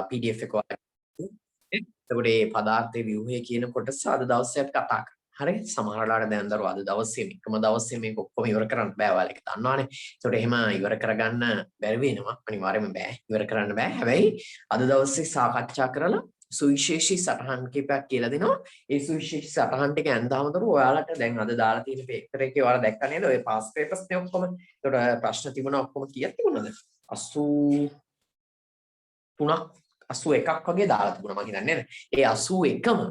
PDF එක ඔයාලට. එතකොට මේ පදාර්ථයේ ව්‍යුහය කියන කොටස අද දවසේ අපි කතා කරා. හරි සමහරවල්ලාට දැන් දරුවෝ අද දවසේ එකම දවසේ මේක ඔක්කොම ඉවර කරන්න බෑ ඔයාලා ඒක දන්නවනේ. ඒකට එහෙම ඉවර කරගන්න බැරි වෙනවා. අනිවාර්යයෙන්ම බෑ. ඉවර කරන්න බෑ. හැබැයි අද දවසේ සාකච්ඡා කරලා සුවිශේෂී සටහන් කිහිපයක් කියලා දෙනවා. ඒ සුවිශේෂී සටහන් ටික ඇඳාම තමයි ඔයාලට දැන් අද දාලා තියෙන පේපර් එකේ ඔයාලා දැක්ක නේද? ඔය පාස් පේපර්ස් නේ ඔක්කොම. ඒකට ප්‍රශ්න තිබුණා ඔක්කොම කීයක් තිබුණාද? 81ක් වගේ දාලා තිබුණා මම හිතන්නේ නේද? ඒ 81ම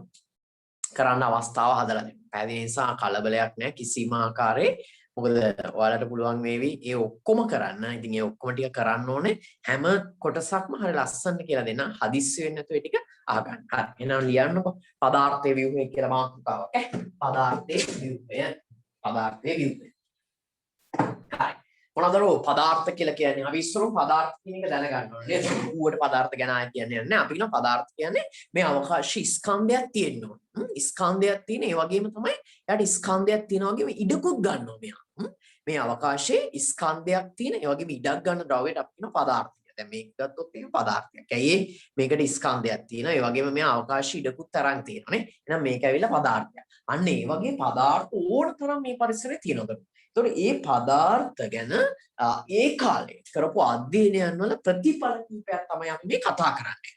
කරන්න අවස්ථාව හදලා දෙන්න. පැහැදිලි නිසා කලබලයක් නැහැ කිසිම ආකාරයේ. මොකද ඔයාලට පුළුවන් වේවි ඒ ඔක්කොම කරන්න. ඉතින් ඒ ඔක්කොම ටික කරන්න ඕනේ හැම කොටසක්ම හරිය ලස්සනට කියලා දෙන්න. හදිස්සි වෙන්නේ නැතුව ඒ ටික අහගන්න. හරි. එහෙනම් ලියන්නකො. පදාර්ථයේ ව්‍යුහය කියලා මාතෘකාවක්. පදාර්ථයේ ව්‍යුහය. පදාර්ථයේ ව්‍යුහය. හරි. මොනවද පදාර්ථ කියලා කියන්නේ? අපි ඉස්සරහම පදාර්ථ කියන එක දැනගන්න ඕනේ නේද? ඌවට පදාර්ථ ගැන ආයෙ කියන්නේ නැහැ. අපි කියන පදාර්ථ කියන්නේ මේ අවකාශ ස්කන්ධයක් තියෙන්න ඕනේ. ස්කන්ධයක් තියෙන ඒ වගේම තමයි එයාට ස්කන්ධයක් තියෙනා වගේම ඉඩකුත් ගන්නවා මෙයා. මේ අවකාශයේ ස්කන්ධයක් තියෙන ඒ වගේම ඉඩක් ගන්න ද්‍රව්‍යයට අපි කියන පදාර්ථ කියලා. දැන් මේක ගත්තොත් ඒක පදාර්ථයක්. ඇයි මේකට ස්කන්ධයක් තියෙනවා. ඒ වගේම මෙයා අවකාශ ඉඩකුත් තරම් තියෙනවා නේ. එහෙනම් මේක ඇවිල්ලා පදාර්ථයක්. අන්න ඒ වගේ පදාර්ථ ඕන තරම් මේ පරිසරයේ තියෙනවා. ඒතකොට මේ පදාර්ථ ගැන ඒ කාලේ කරපු අධ්‍යයනයන් වල ප්‍රතිඵල කීපයක් තමයි අපි මේ කතා කරන්නේ.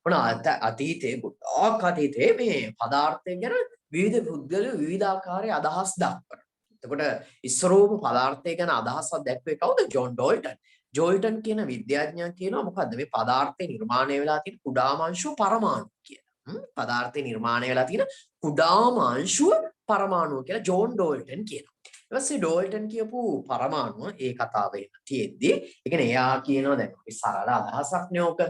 මොන අතීතයේ ගොඩාක් අතීතයේ මේ පදාර්ථය ගැන විවිධ පුද්ගලයෝ විවිධාකාරයේ අදහස් දක්වනවා. එතකොට ඉස්සරෝම පදාර්ථය ගැන අදහසක් දැක්වේ කවුද? John Dalton. ජෝල්ටන් කියන විද්‍යාඥයා කියනවා මොකද්ද මේ පදාර්ථය නිර්මාණය වෙලා තියෙන කුඩාම අංශුව පරමාණු කියලා. පදාර්ථය නිර්මාණය වෙලා තියෙන කුඩාම අංශුව පරමාණුව කියලා ජෝන් ඩෝල්ටන් කියනවා. ඊපස්සේ ඩෝල්ටන් කියපු පරමාණුව ඒ කතාවේ තියෙද්දි ඒ කියන්නේ එයා කියනවා දැන් අපි සරල අදහසක් නෝක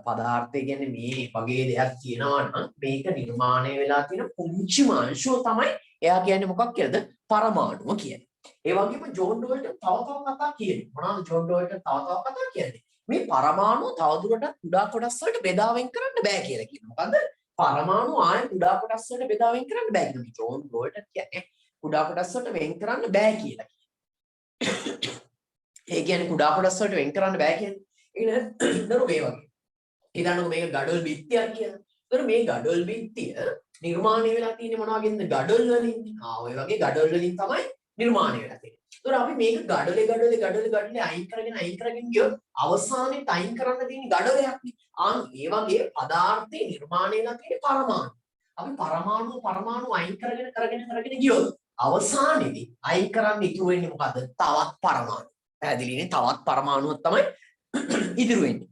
පදාර්ථය කියන්නේ මේ වගේ දෙයක් තියෙනවා නම් මේක නිර්මාණය වෙලා තියෙන පුංචිම අංශුව තමයි එයා කියන්නේ මොකක් කියලාද පරමාණුව කියන්නේ. ඒ වගේම ජෝන් ඩෝල්ටන් තව කතා කියනවා. මොනවාද ජෝන් ඩෝල්ටන් තව කතා කියන්නේ? මේ පරමාණුව තවදුරටත් කුඩා කොටස් වලට බෙදා වෙන් කරන්න බෑ කියලා කියනවා. මොකද්ද? පරමාණු ආයේ කුඩා කොටස් වලට බෙදා වෙන් කරන්න බෑ කියලා ජෝන් ඩෝල්ටන් කියන්නේ. කුඩා කොටස් වලට වෙන් කරන්න බෑ කියලා කියනවා. ඒ කියන්නේ කුඩා කොටස් වලට වෙන් කරන්න බෑ කියන්නේ. ඒක නේද මේ වගේ. ඊළඟට මේක ගඩොල් බිත්තියක් කියලා. ඒතර මේ ගඩොල් බිත්තිය නිර්මාණය වෙලා තියෙන්නේ මොන වගේද? ගඩොල් වලින්. ඔය වගේ ගඩොල් වලින් තමයි නිර්මාණය වෙලා තියෙන්නේ. ඒතර අපි මේක ගඩොලේ අයින් කරගෙන ගියොත් අවසානයේ අයින් කරන්න තියෙන ගඩොලයක් නේ. ඒ වගේ පදාර්ථේ නිර්මාණය වෙලා තියෙන පරමාණු. අපි පරමාණු අයින් කරගෙන ගියොත් අවසානයේදී අයින් කරන්න ඉතුරු වෙන්නේ මොකද්ද? තවත් පරමාණු. පැහැදිලිනේ? තවත් පරමාණුවක් තමයි ඉතුරු වෙන්නේ.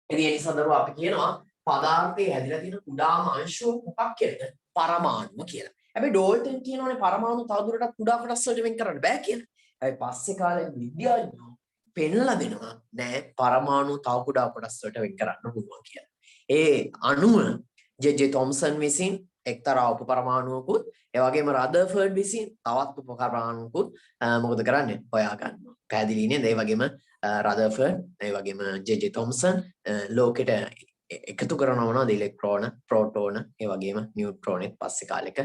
ඒ නිසා දරුවෝ අපි කියනවා පදාර්ථයේ හැදිලා තියෙන කුඩාම අංශුව මොකක් කියලාද? පරමාණුව කියලා. හැබැයි ඩෝල්ටන් කියනෝනේ පරමාණු තවදුරටත් කුඩා කොටස් වලට වෙන් කරන්න බෑ කියලා. හැබැයි පස්සේ කාලේ විද්‍යාඥයෝ පෙන්ලා දෙනවා නෑ පරමාණු තව කුඩා කොටස් වලට වෙන් කරන්න පුළුවන් කියලා. ඒ අණුව ජේ.ජේ. තොම්සන් විසින් එක්තරා උපපරමාණුවකුත් ඒ වගේම රදර්ෆර්ඩ් විසින් තවත් උපපරමාණුවකුත් මොකද කරන්නේ? හොයා ගන්නවා. පැහැදිලි නේද? ඒ වගේම රදර්ෆර්ඩ් ඒ වගේම ජේ.ජේ. තොම්සන් ලෝකෙට එකතු කරනවා මොනවද? ඉලෙක්ට්‍රෝන, ප්‍රෝටෝන, ඒ වගේම නියුට්‍රෝනෙත් පස්සේ කාලෙක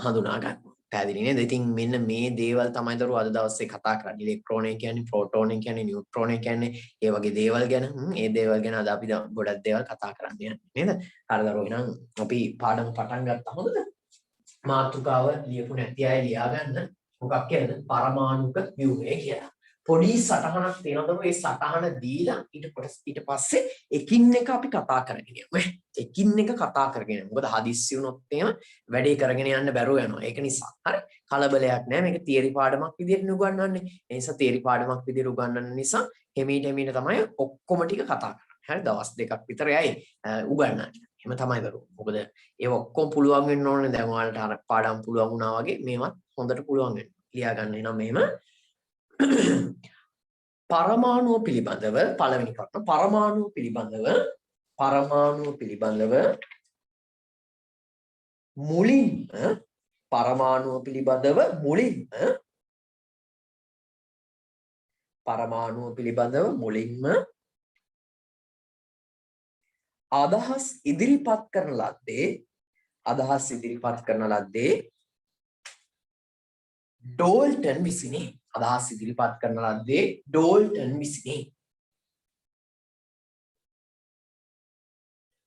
හඳුනා ගන්නවා. පැහැදිලි නේද? ඉතින් මෙන්න මේ දේවල් තමයි දරුවෝ අද දවසේ කතා කරන්නේ. ඉලෙක්ට්‍රෝනය කියන්නේ, ප්‍රෝටෝනය කියන්නේ, නියුට්‍රෝනය කියන්නේ, ඒ වගේ දේවල් ගැන. ඒ දේවල් ගැන අද අපි ගොඩක් දේවල් කතා කරන්න යන්නේ නේද? හරි දරුවෝ එහෙනම් අපි පාඩම පටන් ගත්තා හොඳද? මාතෘකාව ලියපු නැති අය ලියා ගන්න. මොකක් කියලාද? පරමාණුක ව්‍යුහය කියලා. පොඩි සටහනක් තියෙනවා. ඒ සටහන දීලා ඊට පස්සේ එකින් එක අපි කතා කරගෙන යමු. එකින් එක කතා කරගෙන යමු. මොකද හදිස්සි වුණොත් එහෙම වැඩේ කරගෙන යන්න බැරුව යනවා. ඒක නිසා. හරි. කලබලයක් නැහැ. මේක තියරි පාඩමක් විදිහට උගන්වන්නේ. ඒ නිසා තියරි පාඩමක් විදිහට උගන්වන නිසා හිමීට තමයි ඔක්කොම ටික කතා කරන්නේ. හරි. දවස් දෙකක් විතර යයි උගන්වන්නේ. එහෙම තමයි දරුවෝ. මොකද ඒක ඔක්කොම පුළුවන් වෙන්න ඕනේ. දැන් ඔයාලට අර පාඩම් පුළුවන් වුණා වගේ මේවත් හොඳට පුළුවන් වෙන්න. ලියා ගන්න. එහෙනම් මෙහෙම පරමාණුව පිළිබඳව පළවෙනි කරුණ පරමාණුව පිළිබඳව මුලින්ම අදහස් ඉදිරිපත් කරන ලද්දේ ඩෝල්ටන් විසිනි. අදහස් ඉදිරිපත් කරන ලද්දේ ඩෝල්ටන් විසිනි.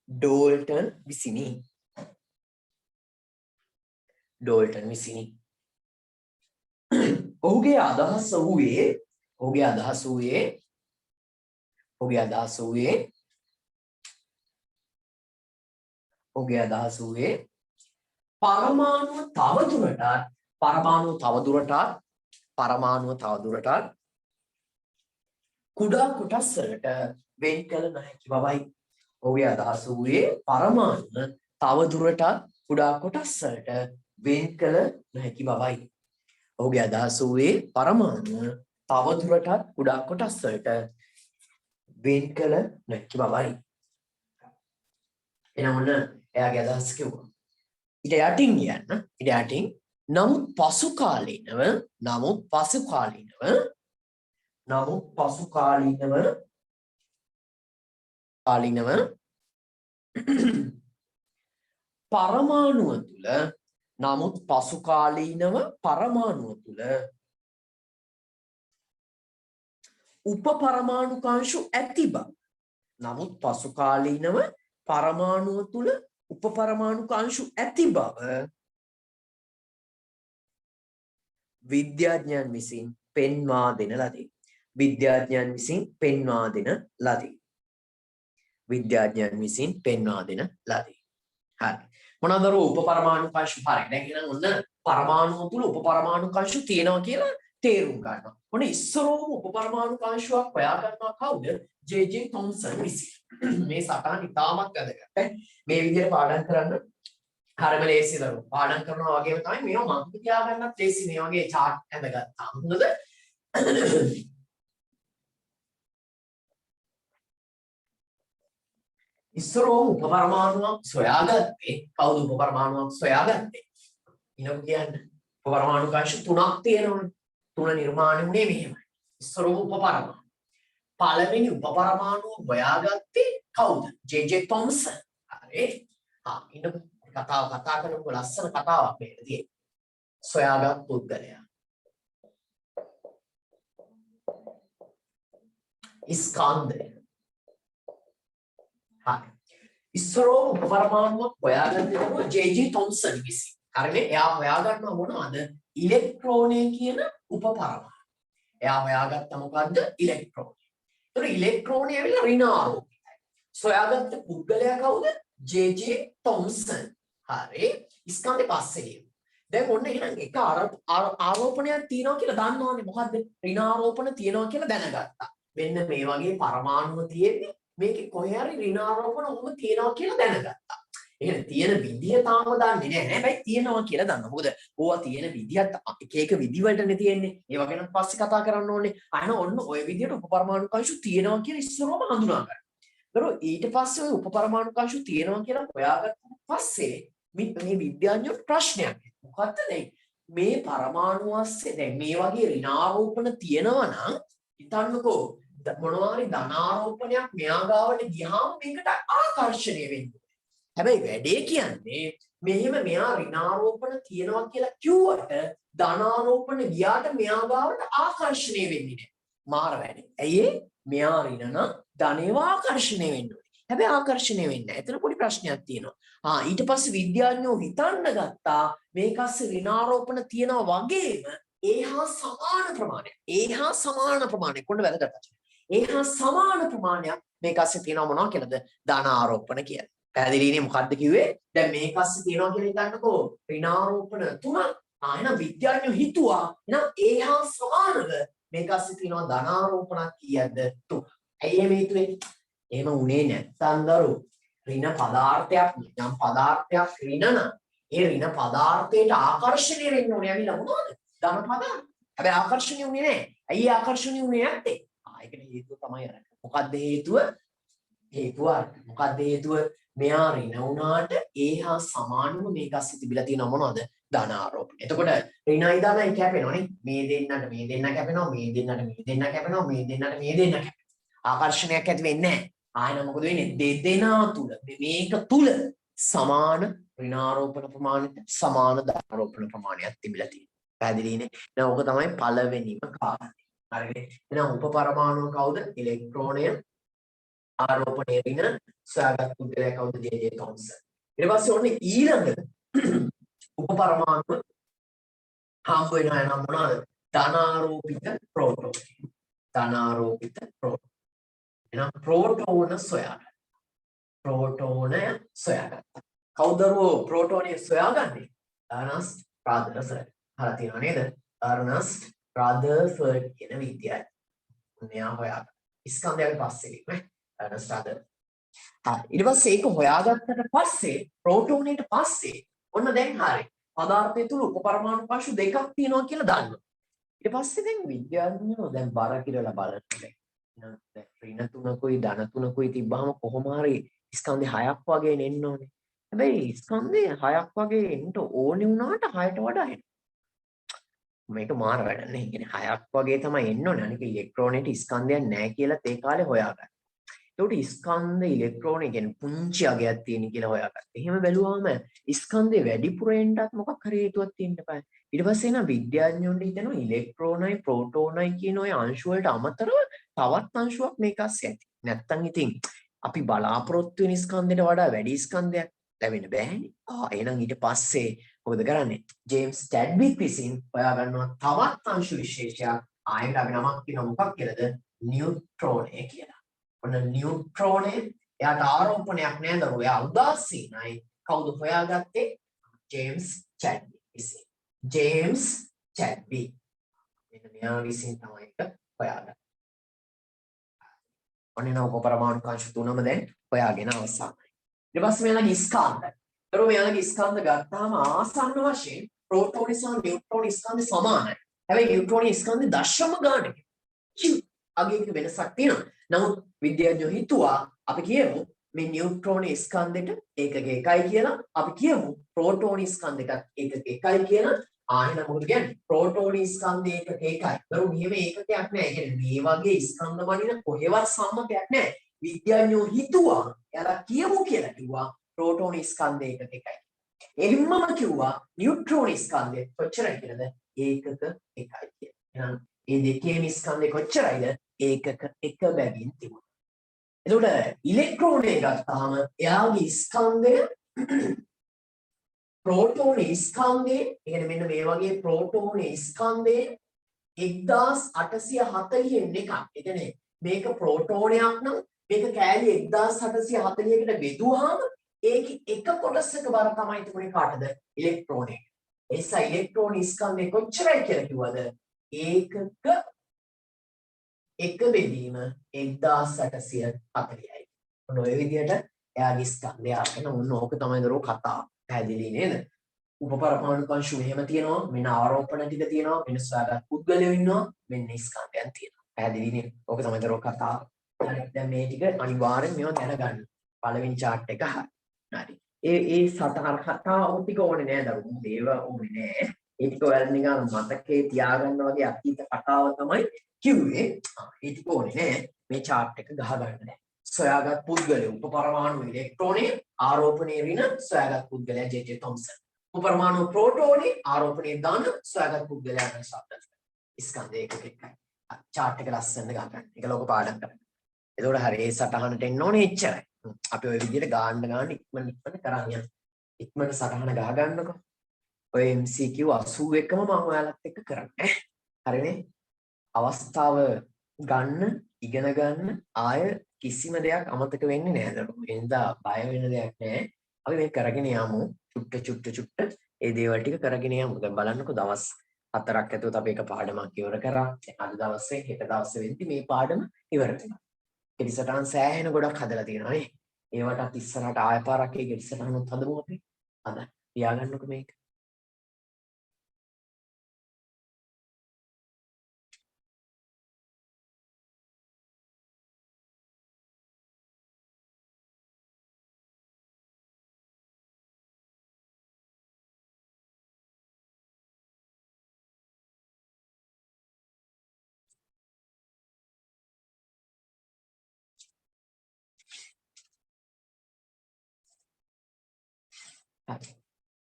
ඩෝල්ටන් විසිනි. ඩෝල්ටන් විසිනි. ඔහුගේ අදහස වූයේ පරමාණුව තවදුරටත් කුඩා කොටස් වලට වෙන් කළ නොහැකි බවයි. ඔහුගේ අදහස වූයේ පරමාණුව තවදුරටත් කුඩා කොටස් වලට වෙන් කළ නොහැකි බවයි. ඔහුගේ අදහස වූයේ පරමාණුව තවදුරටත් කුඩා කොටස් වලට වෙන් කළ නොහැකි බවයි. එහෙනම් ඔන්න එයාගේ අදහස් කිව්වා. ඊට යටින් නමුත් පසු කාලීනව පරමාණුව තුල උපපරමාණුකාංශු ඇති බව. විද්‍යාඥයන් විසින් පෙන්වා දෙන ලදී. හරි. මොනවාද උපපරමාණුකාංශු? හරි. දැන් එහෙනම් ඔන්න පරමාණුව තුල උපපරමාණුකාංශු තියෙනවා කියලා තේරුම් ගන්නවා. ඔන්න ඉස්සරෝම උපපරමාණුකාංශුවක් හොයා ගන්නවා කවුද? ජේ.ජේ. තොම්සන් විසින්. මේ සටහන ඉතාමත් වැදගත්. මේ විදිහට පාඩම් කරන්න හරිම ලේසි දරුවෝ. පාඩම් කරනවා වගේම තමයි මේවා මම තියාගන්නත් ලේසි. මේ වගේ chart ඇඳගත්තාම. හොඳද? ඉස්සරෝම උපපරමාණුවක් සොයාගත්තේ කවුද? උපපරමාණුවක් සොයාගත්තේ ඉනෝ කියන්නේ උපපරමාණුකාංශ 3ක් තියෙනවනේ. 3 නිර්මාණය වුණේ මෙහෙමයි. ඉස්සරෝම උපපරමාණු. පළවෙනි උපපරමාණුව හොයාගත්තේ කවුද? ජේ.ජේ. තොම්සන්. හරි. ඉන්න කතා කරනකො ලස්සන කතාවක් මේක තියෙන්නේ. සොයාගත් පුද්ගලයා. ස්කන්ධය. හරි. ඉස්සරෝම උපපරමාණුවක් හොයාගත්තේ ජේ.ජේ. තොම්සන් විසින්. හරිනේ. එයා හොයාගන්නවා මොනවද? ඉලෙක්ට්‍රෝනය කියන උපපරමාණු. එයා හොයාගත්ත මොකද්ද? ඉලෙක්ට්‍රෝනය. ඒතර ඉලෙක්ට්‍රෝනය ඇවිල්ලා ඍණාරෝපිතයි. සොයාගත්ත පුද්ගලයා කවුද? ජේ.ජේ. තොම්සන්. හරි. ස්කන්ධේ පස්සේ. දැන් ඔන්න එහෙනම් එක ආරෝපණයක් තියෙනවා කියලා දන්නවනේ. මොකද්ද? ඍණාරෝපණ තියෙනවා කියලා දැනගත්තා. මෙන්න මේ වගේ පරමාණුව තියෙන්නේ මේකේ කොහේ හරි ඍණාරෝපණ උම තියෙනවා කියලා දැනගත්තා. එහෙනම් තියෙන විදිය තාම දන්නේ නැහැ. හැබැයි තියෙනවා කියලා දන්නවා. මොකද ඕවා තියෙන විදියත් එක විදි වලටනේ තියෙන්නේ. ඒවා ගැන පස්සේ කතා කරන්න ඕනේ. අහන ඔන්න ඔය විදියට උපපරමාණුකාංශු තියෙනවා කියලා ඉස්සරෝම හඳුනා ගන්න. ඊට පස්සේ ඔය උපපරමාණුකාංශු තියෙනවා කියලා හොයාගත්ත පස්සේ මේ විද්‍යාඥයෝ ප්‍රශ්නයක්. මොකද්ද මේ පරමාණු ASCII දැන් මේ වගේ ඍණාරෝපණ තියෙනවා නම් හිතන්නකෝ මොනවා හරි ධනාරෝපණයක් මෙයා ගාවට ගියාම මේකට ආකර්ෂණය වෙන්නේ. හැබැයි වැඩේ කියන්නේ මෙහෙම මෙයා ඍණාරෝපණ තියනවා කියලා කිව්වට ධනාරෝපණ ගියාට මෙයා ගාවට ආකර්ෂණය වෙන්නේ නැහැ. මාර වැඩේ. ඇයි මෙයා ඍණ නම් ධනේව ආකර්ෂණය වෙන්න ඕනේ. හැබැයි ආකර්ෂණය වෙන්නේ නැහැ. එතන පොඩි ප්‍රශ්නයක් තියෙනවා. ඊට පස්සේ විද්‍යාඥයෝ හිතන්න ගත්තා මේක ASCII ඍණාරෝපණ තියනවා වගේම ඒහා සමාන ප්‍රමාණයක් කොන්න වැදගත්. ඒහා සමාන ප්‍රමාණයක් මේක ASCII තියනවා මොනවා කියලාද? ධනාරෝපණ කියලා. පැහැදිලිනේ මොකද්ද කිව්වේ? දැන් මේක ASCII තියනවා කියලා හිතන්නකෝ ඍණාරෝපණ 3ක්. එහෙනම් විද්‍යාඥයෝ හිතුවා එහෙනම් ඒහා සමානව මේක ASCII තියනවා ධනාරෝපණක් කීයද? 3. ඇයි එහෙම හිතුවේ? එහෙම උනේ නැත්තම් දරුවෝ ඍණ පදාර්ථයක් යම් පදාර්ථයක් ඍණ නම් ඒ ඍණ පදාර්ථයට ආකර්ෂණය වෙන්න ඕනේ. ඇවිල්ලා මොනවද? ධන පදාර්ථ. හැබැයි ආකර්ෂණය උනේ නැහැ. ඇයි ආකර්ෂණය උනේ නැත්තේ? ඒකට හේතුව තමයි අර. මොකද්ද හේතුව? මොකද්ද හේතුව? මෙයා ඍණ වුණාට ඒහා සමානව මේක ASCII තිබිලා තියෙනවා මොනවද? ධනාරෝපණ. එතකොට ඍණයි ධනයි කැපෙනවනේ. මේ දෙන්නට මේ දෙන්න කැපෙනවා, මේ දෙන්නට මේ දෙන්න කැපෙනවා, මේ දෙන්නට මේ දෙන්න කැපෙනවා. ආකර්ෂණයක් ඇති වෙන්නේ නැහැ. ආයෙත් මොකද වෙන්නේ? දෙදෙනා තුල මේක තුල සමාන ඍණාරෝපණ ප්‍රමාණයට සමාන ධනාරෝපණ ප්‍රමාණයක් තිබිලා තියෙනවා. පැහැදිලිනේ? දැන් ඕක තමයි පළවෙනිම කාරණේ. හරිනේ? එහෙනම් උපපරමාණුව කවුද? ඉලෙක්ට්‍රෝනය. ආරෝපණය ඍණ සොයාගත් පුද්ගලයා කවුද? ජේ.ජේ. තොම්සන්. ඊට පස්සේ ඔන්න ඊළඟ උපපරමාණු හම්බ වෙනවා නම් මොනවාද? ධනාරෝපිත ප්‍රෝටෝන. ධනාරෝපිත ප්‍රෝටෝන. එහෙනම් ප්‍රෝටෝන සොයාගන්න. ප්‍රෝටෝනය සොයාගත්තා. කවුද ප්‍රෝටෝනය සොයාගන්නේ? අර්නස්ට් රාදර්ෆර්ඩ්. අහලා තියෙනව නේද? අර්නස්ට් රාදර්ෆර්ඩ් කියන විද්‍යාඥයා. මෙයා හොයාගත්තා. ස්කන්ධයන් පස්සේ නේ අර්නස්ට් රාදර්ෆර්ඩ්. ඊට පස්සේ ඒක හොයාගත්තට පස්සේ ප්‍රෝටෝනයට පස්සේ ඔන්න දැන් හරි. පදාර්ථය තුල උපපරමාණු පංශු දෙකක් තියෙනවා කියලා දන්නවා. ඊට පස්සේ දැන් විද්‍යාඥයෝ දැන් බර කියලා බලන්න. දැන් ඍණ තුනකුයි ධන තුනකුයි තිබ්බහම කොහොම හරි ස්කන්ධය 6ක් වගේ එන්න ඕනේ. හැබැයි ස්කන්ධය 6ක් වගේ එන්න ඕනේ වුණාට 6ට වඩා එනවා. මේක මාර වැඩ නේ. කියන්නේ 6ක් වගේ තමයි එන්න ඕනේ. අනික ඉලෙක්ට්‍රෝනෙට ස්කන්ධයක් නැහැ කියලා ඒ කාලේ හොයාගත්තා. ඒකට ස්කන්ධ ඉලෙක්ට්‍රෝන කියන්නේ පුංචි අගයක් තියෙන කියලා හොයාගත්තා. එහෙම බැලුවාම ස්කන්ධේ වැඩිපුර එන්නත් මොකක් හරි හේතුවක් තියෙන්න බෑ. ඊට පස්සේ එන විද්‍යාඥයෝන්ට හිතෙනවා ඉලෙක්ට්‍රෝනයි ප්‍රෝටෝනයි කියන ওই අංශු වලට අමතරව තවත් අංශුවක් මේක ASCII ඇති. නැත්තම් ඉතින් අපි බලාපොරොත්තු වෙන ස්කන්ධයට වඩා වැඩි ස්කන්ධයක් ලැබෙන්න බෑනේ. එහෙනම් ඊට පස්සේ මොකද කරන්නේ? ජේම්ස් චැඩ්වික් විසින් හොයාගන්නවා තවත් අංශු විශේෂයක්. ආයෙත් අපි නමක් කියනවා මොකක් කියලාද? නියුට්‍රෝනය කියලා. ඔන්න නියුට්‍රෝනය එයාට ආරෝපණයක් නෑ දරුවෝ. එයා උදාසීනයි. කවුද හොයාගත්තේ? ජේම්ස් චැඩ්වික් විසින්. James Chadwick. මෙන්න මෙයා විසින් තමයි ඒක හොයාගත්තේ. ඔන්න නෝ උපපරමාණු කංශ තුනම දැන් හොයාගෙන අවසానයි. ඊට පස්සේ මෙයාලගේ ස්කන්ධ. දරුවෝ මෙයාලගේ ස්කන්ධ ගත්තාම ආසන්න වශයෙන් ප්‍රෝටෝන සහ නියුට්‍රෝන ස්කන්ධ සමානයි. හැබැයි නියුට්‍රෝන ස්කන්ධ දශම ගානක. අගයක වෙනසක් තියෙනවා. නමුත් විද්‍යාඥයෝ හිතුවා අපි කියමු මේ නියුට්‍රෝන ස්කන්ධෙට ඒකක 1යි කියලා. අපි කියමු ප්‍රෝටෝන ස්කන්ධෙටත් ඒකක 1යි කියලා. ආයෙත් මොකද කියන්නේ? ප්‍රෝටෝන ස්කන්ධය ඒකක 1යි. දරුවෝ මෙහෙම ඒකකයක් නැහැ. ඒ කියන්නේ මේ වගේ ස්කන්ධ වලින් කොහෙවත් සම්මතයක් නැහැ. විද්‍යාඥයෝ හිතුවා එයාලා කියමු කියලා කිව්වා ප්‍රෝටෝන ස්කන්ධය ඒකක 1යි. එහිමම කිව්වා නියුට්‍රෝන ස්කන්ධය කොච්චරයි කියලාද? ඒකක 1යි කියලා. එහෙනම් මේ දෙකේම ස්කන්ධය කොච්චරයිද? ඒකක 1 බැගින් තිබුණා. එතකොට ඉලෙක්ට්‍රෝනය ගත්තාම එයාගේ ස්කන්ධය ප්‍රෝටෝන ස්කන්ධයේ, ඒ කියන්නේ මෙන්න මේ වගේ ප්‍රෝටෝන ස්කන්ධයේ 1840 එකක්. ඒ කියන්නේ මේක ප්‍රෝටෝනයක් නම් මේක කෑලි 1840කට බෙදුවාම ඒකේ එක කොටසක බර තමයි තිබුණේ කාටද? ඉලෙක්ට්‍රෝනයක. ඒ නිසා ඉලෙක්ට්‍රෝන ස්කන්ධය කොච්චරයි කියලා කිව්වද? ඒකක 1 බෙදීම 1840යි. ඔන්න ඔය විදිහට එයාගේ ස්කන්ධය අරගෙන ඔන්න ඕක තමයි දරෝ කතාව. පැහැදිලි නේද? උපපරමාණු කංශු මෙහෙම තියෙනවා. මෙන්න ආරෝපණ ටික තියෙනවා. මෙන්න සොයාගත් පුද්ගලයෝ ඉන්නවා. මෙන්න ස්කන්ධයන් තියෙනවා. පැහැදිලි නේද? ඕක තමයි දරෝ කතාව. හරි. දැන් මේ ටික අනිවාර්යෙන් මේවා දැනගන්න. පළවෙනි chart එක හරි. හරි. ඒ සතර කතාව ටික ඕනේ නෑ දරුවෝ. ඒව ඕනේ නෑ. ඒ ටික ඔයාලා නිකන් මතකේ තියාගන්න වගේ අතීත කතාව තමයි කිව්වේ. ඒ ටික ඕනේ නෑ. මේ chart එක ගහ ගන්න නෑ. සොයාගත් පුද්ගලයා උපපරමාණු ඉලෙක්ට්‍රෝනයේ ආරෝපණයේ ඍණ සොයාගත් පුද්ගලයා ජේ.ජේ. තොම්සන්. උපපරමාණු ප්‍රෝටෝනයේ ආරෝපණයේ ධන සොයාගත් පුද්ගලයා රසායන ස්කන්ධ එකක එකයි. chart එක ලස්සනට ගහ ගන්න. ඒක ලෝක පාඩම් කරන්න. එතකොට හරි ඒ සටහනට එන්න ඕනේ එච්චරයි. අපි ওই විදිහට ගාන්න ඉක්මනට කරන් යන්න. ඉක්මනට සටහන ගහ ගන්නකො. ඔය MCQ 81ම මම ඔයාලත් එක්ක කරන්නේ. හරිනේ? අවස්ථාව ගන්න, ඉගෙන ගන්න ආය කිසිම දෙයක් අමතක වෙන්නේ නැහැ දරුවෝ. එහෙනම් බය වෙන දෙයක් නැහැ. අපි මේක කරගෙන යමු. චුට්ට ඒ දේවල් ටික කරගෙන යමු. දැන් බලන්නකෝ දවස් 4ක් ඇතුළත අපි එක පාඩමක් ඉවර කරා. අද දවසේ හෙට දවසේ වෙද්දි මේ පාඩම ඉවර වෙනවා. කෙටිසටහන් සෑහෙන ගොඩක් හදලා තියෙනවා නේ. ඒවටත් ඉස්සරහට ආය පාරක් ඒ කෙටිසටහනුත් හදමු අපි. හදන්න. තියාගන්නකෝ මේක.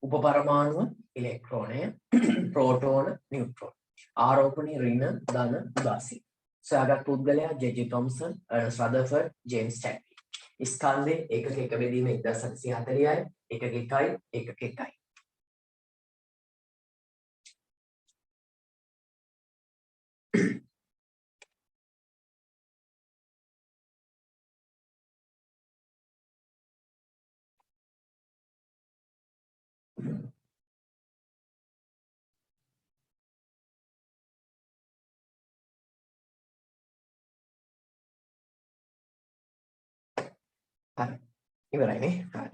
උපපරමාණුව ඉලෙක්ට්‍රෝනය, ප්‍රෝටෝන, නියුට්‍රෝන. ආරෝපණයේ ඍණ ධන උදාසීන. සොයාගත් පුද්ගලයා J J Thomson, Ernest Rutherford, James Chadwick. ස්කන්ධේ ඒකක එක බෙදීම 1740යි, එකක 1යි, එකක 1යි. හරි. ඉවරයිනේ. හරි.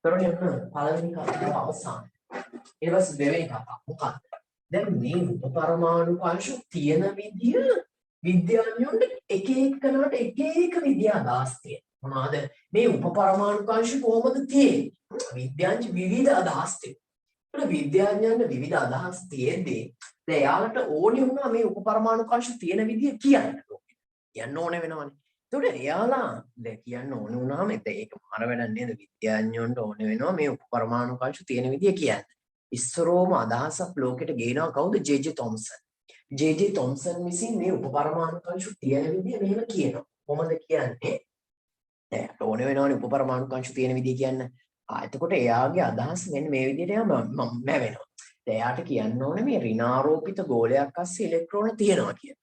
එතකොට යන්න පළවෙනි කතාව අවසන්. ඊට පස්සේ දෙවෙනි කතාව මොකක්ද? දැන් මේ උපපරමාණු අංශු තියෙන විදිය විද්‍යාඥයන්ට එක එකනට එක එක විදිය අදහස් තියෙනවා. මොනවාද? මේ උපපරමාණු අංශු කොහොමද තියෙන්නේ? විද්‍යාඥ විවිධ අදහස් තියෙනවා. ඒක විද්‍යාඥයන්ට විවිධ අදහස් තියෙද්දී දැන් යාලට ඕනේ වුණා මේ උපපරමාණු අංශු තියෙන විදිය කියන්න. කියන්න ඕනේ වෙනවනේ. ඒකට එයාලා දැන් කියන්න ඕනේ වුණාම ඒක මාර වැඩක් නේද? විද්‍යාඥයන්ට ඕනේ වෙනවා මේ උපපරමාණු අංශු තියෙන විදිය කියන්න. ඉස්සරෝම අදහසක් ලෝකෙට ගේනවා කවුද? J.J. Thomson. ජේ.ජේ තොම්සන් විසින් මේ උපපරමාණු අංශු තියෙන විදිය මෙහෙම කියනවා. කොහොමද කියන්නේ? දැන් ඕනේ වෙනවනේ උපපරමාණු අංශු තියෙන විදිය කියන්න. එතකොට එයාගේ අදහස මෙන්න මේ විදිහට මම වෙනවා. දැන් එයාට කියන්න ඕනේ මේ ඍණාරෝපිත ගෝලයක් අස්සේ ඉලෙක්ට්‍රෝන තියෙනවා කියලා.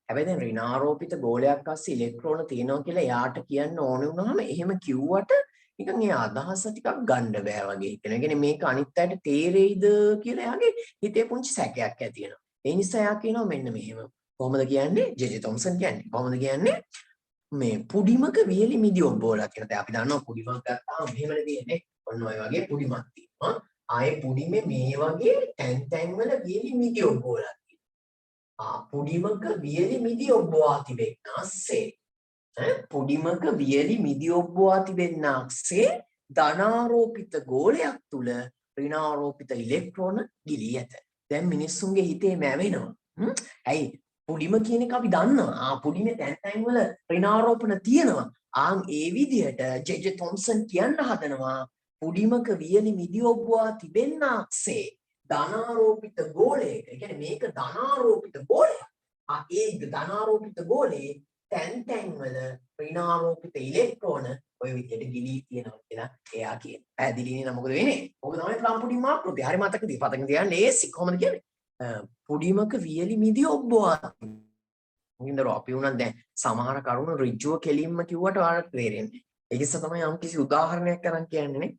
හැබැයි දැන් ඍණාරෝපිත ගෝලයක් අස්සේ ඉලෙක්ට්‍රෝන තියෙනවා කියලා එයාට කියන්න ඕනේ වුණාම එහෙම කිව්වට නිකන් ඒ අදහස ටිකක් ගන්න බෑ වගේ හිතෙනවා. ඒ කියන්නේ මේක අනිත් අයට තේරෙයිද කියලා එයාගේ හිතේ පුංචි සැකයක් ඇති වෙනවා. ඒ නිසා එයා කියනවා මෙන්න මෙහෙම. කොහොමද කියන්නේ? ජේ.ජේ තොම්සන් කියන්නේ. කොහොමද කියන්නේ? මේ පුඩිමක වියලි මිදි ඔබ්බෝලා කියලා. දැන් අපි දන්නවා පුඩිමක් ගත්තාම මෙහෙමනේ තියෙන්නේ. ඔන්න ඔය වගේ පුඩිමක් තියෙනවා. ආයේ පුඩිමේ මේ වගේ තැන් වල වියලි මිදි ඔබ්බෝලා තියෙනවා. පුඩිමක වියලි මිදි ඔබ්බවා තිබෙන්නාසේ. පුඩිමක වියලි මිදි ඔබ්බවා තිබෙන්නාසේ ධනාරෝපිත ගෝලයක් තුල ඍණාරෝපිත ඉලෙක්ට්‍රෝන ගිලී ඇත. දැන් මිනිස්සුන්ගේ හිතේ මැවෙනවා. ඇයි පුඩිම කියන එක අපි දන්නවා. පුඩිමේ තැන් වල ඍණාරෝපණ තියෙනවා. ඒ විදිහට ජේ.ජේ තොම්සන් කියන්න හදනවා පුඩිමක වියලි මිදි ඔබ්බවා තිබෙන්නාසේ ධනාරෝපිත ගෝලයක. ඒ කියන්නේ මේක ධනාරෝපිත ගෝලයක්. ඒ ධනාරෝපිත ගෝලේ තැන් වල ඍණාරෝපිත ඉලෙක්ට්‍රෝන ඔය විදිහට ගිලී තියෙනවා කියලා එයා කියනවා. පැහැදිලිනේ නේද? මොකද වෙන්නේ? ඕක තමයි ප්ලම් පුඩින් ආකෘතිය. හරි මතකද? පතක තියන්න ඒසි කොහොමද කියන්නේ? පුඩිමක වියලි මිදි ඔබ්බවා. මොකින්දර අපි උනන් දැන් සමහර කරුණු ඍජුව කෙලින්ම කිව්වට ඔයාලට තේරෙන්නේ. ඒ නිසා තමයි යම් කිසි උදාහරණයක් අරන් කියන්නේ නේ.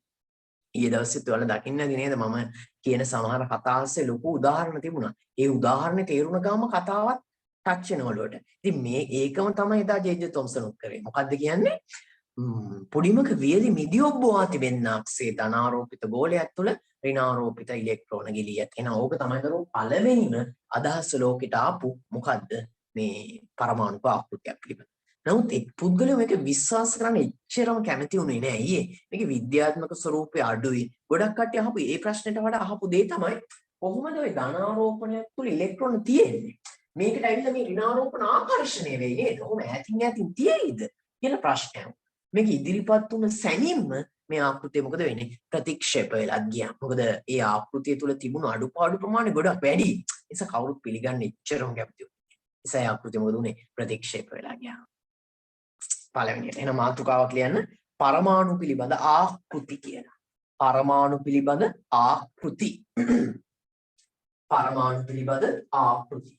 ඊයේ දවසෙත් ඔයාලා දකින්න නේද මම කියන සමහර කතාවස්සේ ලොකු උදාහරණ තිබුණා. ඒ උදාහරණේ තේරුණ ගාම කතාවත් ටච් වෙනවලුවට. ඉතින් මේ ඒකම තමයි එදා ජේ.ජේ තොම්සන් උත් කරේ. මොකද්ද කියන්නේ? පුඩිමක වියලි මිදි ඔබ්බවා තිබෙන්නාක්සේ ධනාරෝපිත ගෝලයක් තුළ ඍණාරෝපිත ඉලෙක්ට්‍රෝන ගිලිය ඇත. එහෙනම් ඕක තමයි දරුවෝ පළවෙනිම අදහස ලෝකෙට ආපු මොකද්ද? මේ පරමාණු ආකෘතියක් පිළිබඳ. නමුත් එක් පුද්ගලයෝ මේක විශ්වාස කරන්න එච්චරම කැමති වුණේ නෑ අයියේ. මේකේ විද්‍යාත්මක ස්වරූපය අඩුයි. ගොඩක් කට්ටිය අහපු ඒ ප්‍රශ්නෙට වඩා අහපු දේ තමයි කොහොමද ওই ධනාරෝපණයක් තුළ ඉලෙක්ට්‍රෝන තියෙන්නේ? මේකට ඇවිල්ලා මේ ඍණාරෝපණ ආකර්ෂණය වෙයි නේද? කොහොම ඈතින් තියෙයිද කියලා ප්‍රශ්නයක්. මේක ඉදිරිපත් වුණ සැනින්ම මේ ආකෘතිය මොකද වෙන්නේ? ප්‍රතික්ෂේප වෙලා ගියා. මොකද ඒ ආකෘතිය තුළ තිබුණු අඩුපාඩු ප්‍රමාණය ගොඩක් වැඩි. ඒ නිසා කවුරුත් පිළිගන්නේ එච්චරම කැමති වුණේ. ඒ නිසා ආකෘතිය මොකද උනේ? ප්‍රතික්ෂේප වෙලා ගියා. පළවෙනියට එහෙනම් මාතෘකාවක් ලියන්න පරමාණු පිළිබඳ ආකෘති කියලා. පරමාණු පිළිබඳ ආකෘති. පරමාණු පිළිබඳ ආකෘති.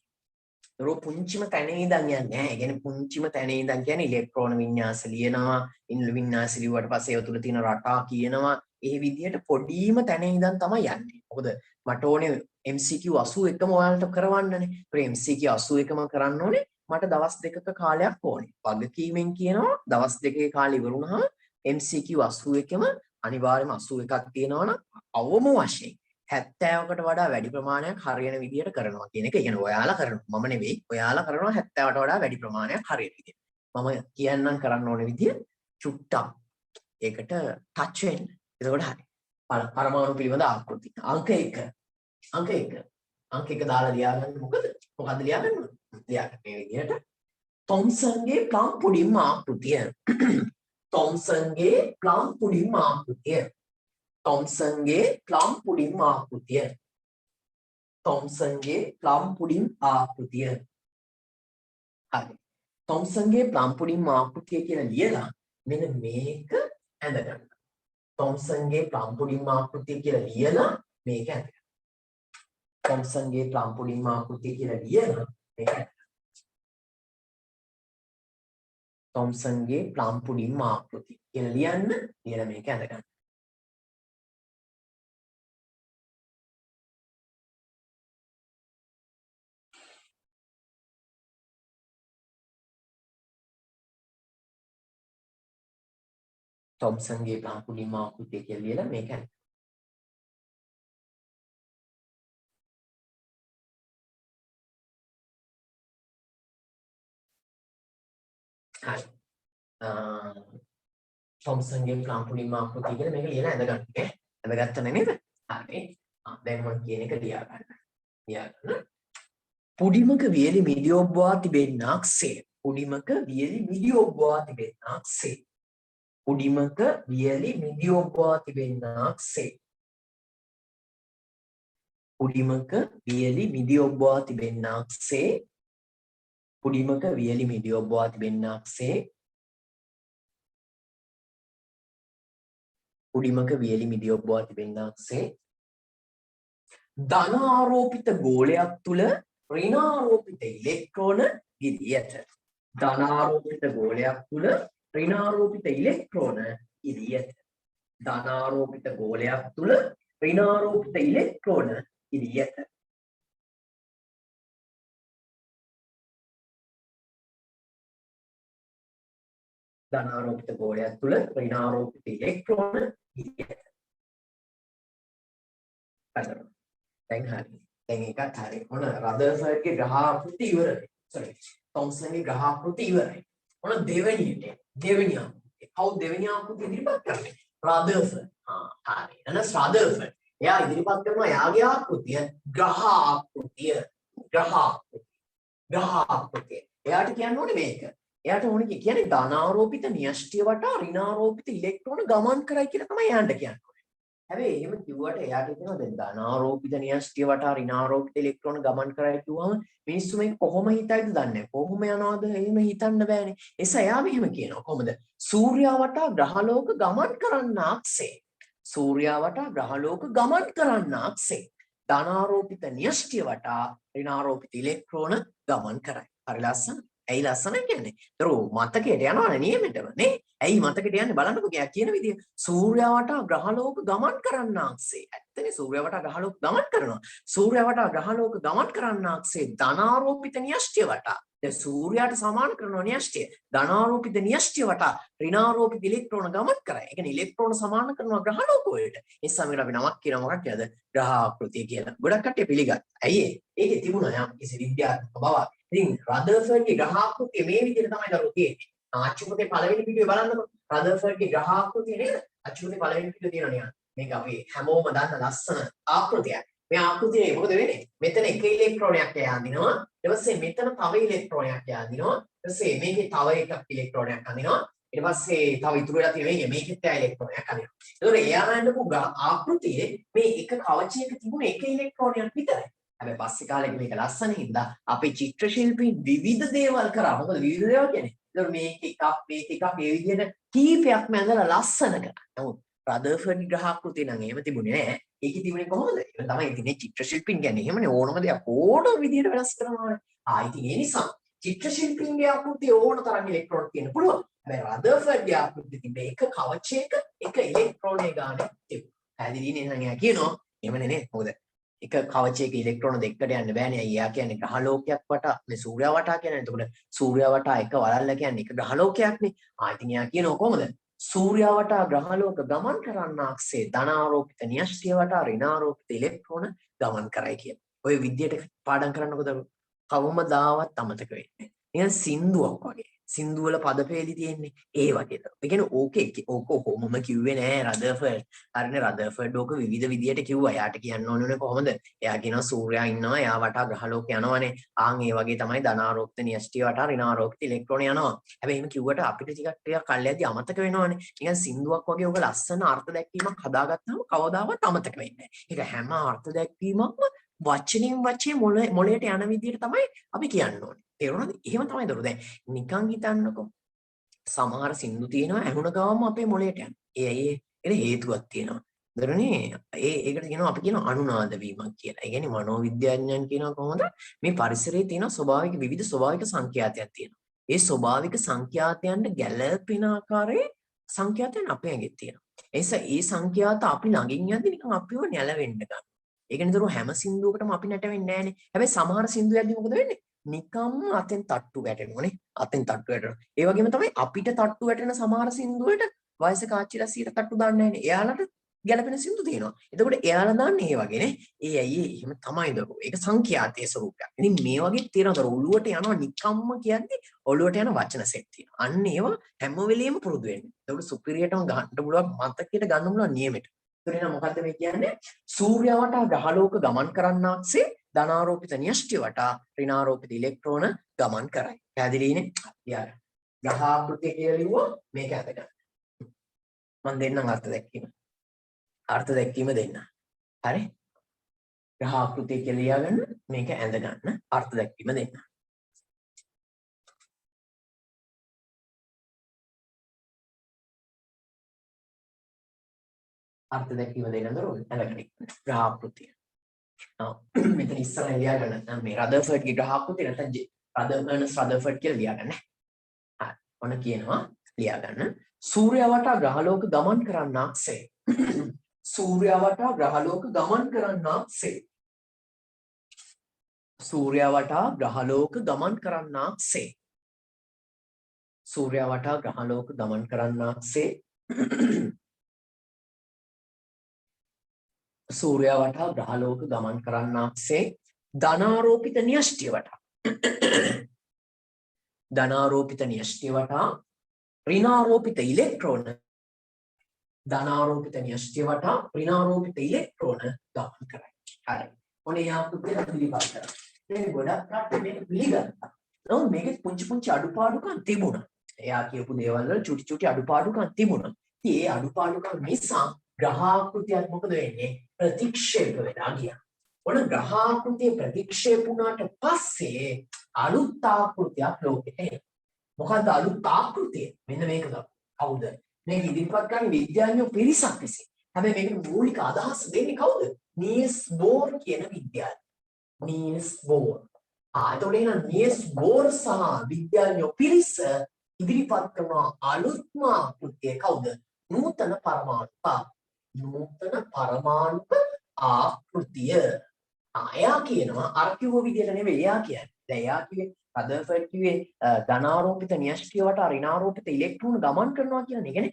ඒක පුංචිම තැනේ ඉඳන් යන්නේ නැහැ. ඒ කියන්නේ පුංචිම තැනේ ඉඳන් කියන්නේ ඉලෙක්ට්‍රෝන වින්‍යාස ලියනවා. ඉන් වින්‍යාස ලියුවට පස්සේ ඒව තුල තියෙන රටා කියනවා. ඒ විදිහට පොඩිම තැනේ ඉඳන් තමයි යන්නේ. මොකද මට ඕනේ MCQ 81ම ඔයාලට කරවන්නනේ. ඒ MCQ 81ම කරන්න ඕනේ. මට දවස් දෙකක කාලයක් ඕනේ. වගකීමෙන් කියනවා දවස් දෙකේ කාලය ඉවරුනහම MCQ 81ම අනිවාර්යයෙන්ම 81ක් තියෙනවා නම් අවම වශයෙන් 70කට වඩා වැඩි ප්‍රමාණයක් හරියන විදිහට කරනවා කියන එක. ඒ කියන්නේ ඔයාලා කරනවා. මම නෙවෙයි. ඔයාලා කරනවා 70ට වඩා වැඩි ප්‍රමාණයක් හරියන විදිහට. මම කියන්නම් කරන්න ඕනේ විදිය චුට්ටක් ඒකට ටච් වෙන්න. එතකොට හරි. පරමාණු පිළිබඳ ආකෘති. අංක 1. අංක 1. අංක 1 දාලා ලියාගන්න මොකද? මොකද්ද ලියාගන්න ඕනේ? ලියාගන්න මේ විදිහට තොම්සන්ගේ ප්ලම් පුඩින් ආකෘතිය. තොම්සන්ගේ ප්ලම් පුඩින් ආකෘතිය. තොම්සන්ගේ ප්ලම් පුඩින් ආකෘතිය. තොම්සන්ගේ ප්ලම් පුඩින් ආකෘතිය. හරි. තොම්සන්ගේ ප්ලම් පුඩින් ආකෘතිය කියලා ලියලා මෙන්න මේක ඇඳ ගන්න. තොම්සන්ගේ ප්ලම් පුඩින් ආකෘතිය කියලා ලියලා මේක ඇඳ ගන්න. තොම්සන්ගේ ප්ලම් පුඩින් ආකෘතිය කියලා ලියලා මේක ඇඳ ගන්න. තොම්සන්ගේ ප්ලම් පුඩින් ආකෘතිය කියලා ලියලා මේක ඇඳ ගන්න. තොම්සන්ගේ ප්ලම් පුඩින් ආකෘතිය කියලා ලියලා මේක ඇඳ ගන්න. හරි. තොම්සන්ගේ ප්ලම් පුඩින් ආකෘතිය කියලා මේක ලියලා ඇඳ ගන්න. ඈ ඇඳගත්ත නේද? හරි. දැන් මම කියන එක ලියා ගන්න. ලියා ගන්න. පුඩිමක වියලි මිදි ඔබ්බවා තිබෙන්නාක්සේ. පුඩිමක වියලි මිදි ඔබ්බවා තිබෙන්නාක්සේ. පුඩිමක වියලි මිදි ඔබ්බවා තිබෙන්නාක්සේ. පුඩිමක වියලි මිදි ඔබ්බවා තිබෙන්නාක්සේ. පුඩිමක වියලි මිදි ඔබ්බවා තිබෙන්නාක්සේ. පුඩිමක වියලි මිදි ඔබ්බවා තිබෙන්නාක්සේ. ධනාරෝපිත ගෝලයක් තුල ඍණාරෝපිත ඉලෙක්ට්‍රෝන ගිදී ඇත. ධනාරෝපිත ගෝලයක් තුල ඍණාරෝපිත ඉලෙක්ට්‍රෝන ගිදී ඇත. ධනාරෝපිත ගෝලයක් තුල ඍණාරෝපිත ඉලෙක්ට්‍රෝන ගිදී ඇත. ධනාරෝපිත ගෝලයක් තුල ඍණාරෝපිත ඉලෙක්ට්‍රෝන ගිදී ඇත. හරි. දැන් හරි. දැන් එකක් හරි. මොන රදර්ෆර්ඩ්ගේ ග්‍රහ ආකෘතිය ඉවරයි. සෝරි. තොම්සන්ගේ ග්‍රහ ආකෘතිය ඉවරයි. මොන දෙවෙනියට? දෙවෙනි ආකෘතිය. කවුද දෙවෙනි ආකෘතිය ඉදිරිපත් කරන්නේ? රදර්ෆර්ඩ්. හරි. එනස් රදර්ෆර්ඩ්. එයා ඉදිරිපත් කරනවා යාගේ ආකෘතිය ග්‍රහ ආකෘතිය. ග්‍රහ ආකෘතිය. ග්‍රහ ආකෘතිය. එයාට කියන්න ඕනේ මේක. එයාට ඕනේ කියන්නේ ධනාරෝපිත න්‍යෂ්ටිය වටා ඍණාරෝපිත ඉලෙක්ට්‍රෝන ගමන් කරයි කියලා තමයි එයාට කියන්නේ. හැබැයි එහෙම කිව්වට එයාට කියනවා දැන් ධනාරෝපිත න්‍යෂ්ටිය වටා ඍණාරෝපිත ඉලෙක්ට්‍රෝන ගමන් කරයි කිව්වම මිනිස්සු මේක කොහොම හිතයිද දන්නේ නැහැ. කොහොම යනවද එහෙම හිතන්න බෑනේ. එසා එයා මෙහෙම කියනවා කොහොමද? සූර්යයා වටා ග්‍රහලෝක ගමන් කරන්නාක්සේ. සූර්යයා වටා ග්‍රහලෝක ගමන් කරන්නාක්සේ. ධනාරෝපිත න්‍යෂ්ටිය වටා ඍණාරෝපිත ඉලෙක්ට්‍රෝන ගමන් කරයි. හරි ලස්සන. ඇයි ලස්සන කියන්නේ? ඒතර මතකයට යනවනේ නියමෙටම නේ. ඇයි මතකයට යන්නේ බලන්නකෝ ගියා කියන විදිය. සූර්යයා වටා ග්‍රහලෝක ගමන් කරන්නාක්සේ. ඇත්තනේ සූර්යයා වටා ග්‍රහලෝක ගමන් කරනවා. සූර්යයා වටා ග්‍රහලෝක ගමන් කරන්නාක්සේ ධනාරෝපිත න්‍යෂ්ටිය වටා. දැන් සූර්යයාට සමාන කරන න්‍යෂ්ටිය. ධනාරෝපිත න්‍යෂ්ටිය වටා ඍණාරෝපිත ඉලෙක්ට්‍රෝන ගමන් කරයි. ඒ කියන්නේ ඉලෙක්ට්‍රෝන සමාන කරනවා ග්‍රහලෝක වලට. ඒ නිසා මේකට අපි නමක් කියනවා මොකක්ද? ග්‍රහ ආකෘතිය කියලා. ගොඩක් කට්ටිය පිළිගත්තා. ඇයි ඒ? ඒකේ තිබුණා යම් කිසි විද්‍යාත්මක බවක්. ඉතින් රදර්ෆර්ඩ්ගේ ග්‍රහ ආකෘතිය මේ විදිහට තමයි දරුවෝ තියෙන්නේ. අච්චුපතේ පළවෙනි පිටුවේ බලන්නකො. රදර්ෆර්ඩ්ගේ ග්‍රහ ආකෘතිය නේද? අච්චුපතේ පළවෙනි පිටුවේ තියෙනවා නිකන්. මේක අපි හැමෝම දන්න ලස්සන ආකෘතියක්. මේ ආකෘතියේ මොකද වෙන්නේ? මෙතන එක ඉලෙක්ට්‍රෝනයක් යදිනවා. ඊට පස්සේ මෙතන තව ඉලෙක්ට්‍රෝනයක් යදිනවා. ඊට පස්සේ මේකේ තව එකක් ඉලෙක්ට්‍රෝනයක් අදිනවා. ඊට පස්සේ තව ඉතුරු වෙලා තියෙන මේකෙත් තව ඉලෙක්ට්‍රෝනයක් අදිනවා. ඒතකොට එයා හඳපු ආකෘතියේ මේ එක කවචයක තිබුණ එක ඉලෙක්ට්‍රෝනයක් විතරයි. හැබැයි පස්සේ කාලෙක මේක ලස්සන හින්දා අපේ චිත්‍ර ශිල්පී විවිධ දේවල් කරා. මොකද විවිධ දේවල් කියන්නේ. ඒතකොට මේක එකක් මේ විදිහට කීපයක්ම ඇඳලා ලස්සන කරා. නමුත් රදර්ෆර්ඩ් ග්‍රහ ආකෘතිය නම් එහෙම තිබුණේ නැහැ. ඒකේ තිබුණේ කොහොමද? ඒක තමයි ඉතින් චිත්‍ර ශිල්පීන් කියන්නේ. එහෙමනේ ඕනම දෙයක් ඕනම විදිහට වෙනස් කරනවා. ඉතින් ඒ නිසා චිත්‍ර ශිල්පීන්ගේ ආකෘතිය ඕන තරම් ඉලෙක්ට්‍රෝන තියෙන්න පුළුවන්. හැබැයි රදර්ෆර්ඩ්ගේ ආකෘතිය තිබ්බේ එක කවචයක එක ඉලෙක්ට්‍රෝනයේ ගානේ තිබුණා. පැහැදිලිනේ නේද? එයා කියනවා එහෙමනේ නේ. මොකද එක කවචයක ඉලෙක්ට්‍රෝන දෙකකට යන්න බෑනේ. අයියා කියන්නේ ග්‍රහලෝකයක් වටා මේ සූර්යයා වටා කියන්නේ. එතකොට සූර්යයා වටා එක වලල්ල කියන්නේ එක ග්‍රහලෝකයක්නේ. ඉතින් එයා කියනවා කොහොමද? සූර්යයා වටා ග්‍රහලෝක ගමන් කරන්නාක්සේ ධනාරෝපිත න්‍යෂ්ටිය වටා ඍණාරෝපිත ඉලෙක්ට්‍රෝන ගමන් කරයි කියන. ඔය විදියට පාඩම් කරනකොට කවමදාවත් අමතක වෙන්නේ නැහැ. නිකන් සින්දුවක් වගේ. සින්දු වල පදපේලි තියෙන්නේ ඒ වගේ තමයි. ඒ කියන්නේ ඕක කොහොමම කිව්වේ නෑ රදර්ෆර්ඩ්. හරිනේ රදර්ෆර්ඩ් ඕක විවිධ විදියට කිව්වා. යාට කියන්න ඕනේ කොහොමද? එයා කියනවා සූර්යයා ඉන්නවා. එයා වටා ග්‍රහලෝක යනවනේ. ඒ වගේ තමයි ධනාරෝපිත න්‍යෂ්ටිය වටා ඍණාරෝපිත ඉලෙක්ට්‍රෝන යනවා. හැබැයි එහෙම කිව්වට අපිට ටිකක් කල්යදී අමතක වෙනවනේ. නිකන් සින්දුවක් වගේ ඕක ලස්සන අර්ථ දැක්වීමක් හදාගත්තාම කවදාවත් අමතක වෙන්නේ නෑ. ඒක හැම අර්ථ දැක්වීමක්ම වචනින් වචනේ මොළයට යන විදියට තමයි අපි කියන්න ඕනේ. තේරුණාද? එහෙම තමයි දරු. දැන් නිකන් හිතන්නකෝ. සමහර සින්දු තියෙනවා ඇහුණ ගාම අපේ මොළයට යන. ඒකට හේතුවක් තියෙනවා. දරුනේ ඒකට කියනවා අපි කියනවා අනුනාද වීමක් කියලා. ඒ කියන්නේ මනෝවිද්‍යාඥයන් කියනවා කොහොමද මේ පරිසරයේ තියෙන ස්වභාවික විවිධ ස්වභාවික සංඛ්‍යාතයක් තියෙනවා. ඒ ස්වභාවික සංඛ්‍යාතයන්ට ගැළපෙන ආකාරයේ සංඛ්‍යාතයන් අපේ ඇඟේ තියෙනවා. ඒ නිසා ඒ සංඛ්‍යාත අපි ළඟින් යද්දි නිකන් අපිව නැලවෙන්න ගන්නවා. ඒක නිතරම හැම සින්දුවකටම අපි නැටවෙන්නේ නැහනේ. හැබැයි සමහර සින්දු යද්දි මොකද වෙන්නේ? නිකම් අතෙන් තට්ටු වැටෙනවනේ. අතෙන් තට්ටු වැටෙනවා. ඒ වගේම තමයි අපිට තට්ටු වැටෙන සමහර සින්දුවලට වයසක ආච්චිලා 100ට තට්ටු දාන්නේ නැහනේ. එයාලට ගැළපෙන සින්දු තියෙනවා. එතකොට එයාලා දාන්නේ ඒ වගේනේ. ඒ ඇයි එහෙම තමයි දරුවෝ. ඒක සංඛ්‍යාතයේ ස්වරූපයක්. ඉතින් මේ වගේ තියෙනවා දරුවෝ. ඔළුවට යනවා නිකම්ම කියන්නේ ඔළුවට යන වචන සෙට් තියෙනවා. අන්න ඒවා හැම වෙලෙම පුරුදු වෙන්න. එතකොට සුපිරියටම ගන්න පුළුවන් මතකයට ගන්න පුළුවන් නියමෙට. එතකොට එහෙනම් මොකද්ද මේ කියන්නේ? සූර්යයා වටා ග්‍රහලෝක ගමන් කරන්නාක්සේ ධනාරෝපිත න්‍යෂ්ටි වටා ඍණාරෝපිත ඉලෙක්ට්‍රෝන ගමන් කරයි. පැහැදිලිනේ? යාර. ග්‍රහාකෘතිය කියලා ලිව්වා මේක අතගන්න. මම දෙන්නම් අර්ථ දැක්වීම. අර්ථ දැක්වීම දෙන්න. හරි? ග්‍රහාකෘතිය කියලා ලියාගන්න මේක ඇඳ ගන්න අර්ථ දැක්වීම දෙන්න. අර්ථ දැක්වීම දෙන්න දරුවෝ ඇඳගන්න. ග්‍රහාකෘතිය. මෙතන ඉස්සරහ ලියාගන්න මේ රදර්ෆර්ඩ්ගේ ග්‍රහාකෘතිය නැත්නම් රදර්ෆර්ඩ් කියලා ලියාගන්න. හරි. ඔන්න කියනවා ලියාගන්න. සූර්යයා වටා ග්‍රහලෝක ගමන් කරන්නාක්සේ. සූර්යයා වටා ග්‍රහලෝක ගමන් කරන්නාක්සේ. සූර්යයා වටා ග්‍රහලෝක ගමන් කරන්නාක්සේ. සූර්යයා වටා ග්‍රහලෝක ගමන් කරන්නාක්සේ. සූර්යයා වටා ග්‍රහලෝක ගමන් කරන්නාක්සේ ධනාරෝපිත න්‍යෂ්ටිය වටා ධනාරෝපිත න්‍යෂ්ටිය වටා ඍණාරෝපිත ඉලෙක්ට්‍රෝන ධනාරෝපිත න්‍යෂ්ටිය වටා ඍණාරෝපිත ඉලෙක්ට්‍රෝන ගමන් කරයි. හරි. ඔනේ යාපුත්තේ පිළිගන්න කරා. දැන් ගොඩක් රට මේක පිළිගත්තා. නමුත් මේකේ පුංචි පුංචි අඩුපාඩුකම් තිබුණා. එයා කියපු දේවල් වල චුටි චුටි අඩුපාඩුකම් තිබුණා. ඉතින් ඒ අඩුපාඩුකම් නිසා ග්‍රහාකෘතියක් මොකද වෙන්නේ? ප්‍රතික්ෂේප වෙලා ගියා. ඔන්න ග්‍රහාකෘතිය ප්‍රතික්ෂේප වුණාට පස්සේ අලුත් ආකෘතියක් ලෝකෙට එනවා. මොකද්ද අලුත් ආකෘතිය? මෙන්න මේක තමයි. කවුද? මේක ඉදිරිපත් කරන විද්‍යාඥයෝ පිරිසක් විසින්. හැබැයි මේකට මූලික අදහස දෙන්නේ කවුද? නීල්ස් බෝර් කියන විද්‍යාඥයා. Niels bore. එතකොට එහෙනම් නීල්ස් බෝර් සහ විද්‍යාඥයෝ පිරිස ඉදිරිපත් කරන අලුත්ම ආකෘතිය කවුද? නූතන පරමාණු ආකෘතිය. එයා කියනවා අර කිව්ව විදිහට නෙවෙයි එයා කියන්නේ. දැන් එයා කිව්වේ රදර්ෆර්ඩ් කිව්වේ ධනාරෝපිත න්‍යෂ්ටිය වටා ඍණාරෝපිත ඉලෙක්ට්‍රෝන ගමන් කරනවා කියන්නේ. ඒ කියන්නේ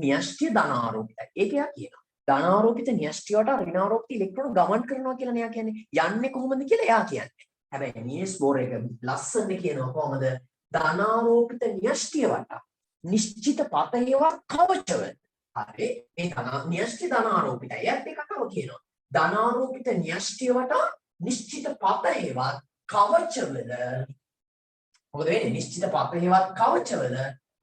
න්‍යෂ්ටිය ධනාරෝපිතයි. ඒක එයා කියනවා. ධනාරෝපිත න්‍යෂ්ටිය වටා ඍණාරෝපිත ඉලෙක්ට්‍රෝන ගමන් කරනවා කියලා එයා කියන්නේ. යන්නේ කොහොමද කියලා එයා කියන්නේ. හැබැයි නීල්ස් බෝර් එක ලස්සනට කියනවා කොහොමද? ධනාරෝපිත න්‍යෂ්ටිය වටා නිශ්චිත පතේවා කවචවල. හරි මේ න්‍යෂ්ටි ධනාරෝපිතයි. ඒත් එකකම කියනවා. ධනාරෝපිත න්‍යෂ්ටිය වටා නිශ්චිත පතේවා කවචවල මොකද වෙන්නේ? නිශ්චිත පතේවා කවචවල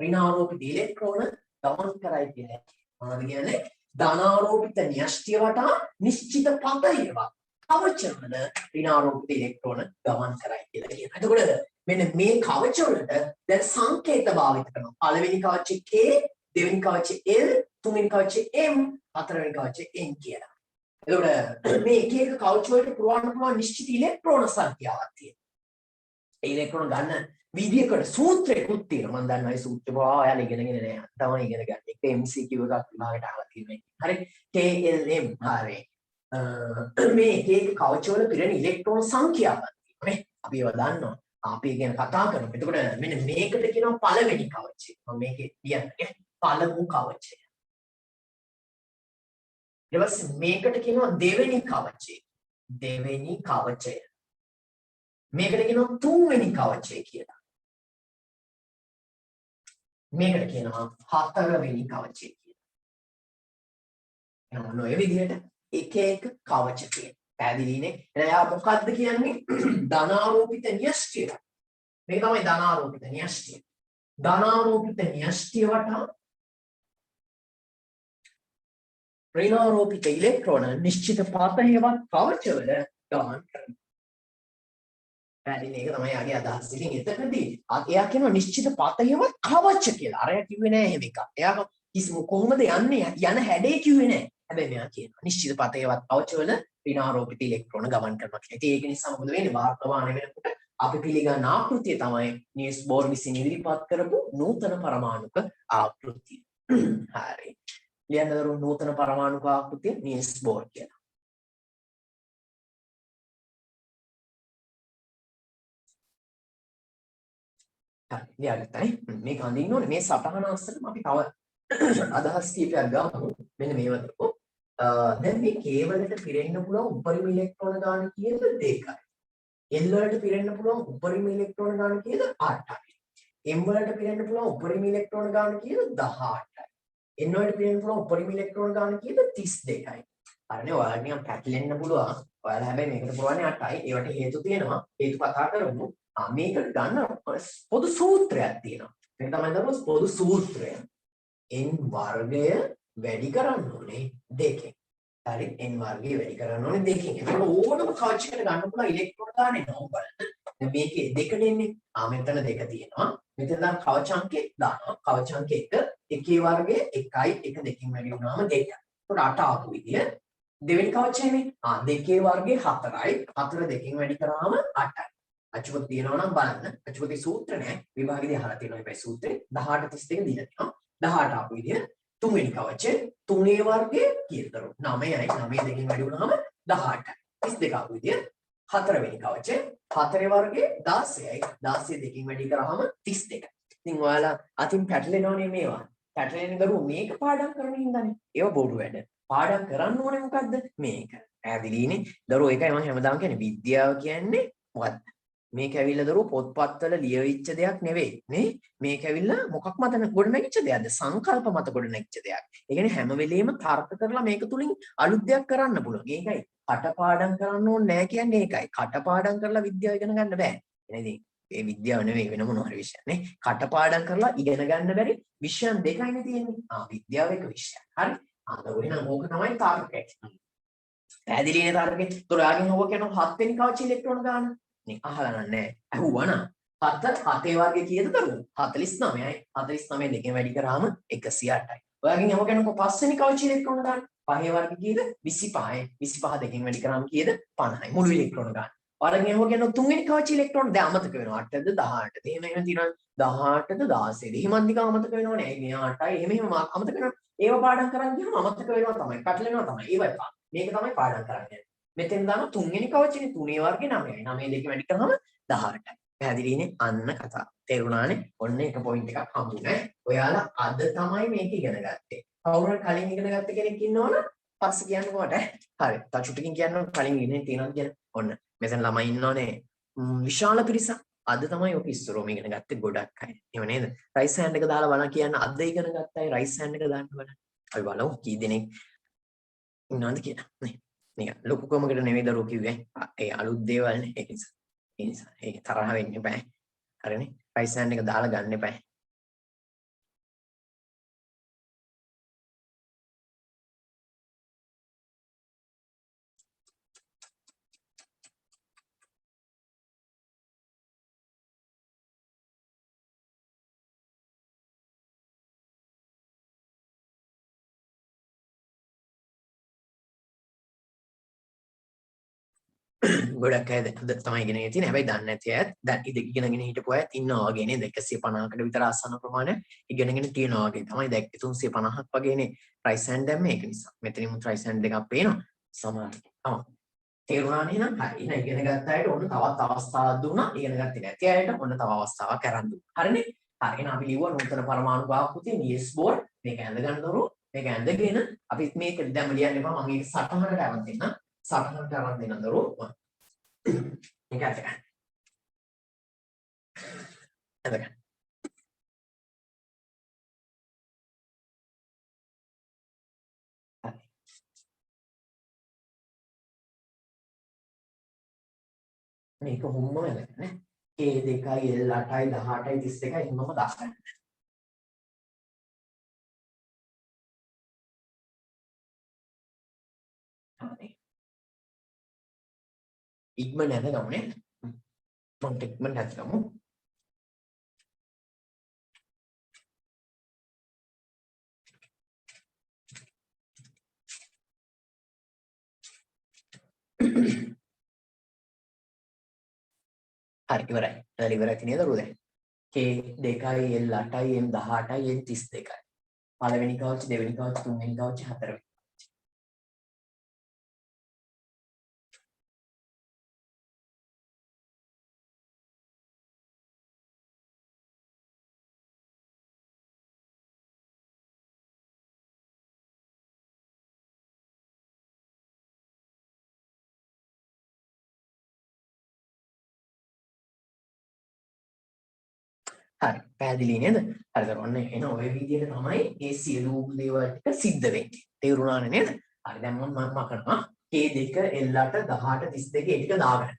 ඍණාරෝපිත ඉලෙක්ට්‍රෝන ගමන් කරයි කියන්නේ. මොනවද කියන්නේ? ධනාරෝපිත න්‍යෂ්ටිය වටා නිශ්චිත පතේවා කවචවල ඍණාරෝපිත ඉලෙක්ට්‍රෝන ගමන් කරයි කියලා කියනවා. එතකොට මෙන්න මේ කවච වලට දැන් සංකේත භාවිත කරනවා. පළවෙනි කවචේ K, දෙවෙනි කවචේ L, තුන්වෙනි කවචේ M, හතරවෙනි කවචේ N කියලා. එතකොට මේ එක එක කවච වලට පුරවන්න පුළුවන් නිශ්චිත ඉලෙක්ට්‍රෝන සංඛ්‍යාවක් තියෙනවා. ඒ ඉලෙක්ට්‍රෝන ගන්න විදියකට සූත්‍රයකුත් තියෙනවා. මම දන්නවා ඒ සූත්‍රය ඔයාලා ඉගෙනගෙන නෑ. තමයි ඉගෙන ගන්න. එක MCQ එකක් විභාගයට අහලා තියෙනවා. හරි. KLM හරි. මේ එක එක කවච වල පිරෙන ඉලෙක්ට්‍රෝන සංඛ්‍යාවක් තියෙනවා නේ. අපි ඒවා දන්නවා. අපි ගැන කතා කරමු. එතකොට මෙන්න මේකට කියනවා පළවෙනි කවචය. මම මේකේ කියන්නේ පළමු කවචය. ඊට පස්සේ මේකට කියනවා දෙවෙනි කවචය. දෙවෙනි කවචය. මේකට කියනවා තුන්වෙනි කවචය කියලා. මේකට කියනවා හතරවෙනි කවචය කියලා. එහෙනම් ඔය විදිහට එක එක කවච තියෙනවා. පැහැදිලිනේ? එයා මොකද්ද කියන්නේ? ධනාරෝපිත න්‍යෂ්ටිය. මේක තමයි ධනාරෝපිත න්‍යෂ්ටිය. ධනාරෝපිත න්‍යෂ්ටිය වටා ඍණාරෝපිත ඉලෙක්ට්‍රෝන නිශ්චිත පතේවත් කවචවල ගමන් කරනවා. පැහැදිලි ඒක තමයි යාගේ අදහස. ඉතින් එතනදී එයා කියනවා නිශ්චිත පතයවත් කවච කියලා. අරයා කිව්වේ නෑ එහෙම එකක්. එයා කොහොමද යන්නේ යන හැඩේ කිව්වේ නෑ. හැබැයි මෙයා කියනවා නිශ්චිත පතයවත් කවච වල ඍණාරෝපිත ඉලෙක්ට්‍රෝන ගමන් කරනවා කියලා. ඉතින් ඒක නිසා මොකද වෙන්නේ? වාර්තමාන වෙනකොට අපි පිළිගන්න ආකෘතිය තමයි නිල්ස් බෝර් විසින් ඉදිරිපත් කරපු නූතන පරමාණුක ආකෘතිය. හරි. ලියන්න දරුවෝ නූතන පරමාණුක ආකෘතිය නිල්ස් බෝර් කියලා. හරි. ලියාගත්තනේ. මේක අඳින්න ඕනේ. මේ සටහන අස්සටම අපි තව අදහස් කීපයක් ගමු. මෙන්න මේව දරුවෝ. දැන් මේ K වලට පිරෙන්න පුළුවන් උපරිම ඉලෙක්ට්‍රෝන ගාන කීයද 2යි. L වලට පිරෙන්න පුළුවන් උපරිම ඉලෙක්ට්‍රෝන ගාන කීයද 8යි. M වලට පිරෙන්න පුළුවන් උපරිම ඉලෙක්ට්‍රෝන ගාන කීයද 18යි. N වලට පිරෙන්න පුළුවන් උපරිම ඉලෙක්ට්‍රෝන ගාන කීයද 32යි. හරිනේ ඔයාලට නිකන් පැටලෙන්න පුළුවන්. ඔයාලා හැබැයි මේකට පුරවන්නේ 8යි. ඒවට හේතු තියෙනවා. හේතු කතා කරමු. මේකට ගන්න පොදු සූත්‍රයක් තියෙනවා. මේක තමයි දරුවෝ පොදු සූත්‍රය. n වර්ගය වැඩි කරන්න ඕනේ 2කින්. හරි n වර්ගය වැඩි කරන්න ඕනේ 2කින්. ඒකට ඕනම කවචයකට ගන්න පුළුවන් ඉලෙක්ට්‍රෝන ගානේ නෝ බලන්න. දැන් මේකේ 2 දෙන්නේ. මෙතන 2 තියෙනවා. මෙතන දැන් කවච අංකේ දානවා. කවච අංක 1 එකේ වර්ගය 1යි 1 2කින් වැඩි වුණාම 2යි. ඒකට 8 ආපු විදිය දෙවෙනි කවචයනේ. 2 වර්ගය 4යි 4 2කින් වැඩි කරාම 8යි. අච්චුපොත තියෙනවා නම් බලන්න. අච්චුපොතේ සූත්‍ර නැහැ. විභාගෙදී අහලා තියෙනවා මේ සූත්‍රේ 18 32 දීලා තියෙනවා. 18 ආපු විදිය තුන්වෙනි කවචේ 3 වර්ගයේ කීයද? 9යි 9 දෙකෙන් වැඩි වුණාම 18යි. 32 ආපු විදිය හතරවෙනි කවචේ 4 වර්ගයේ 16යි 16 දෙකෙන් වැඩි කරාම 32යි. ඉතින් ඔයාලා අතින් පැටලෙනවනේ මේවා. පැටලෙන දරුවෝ මේක පාඩම් කරමින් ඉඳන්නේ. ඒව බොරු වැඩ. පාඩම් කරන්න ඕනේ මොකද්ද? මේක. පැහැදිලිනේ. දරුවෝ ඒකයි මම හැමදාම කියන්නේ විද්‍යාව කියන්නේ මොකද්ද? මේක ඇවිල්ලා දරුවෝ පොත්පත්වල ලියවිච්ච දෙයක් නෙවෙයි නේ. මේක ඇවිල්ලා මොකක් මත ගොඩනැගිච්ච දෙයක්ද? සංකල්ප මත ගොඩනැගිච්ච දෙයක්. ඒ කියන්නේ හැම වෙලෙම තර්ක කරලා මේක තුලින් අලුත් දෙයක් කරන්න පුළුවන්. ඒකයි කටපාඩම් කරන්න ඕනේ නැහැ කියන්නේ ඒකයි. කටපාඩම් කරලා විද්‍යාව ඉගෙන ගන්න බෑ. එහෙනම් ඒ විද්‍යාව නෙවෙයි වෙන මොන හරි විෂයක් නේ. කටපාඩම් කරලා ඉගෙන ගන්න බැරි විෂයන් දෙකයිනේ තියෙන්නේ. විද්‍යාව එක විෂයක්. හරි. එහෙනම් ඕක තමයි තර්කය. පැහැදිලිනේ තර්කය. ඒතර යාගෙන් ඕක කියනවා 7 වෙනි කවච ඉලෙක්ට්‍රෝන ගන්න. නේ අහලා නැහැ. ඇහුවනම් 7 වර්ගය කීයද දරුවෝ? 49යි. 49 දෙකෙන් වැඩි කරාම 108යි. ඔයාගෙන් අහුව කියනකො 5 වෙනි කවච ඉලෙක්ට්‍රෝන ගන්න. 5 වර්ගය කීයද? 25යි. 25 දෙකෙන් වැඩි කරාම කීයද? 50යි. මුළු ඉලෙක්ට්‍රෝන ගන්න. ඔයාගෙන් අහුව කියනකො 3 වෙනි කවච ඉලෙක්ට්‍රෝන දැන් අමතක වෙනවා. 8ද 18ද. එහෙම තියෙනවා 18ද 16ද. එහෙම අනික අමතක වෙනවනේ. ඇයි මේ 8යි එහෙම අමතක වෙනවා. ඒව පාඩම් කරන් ගියාම අමතක වෙනවා තමයි. පැටලෙනවා තමයි. ඒව එපා. මේක තමයි පාඩම් කරන්නේ. මෙතෙන් දාන තුන්වෙනි කවචනේ 3 වර්ගේ 9යි. 9 දෙක වැඩි කරාම 18යි. පැහැදිලිනේ? අන්න කතාව. තේරුණානේ? ඔන්න එක පොයින්ට් එකක් හම්බුනේ. ඔයාලා අද තමයි මේක ඉගෙන ගත්තේ. කවුරු හරි කලින් ඉගෙන ගත්ත කෙනෙක් ඉන්නවනම් පස්සේ කියන්නකෝ මට. හරි. තව චුට්ටකින් කියන්න කලින් ඉගෙන තියෙනවා කියලා. ඔන්න. මෙතන ළමයි ඉන්නෝනේ. විශාල පිරිසක්. අද තමයි ඔක ඉස්සරෝම ඉගෙන ගත්තේ ගොඩක් අය. එහෙම නේද? රයිස් හෑන්ඩ් එක දාලා බලන්න කියන්න අද ඉගෙන ගත්ත අය රයිස් හෑන්ඩ් එක දාන්න බලන්න. අපි බලමු කී දෙනෙක් ඉන්නවද කියලා. නේ. නිකන් ලොකුකමකට නෙවෙයි දරුවෝ කිව්වේ. ඒ අලුත් දේවල් නේ ඒක නිසා. ඒ නිසා ඒක තරහ වෙන්න එපා. හරිනේ. රයිස් හෑන්ඩ් එක දාලා ගන්න එපා. ගොඩක් අය තමයි ඉගෙනගෙන තියෙන්නේ. හැබැයි දන්නේ නැති අයත් දැන් ඉගෙනගෙන හිටපු අයත් ඉන්නවා වගේ නේද? 150කට විතර ආසන්න ප්‍රමාණයක් ඉගෙනගෙන තියෙනවා වගේ. තමයි දැන් 350ක් වගේනේ ප්‍රයිස් හෑන්ඩ් දැම්මේ ඒක නිසා. මෙතනින් ප්‍රයිස් හෑන්ඩ් දෙකක් පේනවා. සමහර. තේරුණානේ නේද? හරි. ඉතින් ඉගෙන ගත්ත අයට ඔන්න තවත් අවස්ථාවක් දුන්නා. ඉගෙන ගත්තේ නැති අයට ඔන්න තව අවස්ථාවක් අරන් දුන්නා. හරිනේ? හරි. එහෙනම් අපි ලියුවා නූතන පරමාණු ආකෘතිය නිල්ස් බෝර්. මේක ඇඳගන්න දරුවෝ. මේක ඇඳගෙන අපි මේක දැන් ලියන්න එපා. මම ඒක සටහනට අරන් දෙන්නම්. සටහනට අරන් දෙන්න දරුවෝ. මේක ඇඳගන්න. ඇඳගන්න. මේක හොම්ම වෙලන්නේ. A2යි L8යි 18යි 32යි හිමම දාගන්න. හරි. ඉක්ම නැද ගමුනේ. මම ට්‍රීට්මන්ට් එකක් ගමු. හරි ඉවරයි. දැන් ඉවරයි නේද රුද? K 2යි L 8යි M 18යි N 32යි. පළවෙනි කවච දෙවෙනි කවච තුන්වෙනි කවච හතරවෙනි. හරි පැහැදිලි නේද? හරි ඔන්න එන ඔය විදිහට තමයි මේ සියලු දේවල් ටික සිද්ධ වෙන්නේ. තේරුණානේ නේද? හරි දැන් මම කරනවා K2 L8 18 32 ඒ ටික දාගන්න.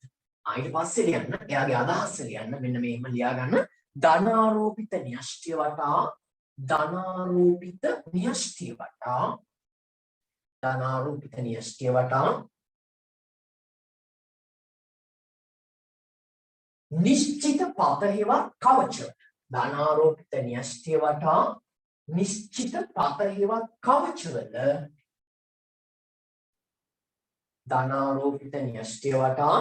ඊට පස්සේ ලියන්න එයාගේ අදහස ලියන්න මෙන්න මේම ලියා ගන්න ධනාරෝපිත න්‍යෂ්ටිය වටා ධනාරෝපිත න්‍යෂ්ටිය වටා ධනාරෝපිත න්‍යෂ්ටිය වටා නිශ්චිත පතහෙවත් කවච ධනාරෝපිත න්‍යෂ්ටිය වටා නිශ්චිත පතහෙවත් කවචවල ධනාරෝපිත න්‍යෂ්ටිය වටා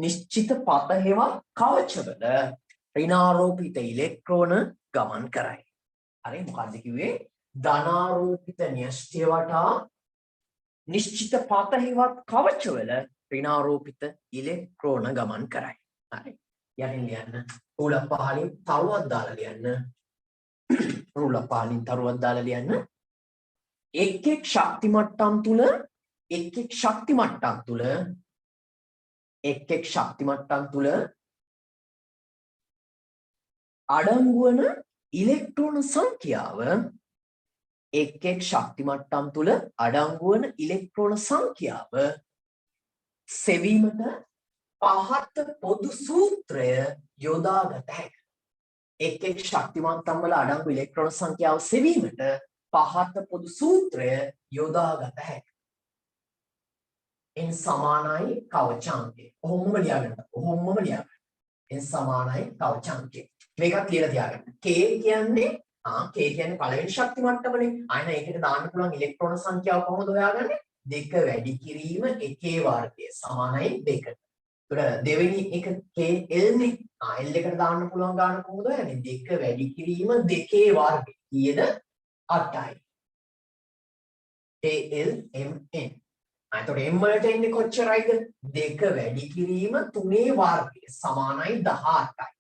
නිශ්චිත පතහෙවත් කවචවල ඍණාරෝපිත ඉලෙක්ට්‍රෝන ගමන් කරයි. හරි මොකක්ද කිව්වේ? ධනාරෝපිත න්‍යෂ්ටිය වටා නිශ්චිත පතහෙවත් කවචවල ඍණාරෝපිත ඉලෙක්ට්‍රෝන ගමන් කරයි. හරි. යටින් ලියන්න. රූල පහලින් තරුවක් දාලා ලියන්න. රූල පහලින් තරුවක් දාලා ලියන්න. එක් එක් ශක්ති මට්ටම් තුල එක් එක් ශක්ති මට්ටම් තුල එක් එක් ශක්ති මට්ටම් තුල අඩංගු වන ඉලෙක්ට්‍රෝන සංඛ්‍යාව එක් එක් ශක්ති මට්ටම් තුල අඩංගු වන ඉලෙක්ට්‍රෝන සංඛ්‍යාව සෙවීමට පහත පොදු සූත්‍රය යොදාගත හැකියි. එක් එක් ශක්ති මට්ටම් වල අඩංගු ඉලෙක්ට්‍රෝන සංඛ්‍යාව සෙවීමට පහත පොදු සූත්‍රය යොදාගත හැකියි. n සමානයි කවචාංකය. ඔහොමම ලියාගන්න. ඔහොමම ලියාගන්න. n සමානයි කවචාංකය. මේකත් ලියලා තියාගන්න. k කියන්නේ k කියන්නේ පළවෙනි ශක්ති මට්ටමනේ. ආයෙත් ඒකට දාන්න පුළුවන් ඉලෙක්ට්‍රෝන සංඛ්‍යාව කොහොමද හොයාගන්නේ? 2 වැඩි කිරීම 1 වර්ගය සමානයි 2ට. ඒතර දෙවෙනි එක KL නේ. L එකට දාන්න පුළුවන් ගාන කොහොමද හොයන්නේ? 2 වැඩි කිරීම 2 වර්ගය. කීයද? 8යි. KL MN. එතකොට m වලට එන්නේ කොච්චරයිද? 2 වැඩි කිරීම 3 වර්ගය සමානයි 18යි.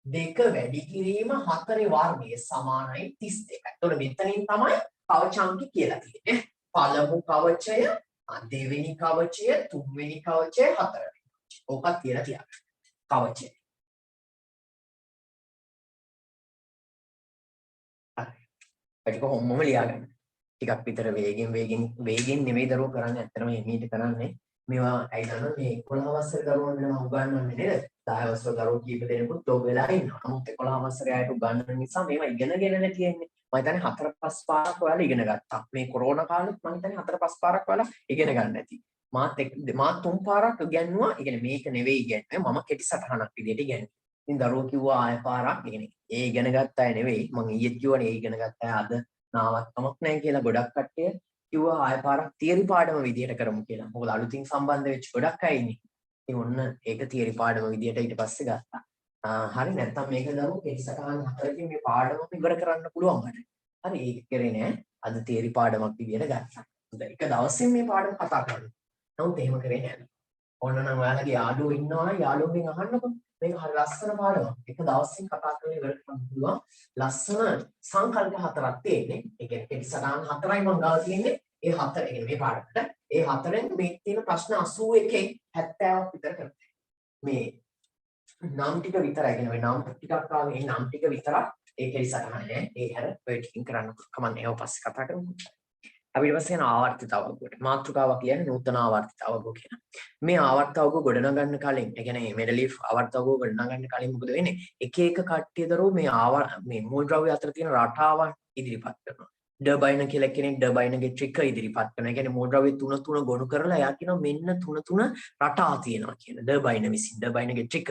2 වැඩි කිරීම 4 වර්ගය සමානයි 32යි. එතකොට මෙතනින් තමයි කවචාංක කියලා තියෙන්නේ. පළමු කවචය, දෙවෙනි කවචය, තුන්වෙනි කවචය, හතරවෙනි. ඕකත් කියලා තියන්න. කවචය. හරි. ඒක කොහොමම ලියාගන්න. ටිකක් විතර වේගෙන් නෙමෙයි දරුවෝ කරන්නේ. ඇත්තටම එමීට කරන්නේ. මේවා ඇයි දන්නවද මේ 11 වසරේ දරුවෝ වෙනම උගන්වන්නේ නේද? 10 වසරේ දරුවෝ කීප දෙනෙකුත් ඔබ වෙලා ඉන්නවා. නමුත් 11 වසරේ අයට උගන්වන නිසා මේවා ඉගෙනගෙන නැතිෙන්නේ. මම හිතන්නේ 4-5 පාරක් ඔයාලා ඉගෙන ගත්තා. මේ කොරෝනා කාලෙත් මම හිතන්නේ 4-5 පාරක් ඔයාලා ඉගෙන ගන්න ඇති. මාත් 3 පාරක් ඉගෙනුවා. ඒ කියන්නේ මේක නෙවෙයි ඉගෙනුවේ. මම කෙටි සටහනක් විදිහට ඉගෙනුවා. ඉතින් දරුවෝ කිව්වා ආය පාරක්. ඒ කියන්නේ ඒ ඉගෙන ගත්ත අය නෙවෙයි. මම ඊයේත් කිව්වනේ ඒ ඉගෙන ගත්ත අය අද නාවත් කමක් නැහැ කියලා ගොඩක් කට්ටිය කිව්වා ආය පාරක් තියරි පාඩම විදිහට කරමු කියලා. මොකද අලුතින් සම්බන්ධ වෙච්ච ගොඩක් අය ඉන්නේ. ඉතින් ඔන්න ඒක තියරි පාඩම විදිහට ඊට පස්සේ ගත්තා. හරි නැත්තම් මේක දරුවෝ කෙටි සටහන් 4කින් මේ පාඩම ඉවර කරන්න පුළුවන් මට. හරි ඒක කරේ නෑ. අද තියරි පාඩමක් විදිහට ගත්තා. හොඳයි. එක දවසින් මේ පාඩම කතා කරනවා. නමුත් එහෙම කරේ නෑ. ඔන්න නම් ඔයාලගේ යාළුවෝ ඉන්නවා නම් යාළුවෝගෙන් අහන්නකො. මේක හරි ලස්සන පාඩමක්. එක දවසින් කතා කරලා ඉවර කරන්න පුළුවන්. ලස්සන සංකල්ප හතරක් තියෙන්නේ. ඒ කියන්නේ කෙටි සටහන් 4යි මම ගාව තියෙන්නේ. ඒ 4 ඒ කියන්නේ මේ පාඩමට. ඒ 4ෙන් මේ තියෙන ප්‍රශ්න 81කින් 70ක් විතර කරනවා. මේ නම් ටික විතරයි. කියන්නේ නම් ටිකක් ආවේ ඒ නම් ටික විතරක් ඒ කෙටි සටහන නෑ. ඒ හැර ඔය ටිකින් කරන්න කමන්නේ. ඒව පස්සේ කතා කරමු. අපි ඊට පස්සේ යන ආවර්තිත අවබෝධය. මාතෘකාවක් කියන්නේ නූතන ආවර්තිත අවබෝධය කියන. මේ ආවර්ත අවබෝධ ගොඩනගන්න කලින්, ඒ කියන්නේ මෙඩලිෆ් ආවර්ත අවබෝධ ගොඩනගන්න කලින් මොකද වෙන්නේ? එක එක කට්ටිය දරෝ මේ මූල ද්‍රව්‍ය අතර තියෙන රටාවන් ඉදිරිපත් කරනවා. ඩර්බයින කියලා කෙනෙක් ඩර්බයිනගේ ට්‍රික ඉදිරිපත් කරනවා. ඒ කියන්නේ මූල ද්‍රව්‍ය තුන තුන ගොනු කරලා එයා කියනවා මෙන්න තුන රටා තියෙනවා කියලා. ඩර්බයින විසින් ඩර්බයිනගේ ට්‍රික.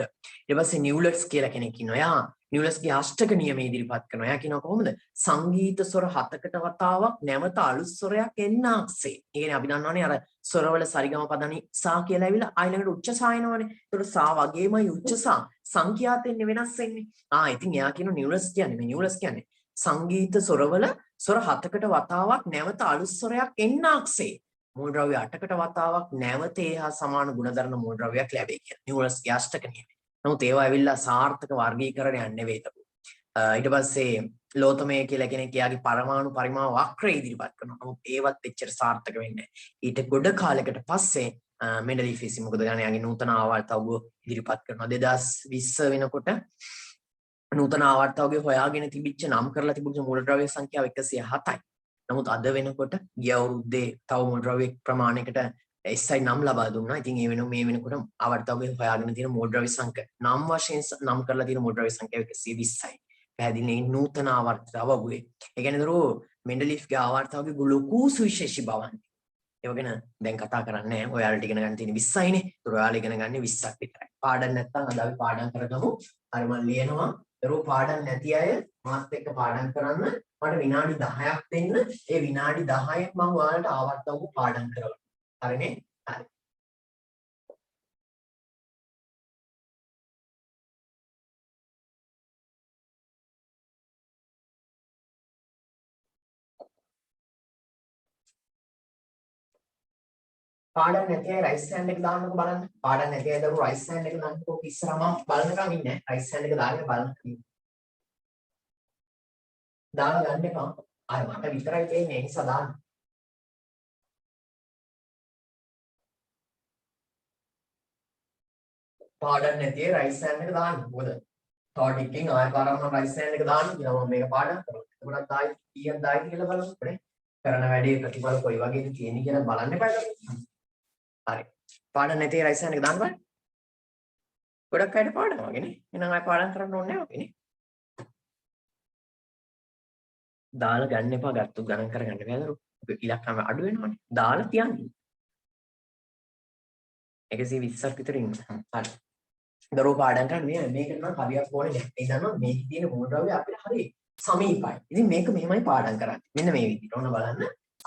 ඊට පස්සේ නිව්ලට්ස් කියලා කෙනෙක් ඉන්නවා. එයා නිව්ලට්ස්ගේ අෂ්ටක නියමය ඉදිරිපත් කරනවා. එයා කියනවා කොහොමද? සංගීත ස්වර 7කට වතාවක් නැවත අලුත් ස්වරයක් එන්නාක්සේ. ඒ කියන්නේ අපි දන්නවනේ අර ස්වරවල සරිගම පදනි සා කියලා ඇවිල්ලා ආයෙලකට උච්ච සා එනවනේ. ඒතකොට සා වගේමයි උච්ච සා සංඛ්‍යාතෙන්නේ වෙනස් වෙන්නේ. ඉතින් එයා කියනවා නිව්ලට්ස් කියන්නේ මේ නිව්ලට්ස් කියන්නේ සංගීත ස්වරවල ස්වර 7කට වතාවක් නැවත අලුත් ස්වරයක් එන්නාක්සේ මූල ද්‍රව්‍ය 8කට වතාවක් නැවත ඒ හා සමාන ගුණධර්ම මූල ද්‍රව්‍යයක් ලැබේ කියලා. නිව්ලට්ස්ගේ අෂ්ටක නියමය. නමුත් ඒවා ඇවිල්ලා සාර්ථක වර්ගීකරණයක් නෙවෙයි තපු. ඊට පස්සේ ලෝතමය කියලා කෙනෙක් එයාගේ පරමාණු පරිමාව වක්‍රය ඉදිරිපත් කරනවා. නමුත් ඒවත් එච්චර සාර්ථක වෙන්නේ නැහැ. ඊට ගොඩ කාලයකට පස්සේ මෙන්ඩලීෆ් විසින් මොකද ගන්නේ? යාගේ නූතන ආවර්තව්‍ය ඉදිරිපත් කරනවා. 2020 වෙනකොට නූතන ආවර්තව්‍ය හොයාගෙන තිබිච්ච නම් කරලා තිබුණු මූල ද්‍රව්‍ය සංඛ්‍යාව 107යි. නමුත් අද වෙනකොට ගිය අවුරුද්දේ තව මූල ද්‍රව්‍ය ප්‍රමාණයකට SI නම් ලබා දුන්නා. ඉතින් මේ වෙනකොට ආවර්තව්‍ය හොයාගෙන තියෙන මූල ද්‍රව්‍ය සංඛ්‍යා නම් වශයෙන් නම් කරලා තියෙන මූල ද්‍රව්‍ය සංඛ්‍යාව 120යි. පැහැදිලි නූතන ආවර්තව්‍ය. ඒ කියන්නේ දරෝ මෙන්ඩලීෆ්ගේ ආවර්තව්‍ය ලොකු සුවිශේෂී බවක්. ඒව ගැන දැන් කතා කරන්නේ නැහැ. ඔයාලට ඉගෙන ගන්න තියෙන 20යිනේ. ඒතර ඔයාලා ඉගෙන ගන්න 20ක් විතරයි. පාඩම් නැත්තම් අද අපි පාඩම් කරගමු. හරි මම ලියනවා. දරුවෝ පාඩම් නැති අය මාත් එක්ක පාඩම් කරන්න. මට විනාඩි 10ක් දෙන්න. ඒ විනාඩි 10න් මම ඔයාලට ආවර්තව්‍ය පාඩම් කරවන්න. හරිනේ? හරි. පාඩම් නැති අය රයිස් හෑන්ඩ් එක දාන්නකෝ බලන්න. පාඩම් නැති අය දරුවෝ රයිස් හෑන්ඩ් එක දාන්නකෝ. ඉස්සරහම බලනකම් ඉන්නේ. රයිස් හෑන්ඩ් එක දාගෙන බලන්න. දාන්න ගන්න එපා. අර මට විතරයි තේන්නේ ඒ නිසා දාන්න. පාඩම් නැති අය රයිස් හෑන්ඩ් එක දාන්න. මොකද තව ටිකකින් ආයෙ පාරක් මම රයිස් හෑන්ඩ් එක දාන්න කියනවා. මම මේක පාඩම් කරනවා. එතකොටත් ආයෙ කීයක් දායිද කියලා බලමු. කරන වැඩේ ප්‍රතිඵල කොයි වගේද තියෙන්නේ කියලා බලන්න එපා. හරි. පාඩම් නැති රයිස් හෑන්ඩ් එක දාන්න බලන්න. ගොඩක් අයට පාඩම් වගේනේ. එහෙනම් ආයෙ පාඩම් කරන්න ඕනේ නැහැ වගේනේ. දාලා ගන්න එපා. ගත්තොත් ගණන් කරගන්න බැලරු. ඉලක්කම අඩු වෙනවනේ. දාලා තියන්න. 120ක් විතර ඉන්න. හරි. දරුවෝ පාඩම් කරන්නේ මේකට නම් හරියක් ඕනේ නැහැ. ඒ දන්නවා මේකේ තියෙන මූල ද්‍රව්‍ය අපිට හරියි. සමීපයි. ඉතින් මේක මෙහෙමයි පාඩම් කරන්නේ. මෙන්න මේ විදිහට. ඕන බලන්න.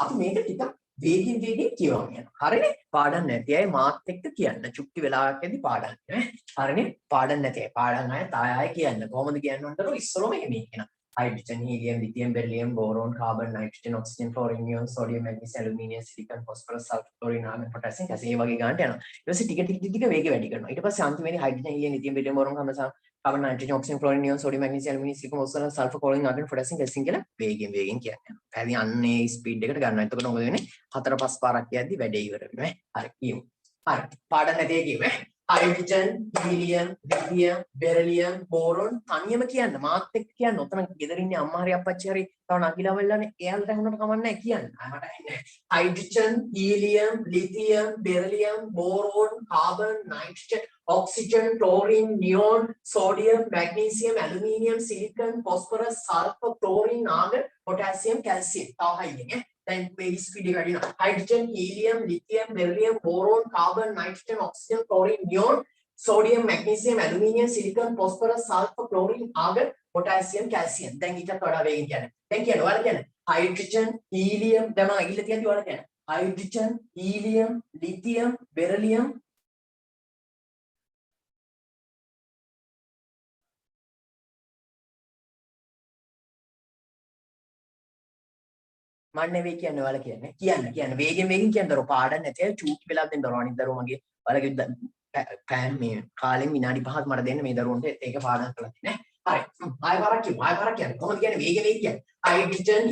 අපි මේක ටිකක් වේගින් කියවමු යනවා. හරිනේ? පාඩම් නැති අය මාත් එක්ක කියන්න. චුට්ටි වෙලාවක් ඇද්දි පාඩම් නේ. හරිනේ? පාඩම් නැති අය පාඩම් අය තාය කියන්න. කොහොමද කියන්න ඕනද? ඉස්සරම මෙහෙම කියනවා. hydrogen, helium, lithium, beryllium, boron, carbon, nitrogen, oxygen, fluorine, neon, sodium, magnesium, aluminium, silicon, phosphorus, sulfur, chlorine, argon, potassium, කැසේ වගේ ගන්නට යනවා. ඊට පස්සේ ටික වේගය වැඩි කරනවා. ඊට පස්සේ අන්තිමේදී hydrogen, helium, lithium, beryllium, boron, carbon, nitrogen, oxygen, fluorine, neon, sodium, magnesium, aluminium, silicon, phosphorus, sulfur, chlorine, argon, potassium, calcium කියලා වේගයෙන් කියන්නේ. පැහැදිලි අන්නේ ස්පීඩ් එකට ගන්නවා. එතකොට මොකද වෙන්නේ? 4-5 පාරක් යද්දි වැඩේ ඉවර වෙනවා. හරි කියමු. හරි. පාඩම් නැතේ කියමු. hydrogen, helium, lithium, beryllium, boron තනියම කියන්න මාත් එක්ක කියන්න. ඔතන ගෙදර ඉන්නේ අම්මා හරි අප්පච්චි හරි තව නගිලා වෙලානේ එයාලට හුනට කමක් නැහැ කියන්න. මට ඇන්නේ. hydrogen, helium, lithium, beryllium, boron, carbon, nitrogen, oxygen, chlorine, neon, sodium, magnesium, aluminium, silicon, phosphorus, sulfur, chlorine, argon, potassium, calcium. තව හයියෙන් then මේ ස්පීඩ් එක වැඩි වෙනවා. hydrogen, helium, lithium, beryllium, boron, carbon, nitrogen, oxygen, chlorine, neon, sodium, magnesium, aluminium, silicon, phosphorus, sulfur, chlorine, argon, potassium, calcium. දැන් ඊටත් වඩා වේගෙන් කියන්නේ. දැන් කියන්නේ ඔයාලා කියන්නේ hydrogen, helium දැන් මම අගිල්ල තියද්දි ඔයාලා කියන්නේ hydrogen, helium, lithium, beryllium මම නෙවෙයි කියන්නේ ඔයාලා කියන්නේ. කියන්න වේගෙන් කියන්න දරෝ පාඩම් නැති අය චූටි වෙලා දෙන්න දරෝ අනිත් දරෝ මගේ ඔයාලගේ පෑන් මේ කාලෙන් විනාඩි 5ක් මට දෙන්න මේ දරුවන්ට ඒක පාඩම් කරලා තියෙන්නේ. හරි. ආයෙ පාරක් කියන්නේ. කොහොමද කියන්නේ වේගෙන් කියන්නේ? hydrogen,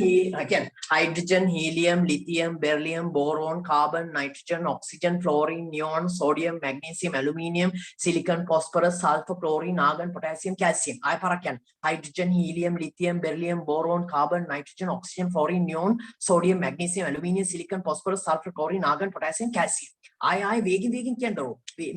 helium, lithium, beryllium, boron, carbon, nitrogen, oxygen, fluorine, neon, sodium, magnesium, aluminium, silicon, phosphorus, sulfur, chlorine, argon, potassium, calcium. ආයෙ පාරක් කියන්නේ. hydrogen, helium, lithium, beryllium, boron, carbon, nitrogen, oxygen, fluorine, neon, sodium, magnesium, aluminium, silicon, phosphorus, sulfur, chlorine, argon, potassium, calcium. ආය වේගෙන් කියන්නකො.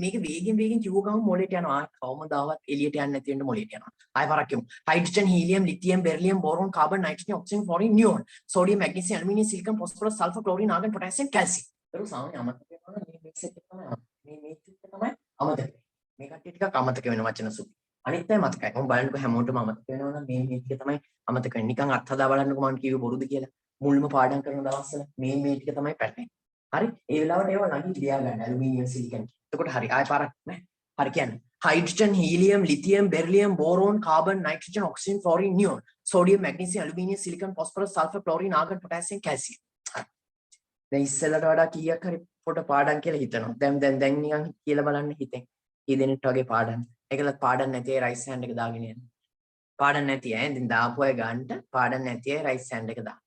මේක වේගෙන් කිව්ව ගමන් මොලේට යනවා. කවමදාවත් එළියට යන්නේ නැති වෙන්න මොලේට යනවා. ආය පාරක් කියමු. Hydrogen, helium, lithium, beryllium, boron, carbon, nitrogen, oxygen, fluorine, neon, sodium, magnesium, aluminium, silicon, phosphorus, sulphur, chlorine, argon, potassium, calcium. ඒක සාමාන්‍ය අමතක වෙනවා. මේ මික්ස් එක තමයි මේ මේට්‍රික්ස් එක තමයි අමතක වෙන්නේ. මේ කට්ටිය ටිකක් අමතක වෙන වචන සුළු. අනිත් අය මතකයි. මම බලන්නකො හැමෝටම අමතක වෙනවා නම් මේ ටික තමයි අමතක වෙන්නේ. නිකන් අත්හදා බලන්නකො මම කිව්වේ බොරුද කියලා. මුල්ම පාඩම් කරන දවස්වල මේ ටික තමයි පැටලෙන්නේ. හරි? ඒ වෙලාවට ඒවා නගී ලියා ගන්න. Aluminium, silicon. එතකොට හරි. ආය පාරක් නෑ. හරි කියන්නේ. Hydrogen, helium, lithium, beryllium, boron, carbon, nitrogen, oxygen, fluorine, neon, sodium, magnesium, aluminium, silicon, phosphorus, sulphur, chlorine, argon, potassium, calcium. හරි. දැන් ඉස්සෙල්ලට වඩා කීයක් හරි පොට පාඩම් කියලා හිතනවා. දැන් නිකන් කියලා බලන්න හිතෙන්. ඊදෙනෙත් වගේ පාඩම්. ඒකලත් පාඩම් නැති අය රයිස් හෑන්ඩ් එක දාගෙන යන්න. පාඩම් නැති අය දැන් දාපු අය ගන්නට පාඩම් නැති අය රයිස් හෑන්ඩ් එක දාන්න.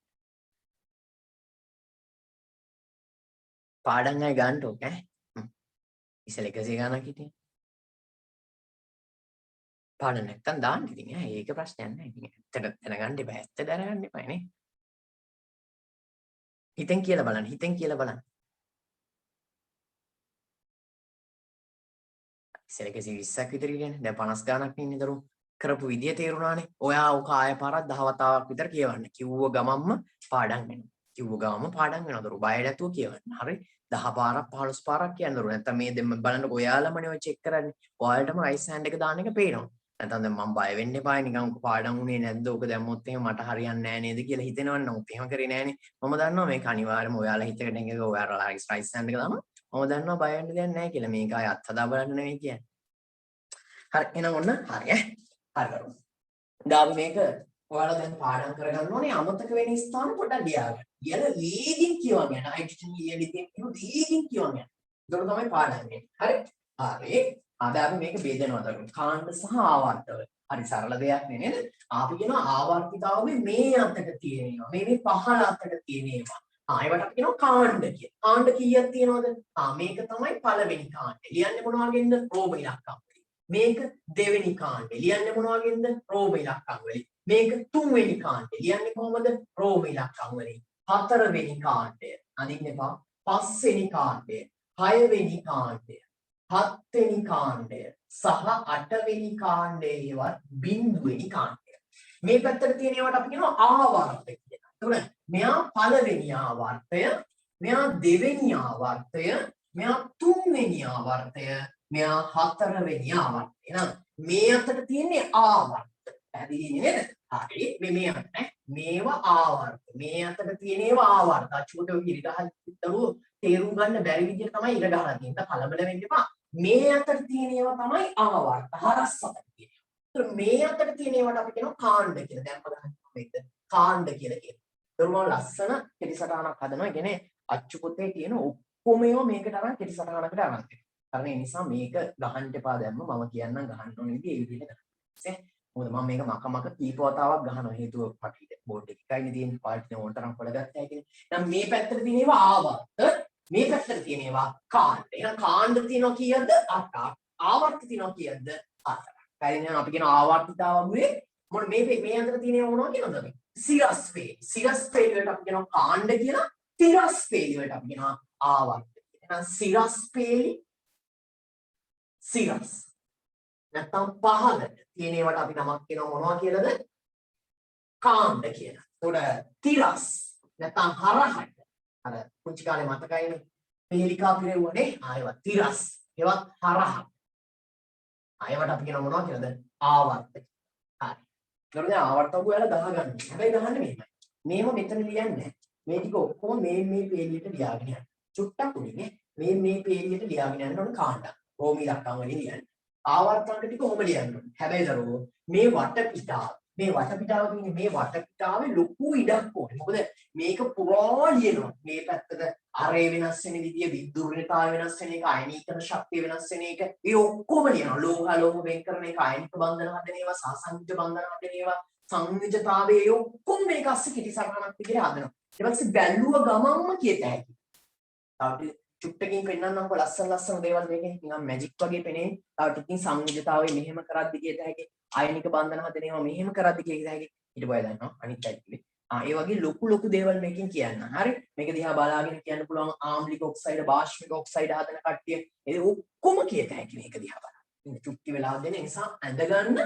පාඩම් අය ගන්න ඕක ඈ. ඉස්සෙල් 100 ගණක් හිටියේ. පාඩම් නැත්තම් දාන්න ඉතින් ඈ. ඒක ප්‍රශ්නයක් නෑ. ඉතින් ඇත්තට දැනගන්න එපා. ඇත්ත දැනගන්න එපා නේ. හිතෙන් කියලා බලන්න. හිතෙන් කියලා බලන්න. ඉස්සෙල් 120ක් විතර කියන්නේ. දැන් 50 ගණක් ඉන්නේ දරුවෝ. කරපු විදිය තේරුණානේ. ඔයා ඔක ආය පාරක් 10 වතාවක් විතර කියවන්න. කිව්ව ගමන්ම පාඩම් වෙනවා. කිව්ව ගමන්ම පාඩම් වෙනවා දරුවෝ. බය නැතුව කියවන්න. හරි? 10 පාරක් 15 පාරක් කියන්න දරුවෝ. නැත්තම් මේ දෙන්න බලන්නකො ඔයාලමනේ ඔය චෙක් කරන්නේ. ඔයාලටම රයිස් හෑන්ඩ් එක දාන්න එක පේනවා. නැත්නම් දැන් මම බය වෙන්න එපායි නිකන් පාඩම් උනේ නැද්ද? ඕක දැම්මොත් එහෙම මට හරියන්නේ නැහැ නේද කියලා හිතෙනවන්න. උත් එහෙම කරේ නැහනේ. මම දන්නවා මේක අනිවාර්යයෙන්ම ඔයාලා හිතකට එකක ඔයාලා රයිස් හෑන්ඩ් එක දාම. මම දන්නවා බය වෙන්න දෙයක් නැහැ කියලා. මේක ආය අත්හදා බලන්න නෙවෙයි කියන්නේ. හරි එහෙනම් ඔන්න හරි ඈ. හරි කරමු. දාපු මේක ඔයාලා දැන් පාඩම් කරගන්න ඕනේ අමතක වෙන ස්ථාන පොඩ්ඩක් ලියා ගන්න. කියලා වේගින් කියවන්න යන. හයිඩ්‍රජන් ලියලිතින් කියන වේගින් කියවන්න යන. ඒක තමයි පාඩම් වෙන්නේ. හරි? හරි. අද අපි මේක බෙදනවා දරුවෝ. කාණ්ඩ සහ ආවර්තවල. හරි සරල දෙයක් නේ නේද? අපි කියනවා ආවර්තිතාවයේ මේ අතට තියෙනවා. මේ පහළ අතට තියෙනවා. ඒවට අපි කියනවා කාණ්ඩ කියලා. කාණ්ඩ කීයක් තියෙනවද? මේක තමයි පළවෙනි කාණ්ඩ. ලියන්නේ මොන වගේද? රෝම ඉලක්කම්. මේක දෙවෙනි කාණ්ඩය. ලියන්නේ මොන වගේද? රෝම ඉලක්කම් වලින්. මේක තුන්වෙනි කාණ්ඩය. ලියන්නේ කොහොමද? රෝම ඉලක්කම් වලින්. හතරවෙනි කාණ්ඩය. අනින්න එපා. පස්වෙනි කාණ්ඩය. හයවෙනි කාණ්ඩය. හත්වෙනි කාණ්ඩය සහ අටවෙනි කාණ්ඩයේවත් බිඳුවෙනි කාණ්ඩය. මේ පැත්තට තියෙන ඒවාට අපි කියනවා ආවර්ත කියලා. එතකොට මෙයා පළවෙනි ආවර්තය, මෙයා දෙවෙනි ආවර්තය, මෙයා තුන්වෙනි ආවර්තය, මෙයා හතරවෙනි ආවර්තය. එහෙනම් මේ අතට තියෙන්නේ ආවර්ත. පැහැදිලි නේද? හරි. මේ අතට මේවා ආවර්ත. මේ අතට තියෙන ඒවා ආවර්ත. අචුවට ඔය ඉරිගහල් තේරුම් ගන්න බැරි විදිහට තමයි ඉර ගහලා තියෙන්නේ. කලබල වෙන්න එපා. මේ අතට තියෙන ඒවා තමයි ආවර්ත. හරස් අතට තියෙන ඒවා. මේ අතට තියෙන ඒවාට අපි කියනවා කාණ්ඩ කියලා. දැන් බලන්න මේක කාණ්ඩ කියලා කියනවා. ඒතරම ලස්සන කෙටිසටහනක් හදනවා. ඒ කියන්නේ අච්චු පොතේ තියෙන ඔක්කොම ඒවා මේකට අරන් කෙටිසටහනකට අරන් තියෙනවා. कारण ඒ නිසා මේක ගහන්න එපා දැම්ම මම කියන්නම් ගහන්න ඕනේ විදිහ ඒ විදිහට ගන්න. මොකද මම මේක මක කීප වතාවක් ගහනවා හේතුව මට බෝඩ් එකයි තියෙන පාර්ටි ඕන තරම් පොළ ගත්තා කියන්නේ. දැන් මේ පැත්තට තියෙන ඒවා ආවර්ත මේ පැත්තට තියෙන ඒවා කාණ්ඩ. එහෙනම් කාණ්ඩ තියෙනවා කීයද? 8ක්. ආවර්ත තියෙනවා කීයද? 4ක්. හරිද? අපි කියන ආවර්තිතාවුවේ මොන මේ අතර තියෙන ඒවා මොනවද කියනද අපි? සිරස් වේලි. සිරස් වේලි වලට අපි කියනවා කාණ්ඩ කියලා. තිරස් වේලි වලට අපි කියනවා ආවර්ත කියලා. එහෙනම් සිරස් වේලි සිරස් නැත්නම් පහළට තියෙන ඒවාට අපි නමක් කියනවා මොනවා කියලාද? කාණ්ඩ කියලා. ඒකට තිරස් නැත්නම් හරහට අර පුංචි කාලේ මතකයිනේ පෙලිකා පිරෙව්වනේ ආයවත් තිරස් ඒවත් හරහ. ආයවට අපි කියනවා මොනවා කියලාද? ආවර්ත. හරි. ඒකට දැන් ආවර්තව ඔයාලා දාගන්න. හැබැයි දාන්නේ මෙහෙමයි. මේව මෙතන ලියන්නේ මේ ටික ඔක්කොම මේ පේලියට ලියාගෙන යන්න. චුට්ටක් උනේ මේ පේලියට ලියාගෙන යන්න ඕන කාණ්ඩ. රෝම ඉලක්කම් වලින් ලියන්න. ආවර්තන ටික කොහොම ලියන්න ඕනේ? හැබැයි දරුවෝ මේ වටපිටාව කියන්නේ මේ වටපිටාවේ ලොකු ඉඩක් ඕනේ. මොකද මේක පුරා ලියනවා. මේ පැත්තට අරේ වෙනස් වෙන විදිය, විද්‍යුත්තාවය වෙනස් වෙන එක, අයනීකරණ ශක්තිය වෙනස් වෙන එක, ඒ ඔක්කොම ලියනවා. ලෝහ වෙන් කරන එක, අයනික බන්ධන හදන ඒවා, සාසංයුජ බන්ධන හදන ඒවා, සංයුජතාවයේ ඒ ඔක්කොම මේක අස්සේ කිටි සරණක් විදිහට හදනවා. ඊට පස්සේ බැලුව ගමන්ම කියත හැකියි. තාපි චුට්ටකින් පෙන්නන්නම්කො ලස්සන දේවල් මේකේ නිකන් මැජික් වගේ පෙනේ. තව ටිකකින් සංයුජතාවයේ මෙහෙම කරද්දි කියත හැකි. අයනික බන්ධන හදන ඒවා මෙහෙම කරද්දි කියත හැකි. ඊට පස්සේ දන්නවා අනිත් පැත්තේ ඒ වගේ ලොකු දේවල් මේකෙන් කියන්න. හරි? මේක දිහා බලාගෙන කියන්න පුළුවන් ආම්ලික ඔක්සයිඩ්, භාෂ්මික ඔක්සයිඩ් හදන කට්ටිය. ඒ ඔක්කොම කියත හැකි මේක දිහා බලන්න. ඉතින් චුට්ටි වෙලා දෙන නිසා ඇඳගන්න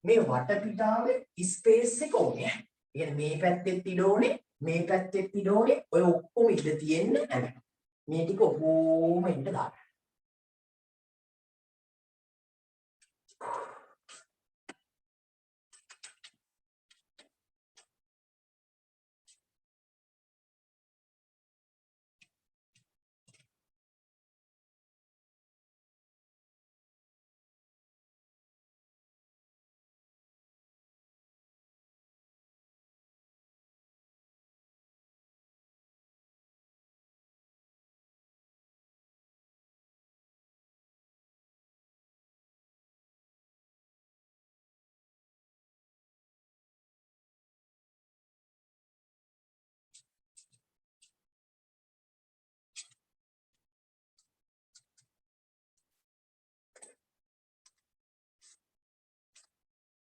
මේ වටපිටාවේ ස්පේස් එක ඕනේ. يعني මේ පැත්තෙත් ඉඩ ඕනේ, මේ පැත්තෙත් ඉඩ ඕනේ. ඔය ඔක්කොම ඉඩ තියෙන්න ඇඳගන්න. මේ ටික ඔහොම ඉන්න දාන්න.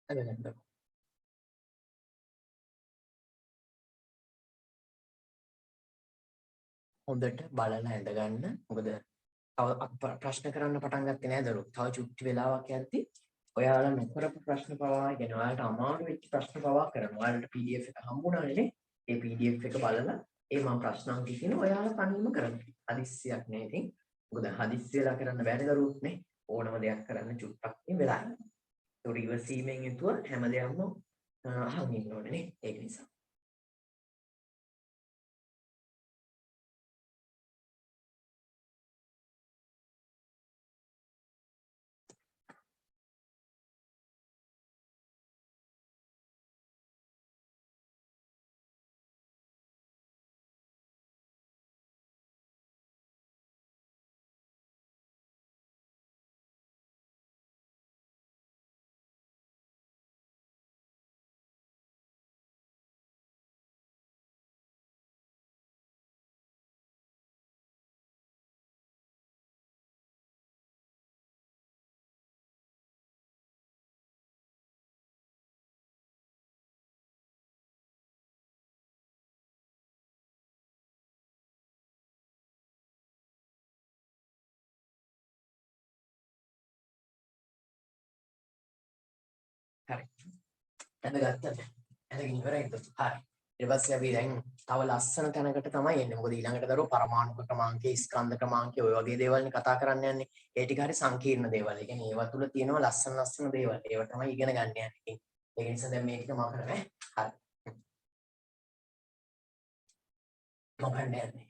ඇඳගන්න. හොඳට බලලා ඇඳගන්න. මොකද තව ප්‍රශ්න කරන්න පටන් ගත්තේ නෑ දරුවෝ. තව චුට්ටි වෙලාවක් යද්දි ඔයාලා නොකරපු ප්‍රශ්න පවා يعني ඔයාලට අමාරු වෙච්ච ප්‍රශ්න පවා කරනවා. ඔයාලට PDF එක හම්බුණානේ. ඒ PDF එක බලලා ඒ මම ප්‍රශ්න අංක කියන ඔයාලා තනියම කරන්න. හදිස්සියක් නෑ ඉතින්. මොකද හදිස්සි වෙලා කරන්න බැරි දරුවොත් නේ. ඕනම දෙයක් කරන්න චුට්ටක් නේ වෙලා යනවා. ඒක ඉවසීමෙන් යුතුව හැම දෙයක්ම අහන් ඉන්න ඕනේ නේ. ඒක නිසා. හරි. ඇඳගත්තද? ඇඳගෙන ඉවරයිද? හරි. ඊට පස්සේ අපි දැන් තව ලස්සන තැනකට තමයි එන්නේ. මොකද ඊළඟට දරුවෝ පරමාණු ක්‍රමාංකය, ස්කන්ධ ක්‍රමාංකය ඔය වගේ දේවල්නේ කතා කරන්න යන්නේ. ඒ ටික හරි සංකීර්ණ දේවල්. ඒ කියන්නේ ඒවා තුල තියෙනවා ලස්සන දේවල්. ඒවා තමයි ඉගෙන ගන්න යන්නේ. ඒක නිසා දැන් මේ ටික මම කරන්නේ. හරි. මම යන්නේ.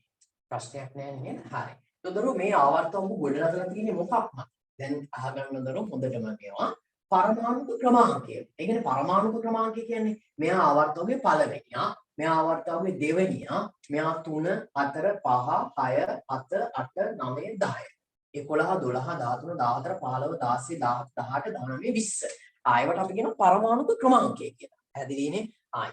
ප්‍රශ්නයක් නැහැ නේද? හරි. දරුවෝ මේ ආවර්තවක ගොඩනගලා තියෙන්නේ මොකක්ද? දැන් අහගන්න දරුවෝ හොඳටම මේවා පරමාණු ක්‍රමාංකය. ඒ කියන්නේ පරමාණු ක්‍රමාංකය කියන්නේ මෙයා ආවර්තකයේ පළවෙනියා, මෙයා ආවර්තකයේ දෙවෙනියා, මෙයා 3 4 5 6 7 8 9 10. 11 12 13 14 15 16 17 18 19 20. ආයෙවට අපි කියන පරමාණු ක්‍රමාංකය කියලා. පැහැදිලිනේ?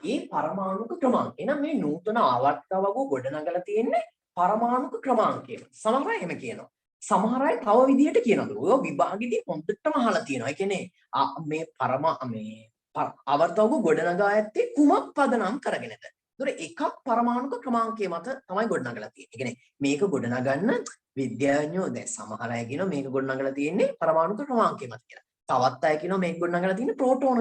ඒ පරමාණු ක්‍රමාංකය. එහෙනම් මේ නූතන ආවර්තකවක ගොඩනගලා තියෙන්නේ පරමාණු ක්‍රමාංකය. සමහර අය එහෙම කියනවා. සමහර අය තව විදිහට කියනවා. ඔය විභාගෙදී හොඳටම අහලා තියෙනවා. ඒ කියන්නේ මේ ආවර්තකව ගොඩනගා ඇත්තේ කුමක් පදනම් කරගෙනද? ඒතර එකක් පරමාණු ක්‍රමාංකය මත තමයි ගොඩනගලා තියෙන්නේ. ඒ කියන්නේ මේක ගොඩනගන්න විද්‍යාඥයෝ දැන් සමහර අය කියනවා මේක ගොඩනගලා තියෙන්නේ පරමාණු ක්‍රමාංකය මත කියලා. තවත් අය කියනවා මේක ගොඩනගලා තියෙන්නේ ප්‍රෝටෝන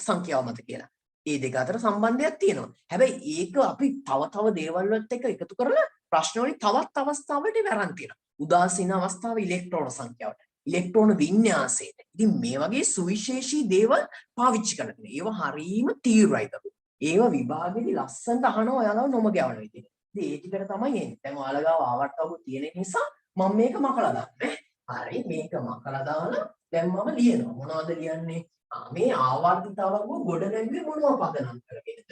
සංඛ්‍යාව මත කියලා. මේ දෙක අතර සම්බන්ධයක් තියෙනවා. හැබැයි ඒක අපි තව දේවල් වලට එකතු කරලා ප්‍රශ්න වලින් තවත් අවස්ථාවලට වරන් තියෙනවා. උදාසීන අවස්ථාව ඉලෙක්ට්‍රෝන සංඛ්‍යාවට, ඉලෙක්ට්‍රෝන වින්‍යාසයට. ඉතින් මේ වගේ සුවිශේෂී දේවල් පාවිච්චි කරලා තියෙනවා. ඒවා හරීම තීව්‍රයි තමයි. ඒවා විභාගෙදී ලස්සනට අහනවා ඔයාලව නොම ගැවන විදිහට. ඉතින් ඒ ටිකට තමයි එන්නේ. දැන් ඔයාලා ගාව ආවර්තකව තියෙන නිසා මම මේක මකලා දාන්නේ. හරි මේක මකලා දාලා දැන් මම ලියනවා. මොනවද ලියන්නේ? මේ ආවර්තිතාවක ගොඩනැගුවේ මොනවා පදනම් කරගෙනද?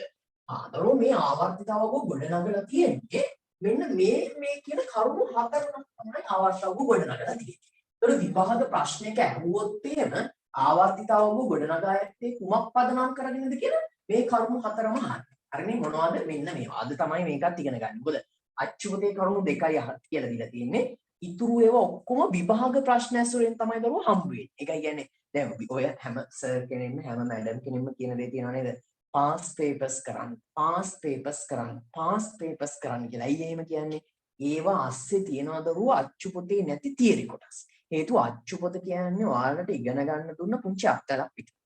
දරුවෝ මේ ආවර්තිතාවක ගොඩනගලා තියෙන්නේ මෙන්න මේ කියන කරුණු හතරක් තමයි ආවර්තිතාවක ගොඩනගලා තියෙන්නේ. ඒතර විභාග ප්‍රශ්නයක අහුවොත් එහෙම ආවර්තිතාවක ගොඩනගා ඇත්තේ කුමක් පදනම් කරගෙනද කියලා මේ කරුණු හතරම අහන්න. හරිනේ මොනවද? මෙන්න මේවා. අද තමයි මේකත් ඉගෙන ගන්න. මොකද අච්චුවකේ කරුණු දෙකයි කියලා දීලා තියෙන්නේ. ඉතුරු ඒවා ඔක්කොම විභාග ප්‍රශ්න ඇසුරෙන් තමයි දරුවෝ හම්බ වෙන්නේ. ඒකයි කියන්නේ දැන් ඔය හැම සර් කෙනෙක්ම හැම මැඩම් කෙනෙක්ම කියන දේ තියෙනව නේද? past papers කරන්න කියලා. අයියේ එහෙම කියන්නේ ඒවා ASCII තියනවා දරුව අච්චු පොතේ නැති තියරි කොටස්. හේතුව අච්චු පොත කියන්නේ ඔයාලට ඉගෙන ගන්න දුන්න පුංචි අත්දැකීමක් විතරයි.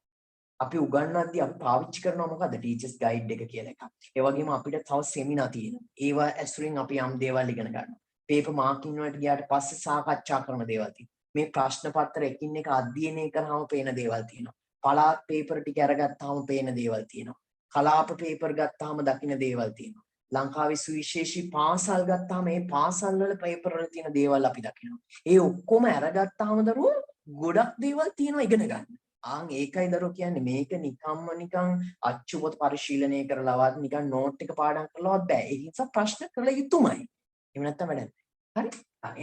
අපි උගන්වද්දී අපි පාවිච්චි කරනවා මොකද්ද ටීචර්ස් ගයිඩ් එක කියලා එකක්. ඒ වගේම අපිට තව සෙමිනාර් තියෙනවා. ඒවා ඇසුරින් අපි යම් දේවල් ඉගෙන ගන්නවා. පේපර් මාකින් වලට ගියාට පස්සේ සාකච්ඡා කරන දේවල් තියෙනවා. මේ ප්‍රශ්න පත්‍ර එකින් එක අධ්‍යයනය කරාම පේන දේවල් තියෙනවා. පළාත් පේපර් ටික අරගත්තාම පේන දේවල් තියෙනවා. කලාප පේපර් ගත්තාම දකින්න දේවල් තියෙනවා. ලංකාවේ සුවිශේෂී පාසල් ගත්තාම මේ පාසල් වල පේපර් වල තියෙන දේවල් අපි දකිනවා. ඒ ඔක්කොම අරගත්තාම දරුවෝ ගොඩක් දේවල් තියෙනවා ඉගෙන ගන්න. ඒකයි දරුවෝ කියන්නේ මේක නිකන් අච්චු පොත පරිශීලනය කරලවත් නිකන් නෝට් එක පාඩම් කරලවත් බෑ. ඒ නිසා ප්‍රශ්න කරලා යුතුමයි. එහෙම නැත්නම් වැඩක් නෑ. හරි?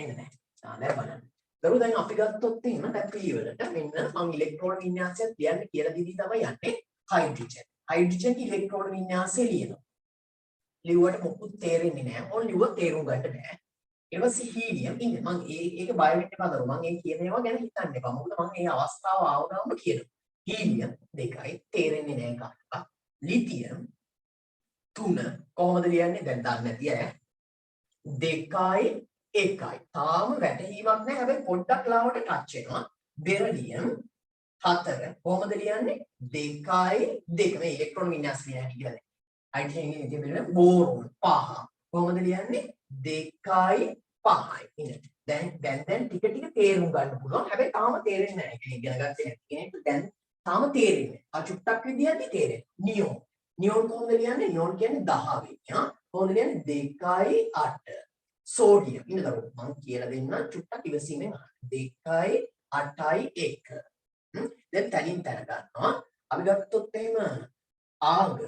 එන්න නෑ. දැන් බලන්න. දරුවෝ දැන් අපි ගත්තොත් එහෙම දැන් පිළිවෙලට මෙන්න මම ඉලෙක්ට්‍රෝන වින්‍යාසයක් ලියන්න කියලා දීදී තමයි යන්නේ හයිඩ්‍රජන්. හයිඩ්‍රජන් ඉලෙක්ට්‍රෝන වින්‍යාසය ලියනවා. ලිව්වට මොකුත් තේරෙන්නේ නෑ. ඕන ලිව්ව තේරුම් ගන්න බෑ. ඊට පස්සේ හීලියම් ඉන්නේ මම ඒක බයෝමෙට් එක හදනවා. මම ඒ කියන ඒවා ගැන හිතන්න එපා. මොකද මම මේ අවස්ථාව ආවම කියනවා. හීලියම් 2යි තේරෙන්නේ නෑ කාටවත්. ලිතියම් 3 කොහොමද ලියන්නේ? දැන් දන්නේ නැති අය 2යි 1යි. තාම වැටහීමක් නෑ. හැබැයි පොඩ්ඩක් ලාවට ටච් වෙනවා. බෙරිලියම් 4 කොහොමද ලියන්නේ? 2යි 2 මේ ඉලෙක්ට්‍රෝන වින්‍යාස ලියන්නේ කියලා. හයිඩ්‍රජන් එකේ තියෙන බෝරෝන් 5 කොහොමද ලියන්නේ? 2යි 5යි. ඉතින් දැන් ටික ටික තේරුම් ගන්න පුළුවන්. හැබැයි තාම තේරෙන්නේ නැහැ. ඉගෙන ගත්තේ නැති කෙනෙක්ට දැන් තාම තේරෙන්නේ. චුට්ටක් විදියටි තේරෙන්නේ. නියෝන්. නියෝන් කොහොමද ලියන්නේ? නියෝන් කියන්නේ 10 වෙනි. කොහොමද ලියන්නේ? 2යි 8. සෝඩියම්. ඉන්න දරුවෝ මම කියලා දෙන්න චුට්ටක් ඉවසීමෙන් අහන්න. 2යි 8යි 1. දැන් තනින් තන ගන්නවා. අපි ගත්තොත් එහෙම ආගන්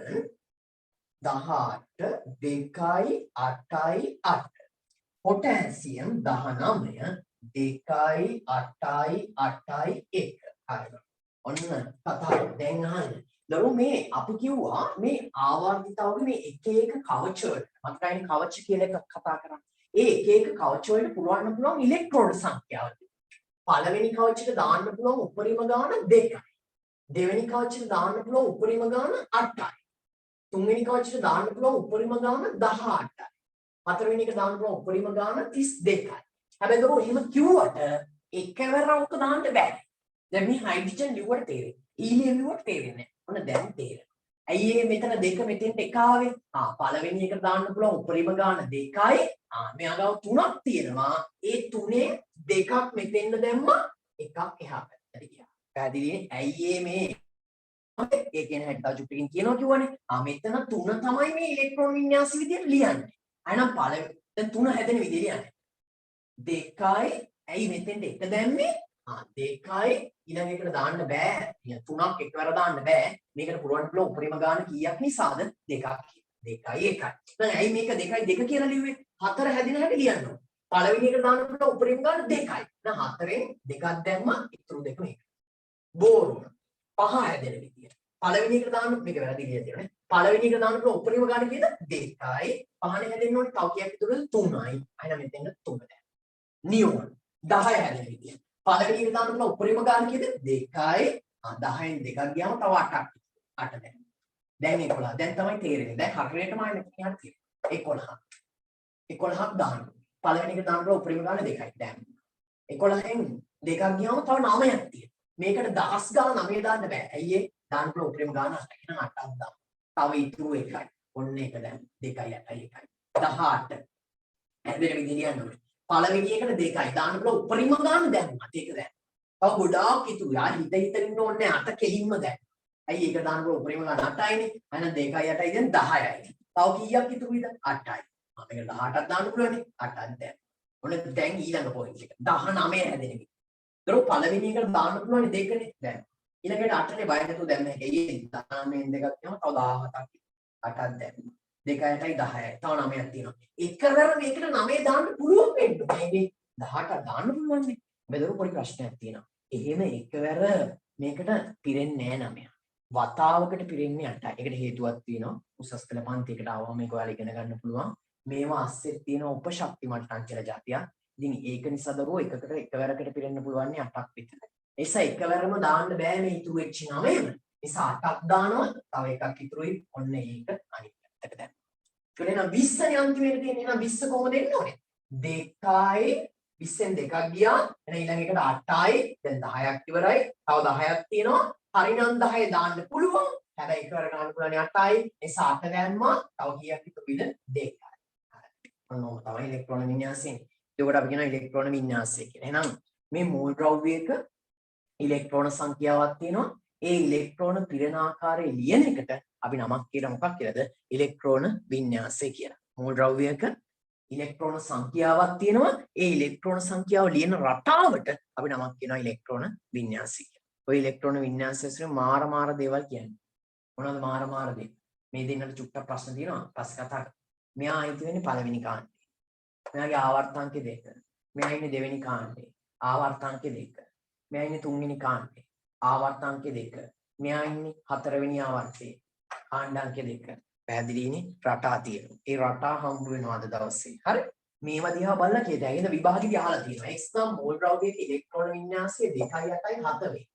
18 2යි 8යි 8. පොටෑසියම් 19 2යි 8යි 8යි 1. හරි. ඔන්න කතාව දැන් අහන්න. දරුවෝ මේ අපි කිව්වා මේ ආවර්තිතාවගේ මේ එක එක කවච වලට මතකයිනේ කවච කියලා එකක් කතා කරා. ඒ එක එක කවච වලට පුළුවන් ඉලෙක්ට්‍රෝන සංඛ්‍යාව. පළවෙනි කවචයට දාන්න පුළුවන් උපරිම ගාන 2යි. දෙවෙනි කවචයට දාන්න පුළුවන් උපරිම ගාන 8යි. තුන්වෙනි කවචයට දාන්න පුළුවන් උපරිම ගාන 18යි. හතරවෙනි එක දාන්න පුළුවන් උපරිම ගාන 32යි. හැබැයි දරුවෝ එහෙම කිව්වට එකවර ඔක දාන්න බෑ. දැන් මේ හයිඩ්‍රජන් ලිව්වට තේරෙන්නේ. ඊලියම් ලිව්වට තේරෙන්නේ නැහැ. ඔන්න දැන් තේරෙනවා. ඇයි මේ මෙතන දෙක මෙතෙන්ට එක ආවේ? පළවෙනි එක දාන්න පුළුවන් උපරිම ගාන 2යි. මෙයා ගාව 3ක් තියෙනවා. ඒ 3ේ දෙකක් මෙතෙන්ට දැම්මා එකක් එහා පැත්තට ගියා. පැහැදිලිනේ? ඇයි මේ ඒ කියන්නේ හයිඩ්‍රජන් කියනවා කිව්වනේ. මෙතන 3 තමයි මේ ඉලෙක්ට්‍රෝන වින්‍යාස විදියට ලියන්නේ. අයනම් පළවෙනි දැන් 3 හැදෙන විදිය ලියන්නේ. 2යි ඇයි මෙතෙන්ට එක දැම්මේ? 2යි ඊළඟ එකට දාන්න බෑ. 3ක් එකවර දාන්න බෑ. මේකට පුළුවන් උපරිම ගාන කීයක් නිසාද? 2ක් කියලා. 2යි 1යි. දැන් ඇයි මේක 2යි 2 කියලා ලිව්වේ? 4 හැදෙන හැටි ලියන්න ඕන. පළවෙනි එකට දාන්න පුළුවන් උපරිම ගාන 2යි. දැන් 4ෙන් 2ක් දැම්මා ඉතුරු දෙක මේක. බෝරෝන 5 හැදෙන විදිය. පළවෙනි එකට දාන්න මේක වැරදි කියලා තියෙනවා නේ. පළවෙනි එකට දාන්න පුළුවන් උපරිම ගාන කීයද? 2යි. පහනේ හැදෙන්න ඕනේ තව කීයක් ඉතුරුද? 3යි. අයනම් මෙතෙන් 3 දැන්. නියෝන් 10 හැදෙන විදිය. පළවෙනි එක දාන්න පුළුවන් උපරිම ගාන කීයද? 2යි. 10න් 2ක් ගියාම තව 8ක්. 8 දැන්. දැන් 11. දැන් තමයි තේරෙන්නේ. දැන් හරියටම ආයෙ මෙතන යන්න තියෙනවා. 11. 11ක් දාන්න. පළවෙනි එක දාන්න පුළුවන් උපරිම ගාන 2යි. දැන් 11න් 2ක් ගියාම තව 9ක් තියෙනවා. මේකට දහස් ගාන 9 දාන්න බෑ. ඇයි ඒ? දාන්න පුළුවන් උපරිම ගාන 8යි. එහෙනම් 8ක් දාන්න. තව ඉතුරු 1යි. ඔන්න එක දැන් 2යි 8යි 1යි. 18. හැදෙන විදිහ ලියන්න ඕනේ. පළවෙනි එකට 2යි දාන්න පුළුවන් උපරිම ගාන දැම්මත් ඒක දැන්. තව ගොඩාක් ඉතුරු. යා හිත ඉන්න ඕනේ 8 කෙලින්ම දැන්. ඇයි ඒක දාන්න පුළුවන් උපරිම ගාන 8යිනේ. එහෙනම් 2යි 8යි දැන් 10යි. තව කීයක් ඉතුරුද? 8යි. මේක 18ක් දාන්න පුළුවන්නේ. 8ක් දැන්. ඔන්න දැන් ඊළඟ පොයින්ට් එක. 19 හැදෙන විදිහ. දරුවෝ පළවෙනි එකට දාන්න පුළුවන් 2නේ දැන්. ඊළඟට 8නේ බය නැතුව දැම්ම හැකි. ඒ 19න් දෙකක් යනවා තව 17ක්. 8ක් දැන්. 2යි 8යි 10යි. තව 9ක් තියෙනවා. එකවර මේකට 9 දාන්න පුළුවන් වෙන්න. මේ 18ක් දාන්න පුළුවන්නේ. බෙදරු පොඩි ප්‍රශ්නයක් තියෙනවා. එහෙම එකවර මේකට පිරෙන්නේ නැහැ 9. වතාවකට පිරෙන්නේ 8යි. ඒකට හේතුවක් තියෙනවා. උසස් පෙළ පන්තියකට ආවම මේක ඔයාලා ඉගෙන ගන්න පුළුවන්. මේවා ASCII තියෙන උපශක්ති මට්ටම් කියලා જાතියක්. ඉතින් ඒක නිසා දරුවෝ එකවරකට පිරෙන්න පුළුවන් 8ක් විතර. ඒ නිසා එකවරම දාන්න බෑ මේ ඉතුරු වෙච්ච 9ම. නිසා 8ක් දානවා. තව එකක් ඉතුරුයි. ඔන්න ඒක අනිත් පැත්තට දැම්මා. එහෙනම් 20නේ අන්තිමේට තියෙන. එහෙනම් 20 කොහොමද එන්න ඕනේ? 2යි 20ෙන් 2ක් ගියා. එහෙනම් ඊළඟ එකට 8යි. දැන් 10ක් ඉවරයි. තව 10ක් තියෙනවා. හරිනම් 10 දාන්න පුළුවන්. හැබැයි එකවර ගන්න පුළුවන් 8යි. නිසා 8 දැම්මා. තව කීයක් ඉතුරුද? 2යි. ඔන්න තමයි ඉලෙක්ට්‍රෝන වින්‍යාසය. ඒකට අපි කියනවා ඉලෙක්ට්‍රෝන වින්‍යාසය කියලා. එහෙනම් මේ මූල ද්‍රව්‍යයක ඉලෙක්ට්‍රෝන සංඛ්‍යාවක් තියෙනවා. ඒ ඉලෙක්ට්‍රෝන පිරෙන ආකාරය ලියන එකට අපි නමක් කියලා මොකක් කියලාද? ඉලෙක්ට්‍රෝන වින්‍යාසය කියලා. මූල ද්‍රව්‍යයක ඉලෙක්ට්‍රෝන සංඛ්‍යාවක් තියෙනවා. ඒ ඉලෙක්ට්‍රෝන සංඛ්‍යාව ලියන රටාවට අපි නමක් කියනවා ඉලෙක්ට්‍රෝන වින්‍යාසය කියලා. ඔය ඉලෙක්ට්‍රෝන වින්‍යාසය ඇතුලේ මාර දේවල් කියන්නේ. මොනවද මාර දේ? මේ දෙන්නට චුට්ටක් ප්‍රශ්න තියෙනවා. පස්සේ කතා කරමු. මෙයා අයිති වෙන්නේ පළවෙනි කාණ්ඩේ. මෙයාගේ ආවර්තාංක 2. මෙයා ඉන්නේ දෙවෙනි කාණ්ඩේ. ආවර්තාංක 2. මෙයා ඉන්නේ තුන්වෙනි කාණ්ඩේ. ආවර්තාංක 2. මෙයා ඉන්නේ හතරවෙනි ආවර්තයේ. කාණ්ඩාංක 2. පැහැදිලිනේ රටා තියෙනවා. ඒ රටා හම්බ වෙනවා අද දවසේ. හරි? මේවා දිහා බලලා කියතයි. එහෙනම් විභාගෙදී අහලා තියෙනවා. X නම් මෝල් ද්‍රව්‍යයේ ඉලෙක්ට්‍රෝන වින්‍යාසය 2 8යි 7 වේ.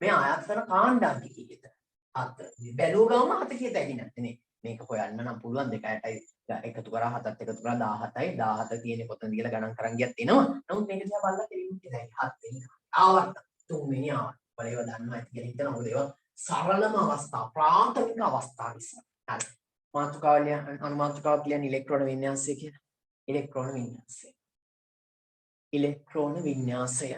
මේ ආයතන කාණ්ඩාංක කීයද? 7. බැලුව ගමන් 7 කියතයි නැත්තේ. මේක හොයන්න නම් පුළුවන් 2 8යි එකතු කරා 7ත් එකතු කරා 17යි 17 තියෙන්නේ කොතනද කියලා ගණන් කරන් ගියත් එනවා. නමුත් මේක දිහා බලලා කෙලින්ම කියතයි 7 වෙනි ආවර්ත තුන්වෙනි ආවර්ත. බලේව දන්නවා ඇති කියලා හිතන මොකද ඒවා සරලම අවස්ථා ප්‍රාථමික අවස්ථා නිසා. හරි. මාතෘකාවලිය අනුමාතෘකාව කියන්නේ ඉලෙක්ට්‍රෝන වින්‍යාසය කියන. ඉලෙක්ට්‍රෝන වින්‍යාසය. ඉලෙක්ට්‍රෝන වින්‍යාසය.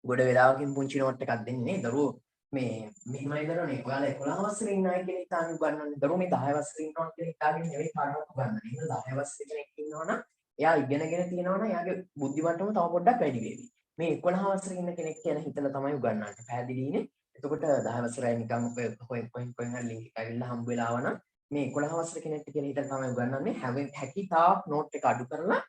ගොඩ වෙලාවකින් පුංචි නෝට් එකක් දෙන්නේ දරුවෝ මේ මෙහෙමයි කරන්නේ. ඔයාලා 11 වසරේ ඉන්න අය කියලා හිතාගෙන උගන්වන්නේ. දරුවෝ මේ 10 වසරේ ඉන්නවා කියලා හිතාගෙන නෙවෙයි කාටවත් උගන්වන්නේ. එහෙනම් 10 වසරේ කෙනෙක් ඉන්නවනම් එයා ඉගෙනගෙන තියෙනවනම් එයාගේ බුද්ධි මට්ටම තව පොඩ්ඩක් වැඩි වෙවි. මේ 11 වසරේ ඉන්න කෙනෙක් කියන හිතලා තමයි උගන්වන්නේ. පැහැදිලිනේ? එතකොට 10 වසරයි නිකන් කොහෙන් හරි ලින්ක් එක ඇවිල්ලා හම්බ වෙලා ආවනම් මේ 11 වසර කෙනෙක්ට කියලා හිතලා තමයි උගන්වන්නේ. හැකි තාක් නෝට් එක අඩු කරලා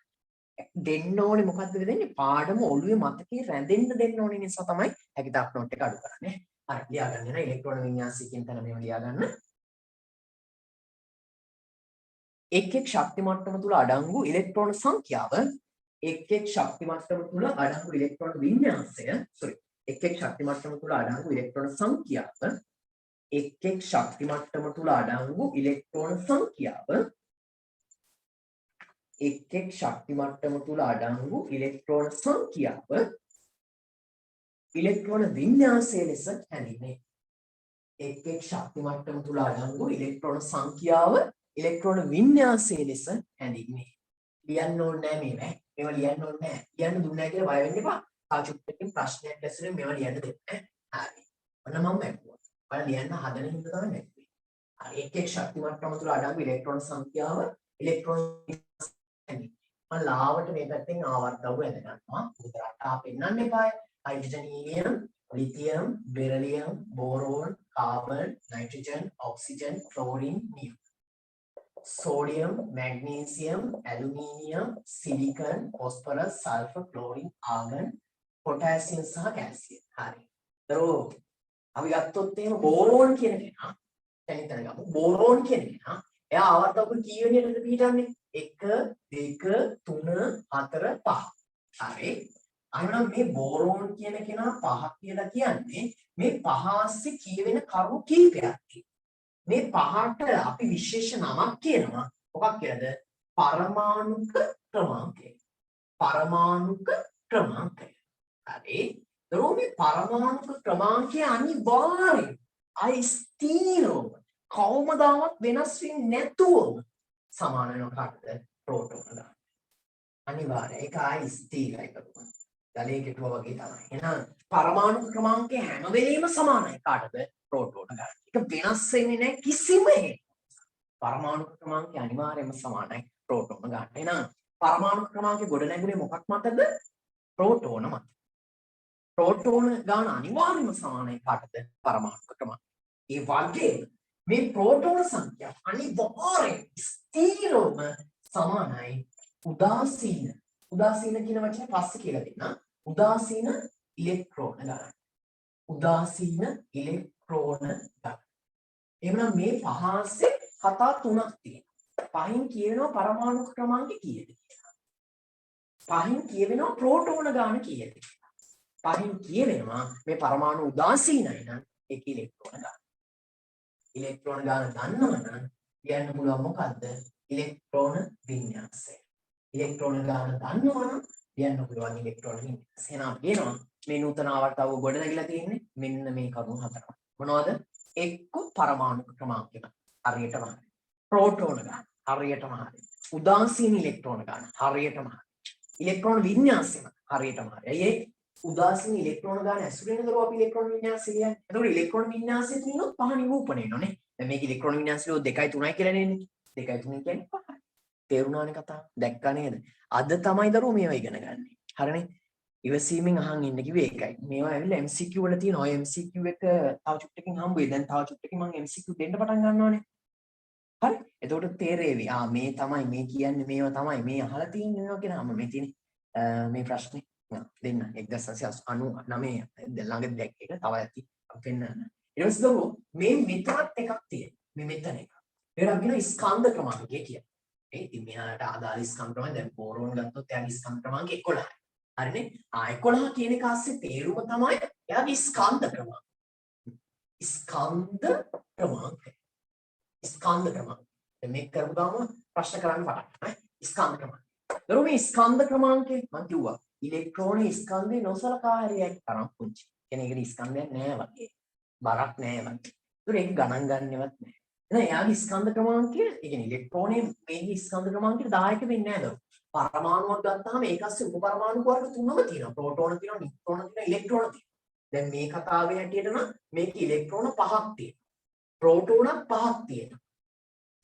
දෙන්න ඕනේ මොකද්ද දෙන්නේ? පාඩම ඔළුවේ මතකේ රැඳෙන්න දෙන්න ඕනේ නිසා තමයි හැකි තාක් නෝට් එක අඩු කරන්නේ. හරි ලියා ගන්න නේ ඉලෙක්ට්‍රෝන වින්‍යාසය කියන තැන මේව ලියා ගන්න. එක් ශක්ති මට්ටම තුල අඩංගු ඉලෙක්ට්‍රෝන සංඛ්‍යාව එක් ශක්ති මට්ටම තුල අඩංගු ඉලෙක්ට්‍රෝන වින්‍යාසය එක් ශක්ති මට්ටම තුල අඩංගු ඉලෙක්ට්‍රෝන සංඛ්‍යාව එක් ශක්ති මට්ටම තුල අඩංගු ඉලෙක්ට්‍රෝන සංඛ්‍යාව එක් ශක්ති මට්ටම තුල අඩංගු ඉලෙක්ට්‍රෝන සංඛ්‍යාව ඉලෙක්ට්‍රෝන වින්‍යාසය ලෙස හැඳින්වේ. එක් ශක්ති මට්ටම තුල අඩංගු ඉලෙක්ට්‍රෝන සංඛ්‍යාව ඉලෙක්ට්‍රෝන වින්‍යාසය ලෙස හැඳින්වේ. ලියන්න ඕනේ නැහැ මේවා. මේවා ලියන්න ඕනේ නැහැ. ලියන්න දුන්නේ නැහැ කියලා බය වෙන්න එපා. තාචුක්කකින් ප්‍රශ්නයක් ඇසුරෙන් මේවා ලියන්න දෙන්න. හරි. ඔන්න මම මැක්කුවා. ඔයාලා ලියන්න හදන හින්දා තමයි මැක්කුවේ. හරි. එක් ශක්ති මට්ටම තුල අඩංගු ඉලෙක්ට්‍රෝන සංඛ්‍යාව ඉලෙක්ට්‍රෝන මම ලාවට මේ පැත්තෙන් ආවර්තව ඇද ගන්නවා. උදේ රටා පෙන්වන්න එපායි. Hydrogen helium lithium beryllium boron carbon nitrogen oxygen chlorine neon sodium, magnesium, aluminium, silicon, phosphorus, sulfur, chlorine, argon, potassium සහ calcium. හරි. දරෝ අපි ගත්තොත් එහෙම බෝරෝන් කියන කෙනා දැන් හිතන්න ගමු. බෝරෝන් කියන කෙනා එයා ආවර්තක කී වෙනියටද පිටින්නේ? 1 2 3 4 5. හරි. අන්න මේ බෝරෝන් කියන කෙනා 5 කියලා කියන්නේ මේ 5 ASCII කියවෙන කරුණු කීපයක් තියෙනවා. මේ පහට අපි විශේෂ නමක් කියනවා. මොකක් කියලාද? පරමාණුක ක්‍රමාංකය. පරමාණුක ක්‍රමාංකය. හරි. මේ පරමාණුක ක්‍රමාංකය අනිවාර්යයෙන් ස්ථිරව කවමදාවත් වෙනස් වෙන්නේ නැතුව සමාන වෙනකටද ප්‍රෝටෝන ගන්න. අනිවාර්යයෙන් ඒක ස්ථිරයි කරපුවා. ගලේ කෙටුවා වගේ තමයි. එහෙනම් පරමාණුක ක්‍රමාංකය හැම වෙලෙම සමානයි. කාටද? ප්‍රෝටෝන ගන්න. ඒක වෙනස් වෙන්නේ නැහැ කිසිම හේතුවක්. පරමාණු ක්‍රමාංකය අනිවාර්යයෙන්ම සමානයි ප්‍රෝටෝන ගන්න. එහෙනම් පරමාණු ක්‍රමාංකය ගොඩ නැගුණේ මොකක් මතද? ප්‍රෝටෝන මත. ප්‍රෝටෝන ගාන අනිවාර්යයෙන්ම සමානයි කාටද? පරමාණු ක්‍රමාංකය. ඒ වගේම මේ ප්‍රෝටෝන සංඛ්‍යාව අනිවාර්යයෙන් ස්ථිරවම සමානයි උදාසීන. උදාසීන කියන වචනේ පස්සේ කියලා දෙන්න. උදාසීන ඉලෙක්ට්‍රෝන ගන්න. උදාසීන ඉලෙක්ට්‍රෝන ගන්න. එහෙනම් මේ පහසේ කතා තුනක් තියෙනවා. පහින් කියවෙනවා පරමාණු ක්‍රමාංක කීයද කියලා. පහින් කියවෙනවා ප්‍රෝටෝන ගාන කීයද කියලා. පහින් කියවෙනවා මේ පරමාණු උදාසීනයි නම් ඒක ඉලෙක්ට්‍රෝන ගාන. ඉලෙක්ට්‍රෝන ගාන දන්නවනම් කියන්න පුළුවන් මොකද්ද? ඉලෙක්ට්‍රෝන වින්‍යාසය. ඉලෙක්ට්‍රෝන ගාන දන්නවනම් කියන්න පුළුවන් ඉලෙක්ට්‍රෝන වින්‍යාසය. එහෙනම් අපි කියනවා මේ නූතන ආවර්තව ගොඩ නැගිලා තියෙන්නේ මෙන්න මේ කරුණු හතරක්. මොනවද? එක්ක පරමාණු ක්‍රමාංකය හරියටම හරි. ප්‍රෝටෝන ගාන හරියටම හරි. උදාසීන ඉලෙක්ට්‍රෝන ගාන හරියටම හරි. ඉලෙක්ට්‍රෝන වින්‍යාසය හරියටම හරි. ඇයි ඒ උදාසීන ඉලෙක්ට්‍රෝන ගාන ඇසුරෙන් දරුව අපි ඉලෙක්ට්‍රෝන වින්‍යාසය කියන්නේ. එතකොට ඉලෙක්ට්‍රෝන වින්‍යාසය තියෙනොත් පහ නිරූපණය වෙනවනේ. දැන් මේක ඉලෙක්ට්‍රෝන වින්‍යාසය 2යි 3යි කියලා නෙන්නේ. 2යි 3යි කියන්නේ 5යි. තේරුණානේ කතාව. දැක්කා නේද? අද තමයි දරුවෝ මේවා ඉගෙන ගන්න. හරිනේ. ඉවසීමෙන් අහන් ඉන්න කිව්වේ ඒකයි. මේවා ඇවිල්ලා MCQ වල තියෙන ඔය MCQ එක තව චුට්ටකින් හම්බ වෙයි. දැන් තව චුට්ටකින් මම MCQ දෙන්න පටන් ගන්නවානේ. හරි. එතකොට තේරෙවි. මේ තමයි මේ කියන්නේ මේවා තමයි මේ අහලා තියෙනවා කියලාම මේ තියෙන්නේ මේ ප්‍රශ්නේ දෙන්න 1999 ළඟදී දැක්ක එක තව ඇති පෙන්නන්න. ඊට පස්සේ දරුවෝ මේ මෙතනත් එකක් තියෙනවා. මේ මෙතන එක. ඒකට කියන ස්කන්ධ ක්‍රමාංකය කියන්නේ. ඉතින් මෙයාට ආදාළ ස්කන්ධ ක්‍රමාංකය දැන් බෝරෝන් ගත්තොත් එයාගේ ස්කන්ධ ක්‍රමාංකය 11යි. හරිනේ? 11 කියන එක ASCII තේරුම තමයි එයාගේ ස්කන්ධ ක්‍රමාංකය. ස්කන්ධ ක්‍රමාංකය. ස්කන්ධ ක්‍රමාංකය. දැන් මේක කරපු ගමන් ප්‍රශ්න කරන්න පටන් ස්කන්ධ ක්‍රමාංකය. දරුවෝ මේ ස්කන්ධ ක්‍රමාංකය මම කිව්වා ඉලෙක්ට්‍රෝන ස්කන්ධේ නොසලකා හරියක් තරම් පුංචි. කියන්නේ ඒකට ස්කන්ධයක් නෑ වගේ. බරක් නෑ වගේ. ඒක ගණන් ගන්නවත් නෑ. එහෙනම් එයාගේ ස්කන්ධ ක්‍රමාංකය, ඒ කියන්නේ ඉලෙක්ට්‍රෝනේ මේකේ ස්කන්ධ ක්‍රමාංකයට දායක වෙන්නේ නැහැ දරුවෝ. පරමාණුවක් ගත්තාම ඒකස්සේ උපපරමාණු වර්ග තුනම තියෙනවා. ප්‍රෝටෝන තියෙනවා, නියුට්‍රෝන තියෙනවා, ඉලෙක්ට්‍රෝන තියෙනවා. දැන් මේ කතාවේ හැටියට නම් මේකේ ඉලෙක්ට්‍රෝන 5ක් තියෙනවා. ප්‍රෝටෝන 5ක් තියෙනවා.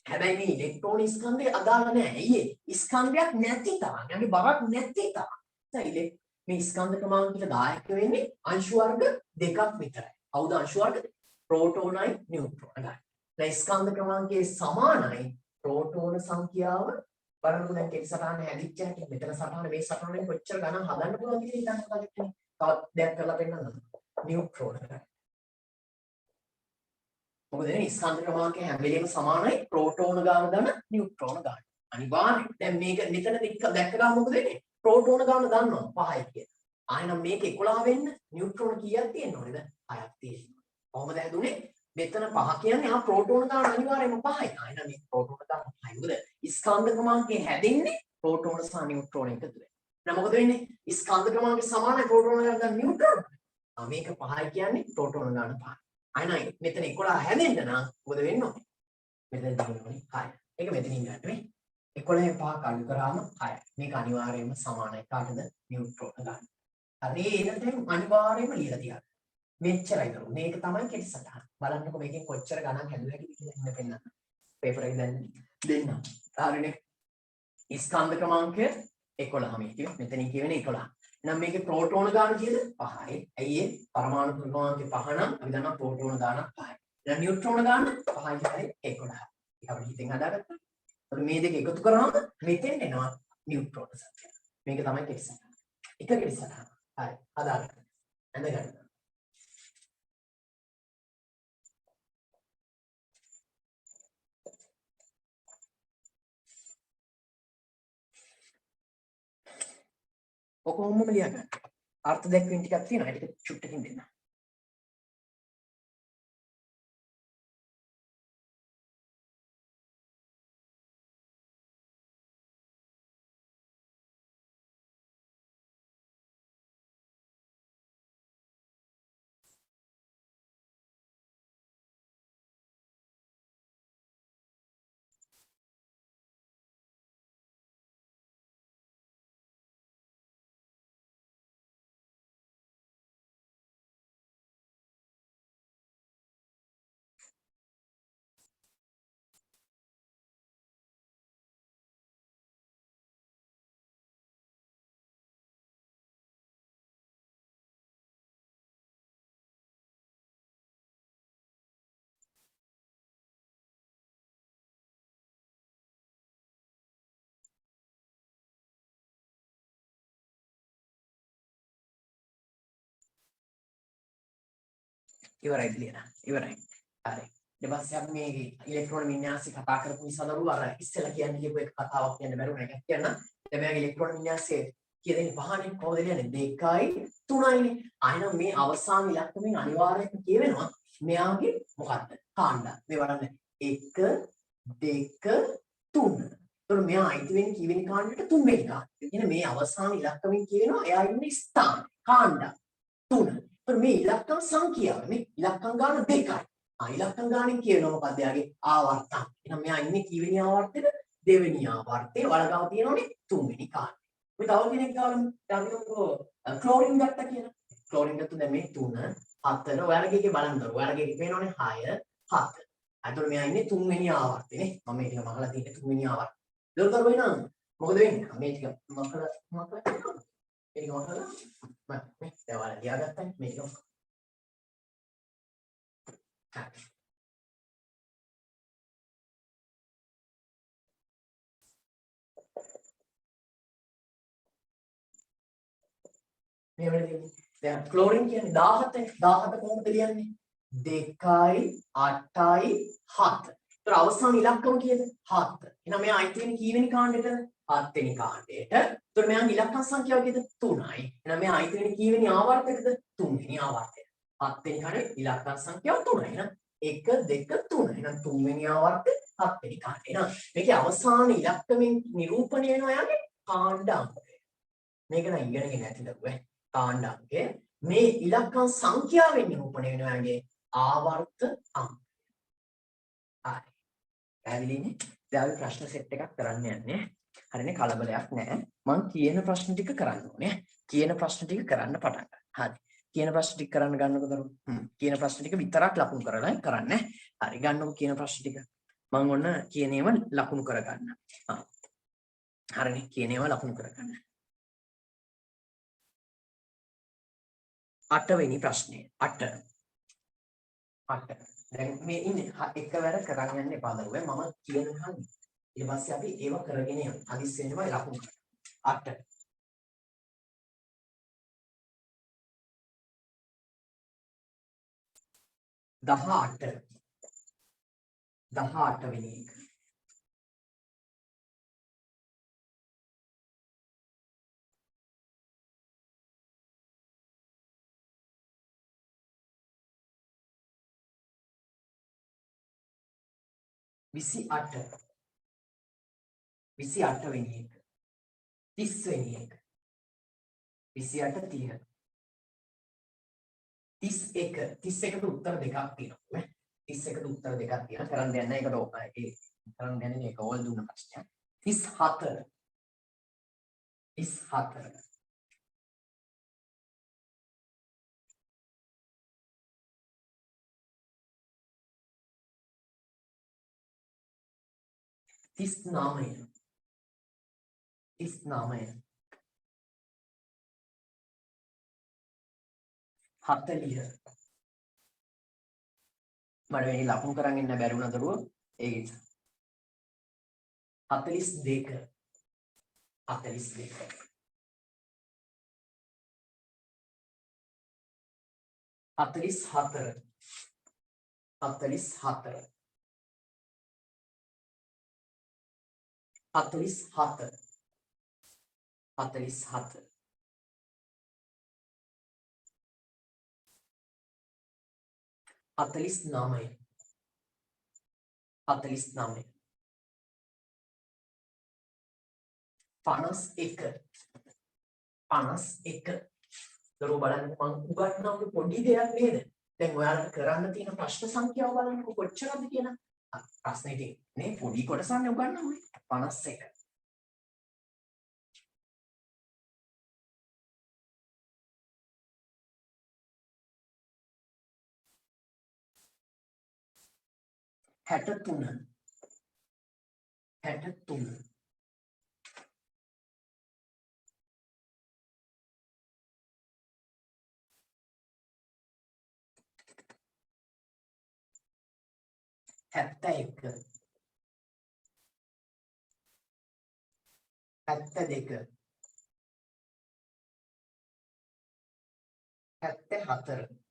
හැබැයි මේ ඉලෙක්ට්‍රෝන ස්කන්ධය අදාළ නැහැ. ඇයි ඒ? ස්කන්ධයක් නැති තරම්. යන්නේ බරක් නැති තරම්. දැන් මේ ස්කන්ධ ක්‍රමාංකයට දායක වෙන්නේ අංශු වර්ග දෙකක් විතරයි. කවුද අංශු වර්ග? ප්‍රෝටෝනයි නියුට්‍රෝනයි. දැන් ස්කන්ධ ක්‍රමාංකයේ සමානයි ප්‍රෝටෝන සංඛ්‍යාව බලන්න දැන් කෙටි සටහන හැදිච්ච හැටි මෙතන සටහන මේ සටහනෙන් කොච්චර ගණන් හදන්න පුළුවන්ද කියලා හිතන්න පුළුවන්. තවත් දෙයක් කරලා පෙන්නන්න. නියුට්‍රෝන ගන්න. මොකද මේ ස්කන්ධ ක්‍රමාංකය හැම වෙලේම සමානයි ප්‍රෝටෝන ගාන දන නියුට්‍රෝන ගාන. අනිවාර්යයෙන්. දැන් මේක මෙතන දැක්ක ගමන් මොකද වෙන්නේ? ප්‍රෝටෝන ගාන දන්නවා 5යි කියලා. ආයෙනම් මේක 11 වෙන්න නියුට්‍රෝන කීයක් තියෙනවද? 6ක් තියෙනවා. කොහොමද හැදුනේ? මෙතන 5 කියන්නේ ප්‍රෝටෝන ගාන අනිවාර්යයෙන්ම 5යි. ආයෙනම් මේ ප්‍රෝටෝන ගාන 5යි. මොකද ස්කන්ධ ක්‍රමාංකයේ හැදෙන්නේ ප්‍රෝටෝන සහ නියුට්‍රෝන එකතු වෙලා. එහෙනම් මොකද වෙන්නේ? ස්කන්ධ ක්‍රමාංකය සමානයි ප්‍රෝටෝන ගාන දන නියුට්‍රෝන. මේක 5යි කියන්නේ ප්‍රෝටෝන ගාන 5යි. අයනයි මෙතන 11 හැදෙන්න නම් මොකද වෙන්න ඕනේ? මෙතන තියෙන්නේ 6. ඒක මෙතනින් ගන්න මේ 11 5 අඩු කරාම 6. මේක අනිවාර්යයෙන්ම සමානයි කාටද? නියුට්‍රෝන ගන්න. හරි එහෙනම් අනිවාර්යයෙන්ම ලියලා තියන්න. මෙච්චරයි කරු. මේක තමයි කෙටි සටහන. බලන්නකො මේකෙන් කොච්චර ගණන් හැදුවා කියලා ඉන්න පෙන්නන්න. පේපර් එක දැන් දෙන්න. හරිනේ. ස්කන්ධ ක්‍රමාංකය 11 මේක. මෙතනින් කියවෙන්නේ 11. නම් මේකේ ප්‍රෝටෝන ගාන කීයද? 5යි. ඇයි ඒ? පරමාණු ක්‍රමාංකය 5 නම් අපි දන්නවා ප්‍රෝටෝන ගාන 5යි. දැන් නියුට්‍රෝන ගාන 5යි 11යි. ඒක අපිට හිතෙන් හදාගත්තා. ඒත් මේ දෙක එකතු කරාම මෙතෙන් එනවා නියුට්‍රෝන සංඛ්‍යාව. මේක තමයි කෙටි සටහන. එක කෙටි සටහන. හරි. හදාගන්න. ඇඳගන්න. ඔකොමම ලියන්න. අර්ථ දැක්වීම ටිකක් තියෙනවා. ඒක චුට්ටකින් දෙන්න. ඉවරයි ලියලා. ඉවරයි. හරි. ඊට පස්සේ අපි මේ ඉලෙක්ට්‍රෝන වින්‍යාසය කතා කරපු නිසා දරුවෝ අර ඉස්සෙල්ලා කියන්න කියපු එක කතාවක් කියන්න බැරුණා. එකක් කියන්න. දැන් මෙයාගේ ඉලෙක්ට්‍රෝන වින්‍යාසයේ කියලා පහනේ කොහොමද ලියන්නේ 2යි 3යිනේ ආයෙනම් මේ අවසාන ඉලක්කමෙන් අනිවාර්යයෙන් කියවෙනවා මෙයාගේ මොකක්ද කාණ්ඩ මේ බලන්න 1 2 3 එතකොට මෙයා අයිති වෙන්නේ කීවෙනි කාණ්ඩයට තුන්වෙනි කාණ්ඩයට. එහෙනම් මේ අවසාන ඉලක්කමෙන් කියනවා එයා ඉන්නේ ස්ථාන කාණ්ඩ 3. එතකොට මේ ඉලක්කම් සංඛ්‍යාව මේ ඉලක්කම් ගාන 2යි. ඉලක්කම් ගානෙන් කියනවා මොකද්ද එයාගේ ආවර්තන. එහෙනම් මෙයා ඉන්නේ කීවෙනි ආවර්තනයේද? දෙවෙනි ආවර්තයේ වලගාව තියෙනවනේ තුන්වෙනි කාණ්ඩය. මේ තව කෙනෙක් ගාවම ක්ලෝරින් ගත්තා කියලා. ක්ලෝරින් ගත්ත දැන් මේ 3 4 ඔයාලගේ එකේ බලන්න ඕන. ඔයාලගේ එකේ පේනවනේ 6 7. එතකොට මෙයා ඉන්නේ තුන්වෙනි ආවර්තනේ. මම මේ ටික මහලා තියෙන්නේ තුන්වෙනි ආවර්තය. ඒක කරුවේ නම් මොකද වෙන්නේ? මේ ටික මහලා මේක මහලා මම මේ දැන් ලියාගත්තා මේක. මේ වල තියෙන්නේ දැන් ක්ලෝරින් කියන්නේ 17යි 17 කොහොමද ලියන්නේ 2යි 8යි 7. ඒතර අවසාන ඉලක්කම කීයද 7. එහෙනම් මෙයා අයිති වෙන්නේ කීවෙනි කාණ්ඩයටද 7 වෙනි කාණ්ඩයට. ඒතර මෙයාගේ ඉලක්කම් සංඛ්‍යාව කීයද 3යි. එහෙනම් මෙයා අයිති වෙන්නේ කීවෙනි ආවර්තයකද 3 වෙනි ආවර්තයට. 7 වෙනි කාණ්ඩේ ඉලක්කම් සංඛ්‍යාව 3යි. එහෙනම් 1 2 3. එහෙනම් 3 වෙනි ආවර්තය 7 වෙනි කාණ්ඩය. එහෙනම් මේකේ අවසාන ඉලක්කමෙන් නිරූපණය වෙනවා යාගේ කාණ්ඩ අංකය. මේක නම් ඉගෙනගෙන ඇතිද ඔය කාණ්ඩ අංකය. මේ ඉලක්කම් සංඛ්‍යාවෙන් නිරූපණය වෙනවා යාගේ ආවර්ත අංකය. හරි. පැහැදිලිනේ? දැන් අපි ප්‍රශ්න සෙට් එකක් කරන්න යන්නේ. හරිනේ කලබලයක් නැහැ. මම කියන ප්‍රශ්න ටික කරන්න ඕනේ. කියන ප්‍රශ්න ටික කරන්න පටන් ගන්න. හරි. කියන ප්‍රශ්න ටික කරන්න ගන්නකො දරුවෝ. කියන ප්‍රශ්න ටික විතරක් ලකුණු කරලා කරන්නේ. හරි ගන්නකො කියන ප්‍රශ්න ටික. මම ඔන්න කියන ඒවා ලකුණු කරගන්න. හරිනේ කියන ඒවා ලකුණු කරගන්න. 8 වෙනි ප්‍රශ්නේ 8 දැන් මේ ඉන්නේ එකවර කරන් යන්න එපා දරුවෝ මම කියනකම් ඊට පස්සේ අපි ඒව කරගෙන යමු හදිස්සියෙන්ම ලකුණු කරගන්න 8 18 වෙනි එක 28 වෙනි එක 30 වෙනි එක 28 30 31ට උත්තර දෙකක් තියෙනවා 31ට උත්තර දෙකක් තියෙනවා කරන් දෙන්න ඒකට ඒ කරන් දෙන්නේ ඒක ඕල් දුන්න ප්‍රශ්නයක් 34 39 40 මට මේ ලකුණු කරන් ඉන්න බැරි වුණා දරුවෝ ඒක 42 44 51 දරුවෝ බලන්න මම උගන්වන්නේ පොඩි දෙයක් නේද දැන් ඔයාලට කරන්න තියෙන ප්‍රශ්න සංඛ්‍යාව බලන්නකො කොච්චරද කියලා ප්‍රශ්නේ තියෙන්නේ පොඩි කොටසක් නේ උගන්වන්නේ 51 63 71 72 74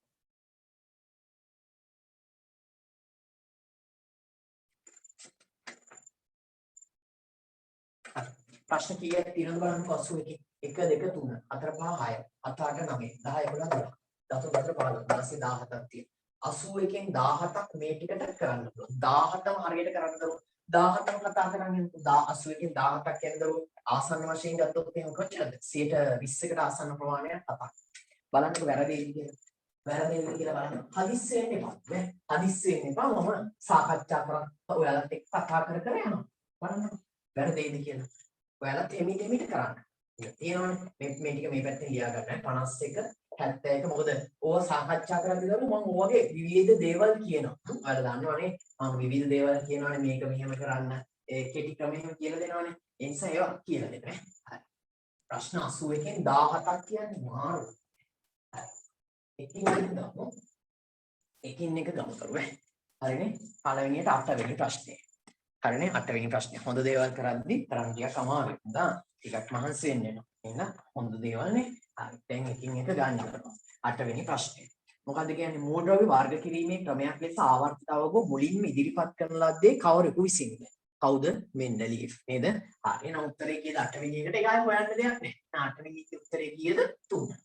හරි ප්‍රශ්න කීයක් තියෙනවද බලන්නකෝ 81. 1 2 3 4 5 6 7 8 9 10 11 12 13 14 15 17ක් තියෙනවා. 81න් 17ක් මේ ටිකට කරන්න පුළුවන්. 17ම හරියට කරන්න දරුවෝ 17ම කතා කරන්නේ 81න් 17ක් කියන්නේ දරුවෝ ආසන්න වශයෙන් ගත්තොත් එහෙම කොච්චරද? 120කට ආසන්න ප්‍රමාණයක් 7ක්. බලන්නකෝ වැරදිද කියලා. වැරදිද කියලා බලන්න. හදිස්සි වෙන්න එපා. නේ? හදිස්සි වෙන්න එපා. මම සාකච්ඡා කරා ඔයාලත් එක්ක කතා කර කර යනවා. බලන්න වැරදිද කියලා. ඔයාලත් එමිට එමිට කරන්න. තියෙනවනේ මේ ටික මේ පැත්තෙන් ලියා ගන්න 51 71 මොකද ඕවා සාකච්ඡා කරද්දී මම ඔයගේ විවිධ දේවල් කියනවා. ඔයාලා දන්නවනේ මම විවිධ දේවල් කියනවනේ මේක මෙහෙම කරන්න ඒ කෙටි ක්‍රමයෙන් කියලා දෙනවනේ. ඒ නිසා ඒවා කියලා දෙන්න. හරි. ප්‍රශ්න 81න් 17ක් කියන්නේ මාරු. එකින් එක ගමු කරුවේ. හරිනේ. පළවෙනියට 8 වෙනි ප්‍රශ්නේ. හරිනේ 8 වෙනි ප්‍රශ්නේ. හොඳ දේවල් කරද්දී තරම් ටිකක් අමාරුයි. හොඳා. ටිකක් මහන්සි වෙන්න වෙනවා. එහෙනම් හොඳ දේවල් නේ. හරි. දැන් එකින් එක ගන්න කරනවා. 8 වෙනි ප්‍රශ්නේ. මොකද්ද කියන්නේ මූලද්‍රව්‍ය වර්ග කිරීමේ ක්‍රමයක් ලෙස ආවර්තිතවව මුලින්ම ඉදිරිපත් කරන ලද්දේ කවරෙකු විසින්ද? කවුද? මෙන්ඩලීව් නේද? හරි. එහෙනම් උත්තරේ කීයද 8 වෙනි එකට ඒකයි හොයන්න දෙයක් නැහැ. 8 වෙනි එකේ උත්තරේ කීයද? 3.